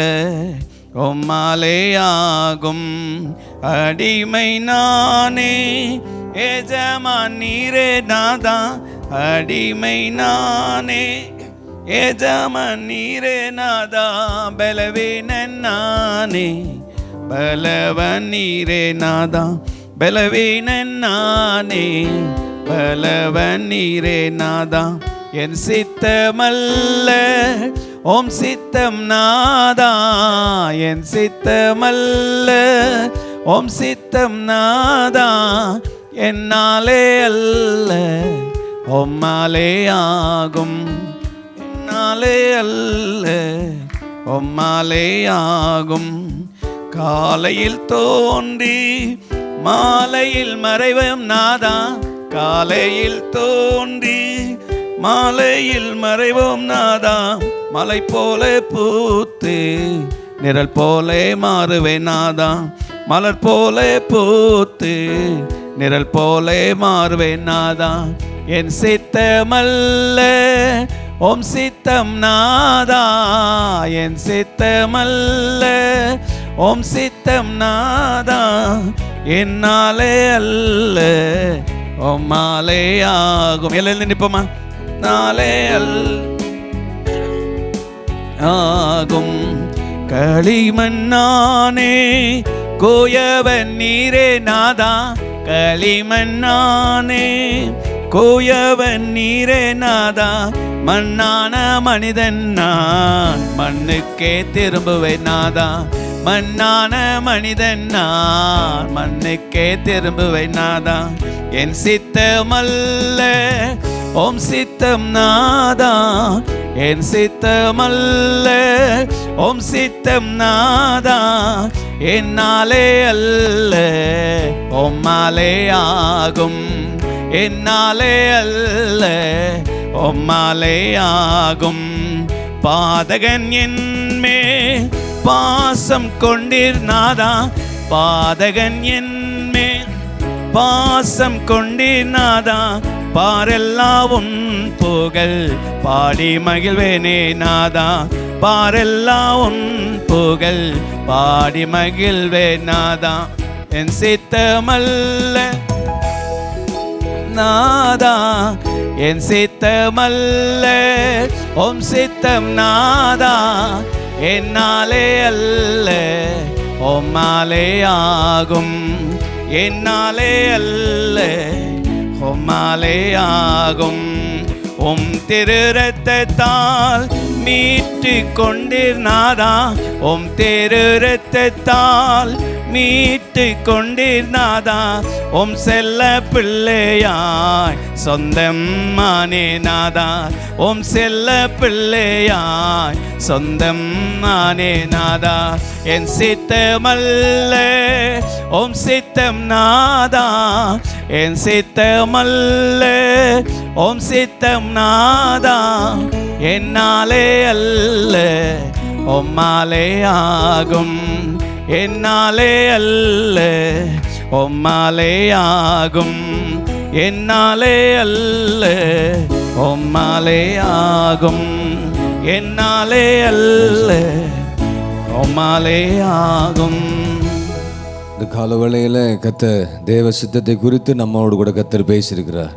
உம்மாலே ஆகும். அடிமை நானே எஜமான் நீரே நாதா, அடிமை நானே எஜமான் நீரே நாதா, பலவீனன் நானே பலவன் நீரே நாதா, பலவீனன் நானே பலவன் நீரே நாதா. என் சித்தமல்ல ஓம் சித்தம் நாதா, என் சித்தமல்ல ஓம் சித்தம் நாதா, என்னாலே அல்ல உம்மாலே ஆகும், என்னாலே அல்ல உம்மாலே ஆகும். காலையில் தோன்றி மாலையில் மறைவும் நாதா, காலையில் தோன்றி மாலையில் மறைவோம் நாதா, மலை போல பூத்து நிழல் போல மாறுவேன் நாதா, மலர் போல பூத்து நிழல் போல மாறுவேன் நாதா. என் சித்தமல்ல ஓம் சித்தம் நாதா, என் சித்தமல்ல ஓம் சித்தம் நாதா, என்னாலே அல்ல உம்மாலே ஆகும். எல்லாம் நிற்போமா? நாளே ஆகும். களிமண்ணானே கோயவன் நீரே நாதா, களிமண்ணானே கோயவன் நீரே நாதா, மண்ணான மனிதன் நான் மண்ணுக்கே திரும்புவேன் நாதா, மண்ணான மனிதன் நான் மண்ணுக்கே திரும்புவேன் நாதா. என் சித்தமல்ல ஓம் சித்தம் நாதா, என் சித்தமல்ல ஓம் சித்தம் நாதா, என்னாலே அல்ல உம்மாலே ஆகும், என்னாலே அல்ல உம்மாலே ஆகும். பாதகன் என்மே பாசம் கொண்டீர் நாதா, பாதகன் என்மே பாசம் கொண்டீர் நாதா, பாரெல்லா உன் புகழ் பாடி மகிழ்வேனே நாதா, பாரெல்லா உன் புகழ் பாடி மகிழ்வே நாதா. என் சித்தமல்ல நாதா, என் சித்தமல்ல ஓம் சித்தம் நாதா, என்னாலே அல்ல உம்மாலே ஆகும், என்னாலே அல்ல உம்மாலே ஆகும். உம் திரு இரத்தத்தால் மீட்டு கொண்டீர் நாதா, உம் திரு இரத்தத்தால் மீட்டு கொண்டீர் நாதா, உம் செல்ல பிள்ளையாய் சொந்தம் ஆனே நாதா, உம் செல்ல பிள்ளையாய் சொந்தம் ஆனே நாதா. என் சித்தமல்ல ஓம் சித்தம் நாதா, என் சித்தமல்ல ஓம் சித்தம் நாதா, என்னாலே அல்ல உம்மாலே ஆகும், என்னாலே அல்ல உம்மாலே ஆகும், என்னாலே அல்ல உம்மாலே ஆகும், என்னாலே அல்ல உம்மாலே ஆகும். இந்த காலவேளையில் கர்த்தர் தேவ சித்தத்தை குறித்து நம்மோடு கூட கர்த்தர் பேசியிருக்கிறார்.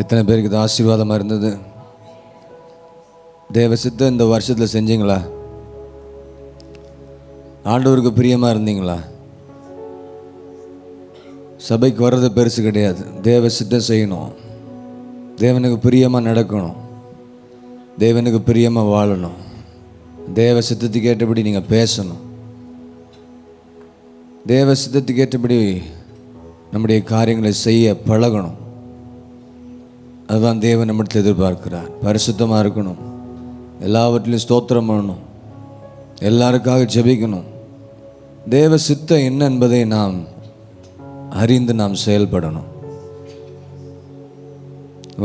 எத்தனை பேருக்கு இது ஆசீர்வாதமாக இருந்தது? தேவ சித்தம் இந்த வருஷத்தில் செஞ்சீங்களா? ஆண்டவருக்கு பிரியமாக இருந்தீங்களா? சபைக்கு வர்றது பெருசு கிடையாது, தேவ சித்தம் செய்யணும், தேவனுக்கு பிரியமாக நடக்கணும், தேவனுக்கு பிரியமாக வாழணும், தேவ சித்தத்துக்கு ஏற்றபடி நீங்கள் பேசணும், தேவ சித்தத்துக்கு ஏற்றபடி நம்முடைய காரியங்களை செய்ய பழகணும். அதுதான் தேவன் நம்மிடத்தில் எதிர்பார்க்கிறார். பரிசுத்தமாக இருக்கணும், எல்லாவற்றிலையும் ஸ்தோத்திரம் பண்ணணும், எல்லாருக்காக ஜெபிக்கணும். தேவ சித்தம் என்ன என்பதை நாம் அறிந்து நாம் செயல்படணும்.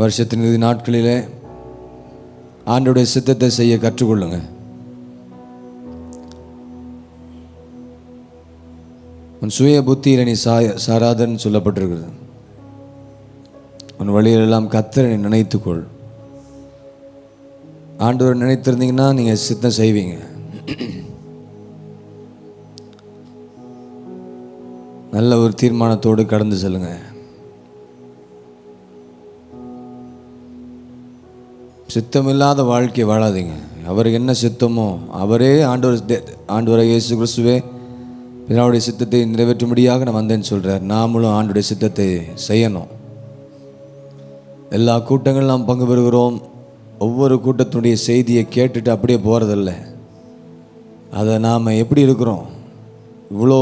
வருஷத்தின் இறுதி நாட்களிலே ஆண்டவருடைய சித்தத்தை செய்ய கற்றுக்கொள்ளுங்க. உன் சுய புத்தியில் நீ சாராதன்னு சொல்லப்பட்டிருக்கிறது. உன் வழியிலெல்லாம் கர்த்தரை நினைத்துக்கொள். ஆண்டவர் நினைத்திருந்தீங்கன்னா நீங்கள் சித்தம் செய்வீங்க. நல்ல ஒரு தீர்மானத்தோடு கடந்து செல்லுங்க. சித்தமில்லாத வாழ்க்கையை வாழாதீங்க. அவருக்கு என்ன சித்தமோ அவரே ஆண்டவரை இயேசு கிறிஸ்துவே பிதாவுடைய சித்தத்தை நிறைவேற்றும்படியாக நான் வந்தேன்னு சொல்கிறார். நாமளும் ஆண்டுடைய சித்தத்தை செய்யணும். எல்லா கூட்டங்களும் நாம் பங்கு பெறுகிறோம். ஒவ்வொரு கூட்டத்தினுடைய செய்தியை கேட்டுட்டு அப்படியே போகிறதில்ல. அதை நாம் எப்படி இருக்கிறோம்? இவ்வளோ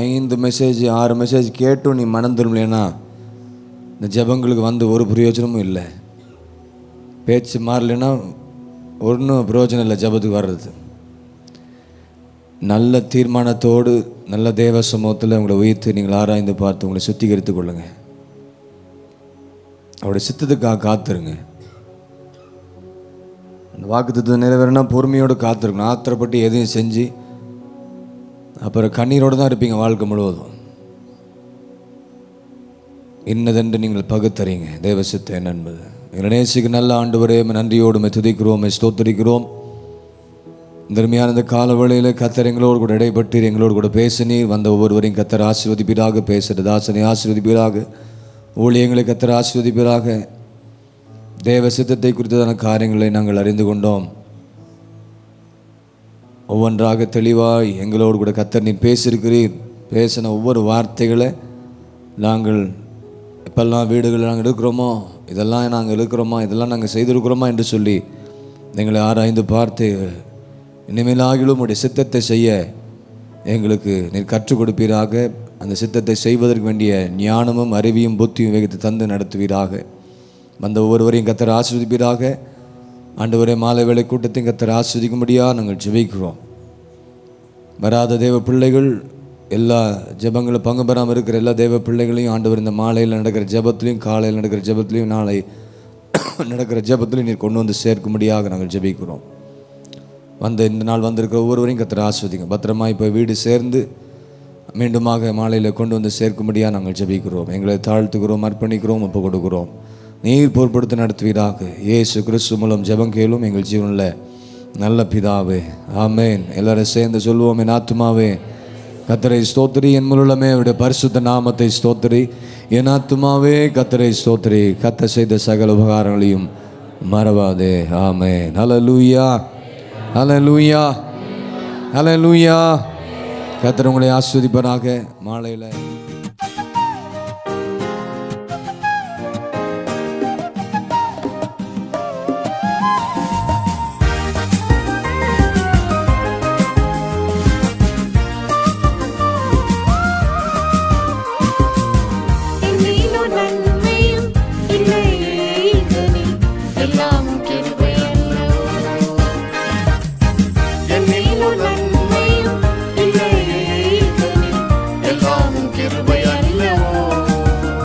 5 மெசேஜ் 6 மெசேஜ் கேட்டும் நீ மனம் திரும்பலைன்னா இந்த ஜெபங்களுக்கு வந்து ஒரு பிரயோஜனமும் இல்லை. பேச்சு மாறலைன்னா ஒன்றும் பிரயோஜனம் இல்லை ஜெபத்துக்கு வர்றது. நல்ல தீர்மானத்தோடு நல்ல தேவ சமூகத்தில் உங்களை உயர்த்து நீங்கள் ஆராய்ந்து பார்த்து உங்களை சுத்திகரித்து கொள்ளுங்க. அவருடைய சித்தத்துக்காக காத்துருங்க. அந்த வாக்குத்தத்தம் நிறைவேறினா பொறுமையோடு காத்திருக்கணும். ஆத்திரப்பட்டு எதையும் செஞ்சு அப்புறம் கண்ணீரோடு தான் இருப்பீங்க வாழ்க்கை முழுவதும். இன்னதென்று நீங்கள் பகுத்தறீங்க தேவ சித்தம் என்ன என்பது. எங்களை நேசிக்கு நல்ல ஆண்டவரே, நன்றியோடு துதிக்கிறோம், ஸ்தோத்திரிக்கிறோம். தர்மையான இந்த கால வேளையில் கர்த்தர் எங்களோடு கூட இடைப்பட்டு எங்களோடு கூட பேசினீர். வந்த ஒவ்வொருவரையும் கர்த்தர் ஆசீர்வதிப்பீராக. பேசுகிற தாசனை ஆசீர்வதிப்பீராக. ஊழியங்களை கர்த்தர் ஆசீர்வதிப்பீராக. தேவ சித்தத்தை குறித்ததான காரியங்களை நாங்கள் அறிந்து கொண்டோம். ஒவ்வொன்றாக தெளிவாய் எங்களோடு கூட கர்த்தர் நீர் பேசியிருக்கிறீர். பேசின ஒவ்வொரு வார்த்தைகளை நாங்கள் எப்பெல்லாம் வீடுகளில் நாங்கள் இருக்கிறோமோ, இதெல்லாம் நாங்கள் இருக்கிறோமா, இதெல்லாம் நாங்கள் செய்திருக்கிறோமா என்று சொல்லி எங்களை ஆராய்ந்து பார்த்து இனிமேலாகிலும் உடைய சித்தத்தை செய்ய எங்களுக்கு நீர் கற்றுக் கொடுப்பீராக. அந்த சித்தத்தை செய்வதற்கு வேண்டிய ஞானமும் அறிவியும் புத்தியும் வேகத்தை தந்து நடத்துவீராக. வந்த ஒவ்வொருவரையும் கர்த்தர் ஆசீர்வதிப்பீராக. ஆண்டவரே, மாலை வேளை கூட்டத்தையும் கர்த்தர் ஆசீர்வதிக்கும்படியாக நாங்கள் ஜெபிக்கிறோம். வராத தேவ பிள்ளைகள், எல்லா ஜெபங்களும் பங்கு பெறாமல் இருக்கிற எல்லா தேவ பிள்ளைகளையும் ஆண்டவர் இந்த மாலையில் நடக்கிற ஜெபத்திலையும் காலையில் நடக்கிற ஜெபத்திலையும் நாளை நடக்கிற ஜெபத்திலையும் நீர் கொண்டு வந்து சேர்க்கும்படியாக நாங்கள் ஜெபிக்கிறோம். இந்த நாள் வந்திருக்கிற ஒவ்வொருவரையும் கர்த்தர் ஆசீர்வதிங்க. பத்திரமா இப்போ வீடு சேர்ந்து மீண்டுமாக மாலையில் கொண்டு வந்து சேர்க்கும்படியாக நாங்கள் ஜெபிக்கிறோம். எங்களை தாழ்த்துக்கிறோம், அர்ப்பணிக்கிறோம், ஒப்பு கொடுக்கிறோம். நீர் பொறுப்படுத்தி நடத்துவீராக. இயேசு கிறிஸ்து மூலம் ஜெபம் கேளும் எங்கள் ஜீவனில் நல்ல பிதாவே, ஆமேன். எல்லாரும் சேர்ந்து சொல்லுவோம். என் ஆத்துமாவே கர்த்தரை ஸ்தோத்திரி, என் முழுமே அவருடைய பரிசுத்த நாமத்தை ஸ்தோத்திரி. என் ஆத்துமாவே கர்த்தரை ஸ்தோத்திரி, கர்த்தர் செய்த சகல உபகாரங்களையும் மறவாதே. ஆமேன். ஹல்லேலூயா, ஹல்லேலூயா, ஹல்லேலூயா. கர்த்தர் உங்களை ஆசீர்வதிப்பாராக. மாலையில்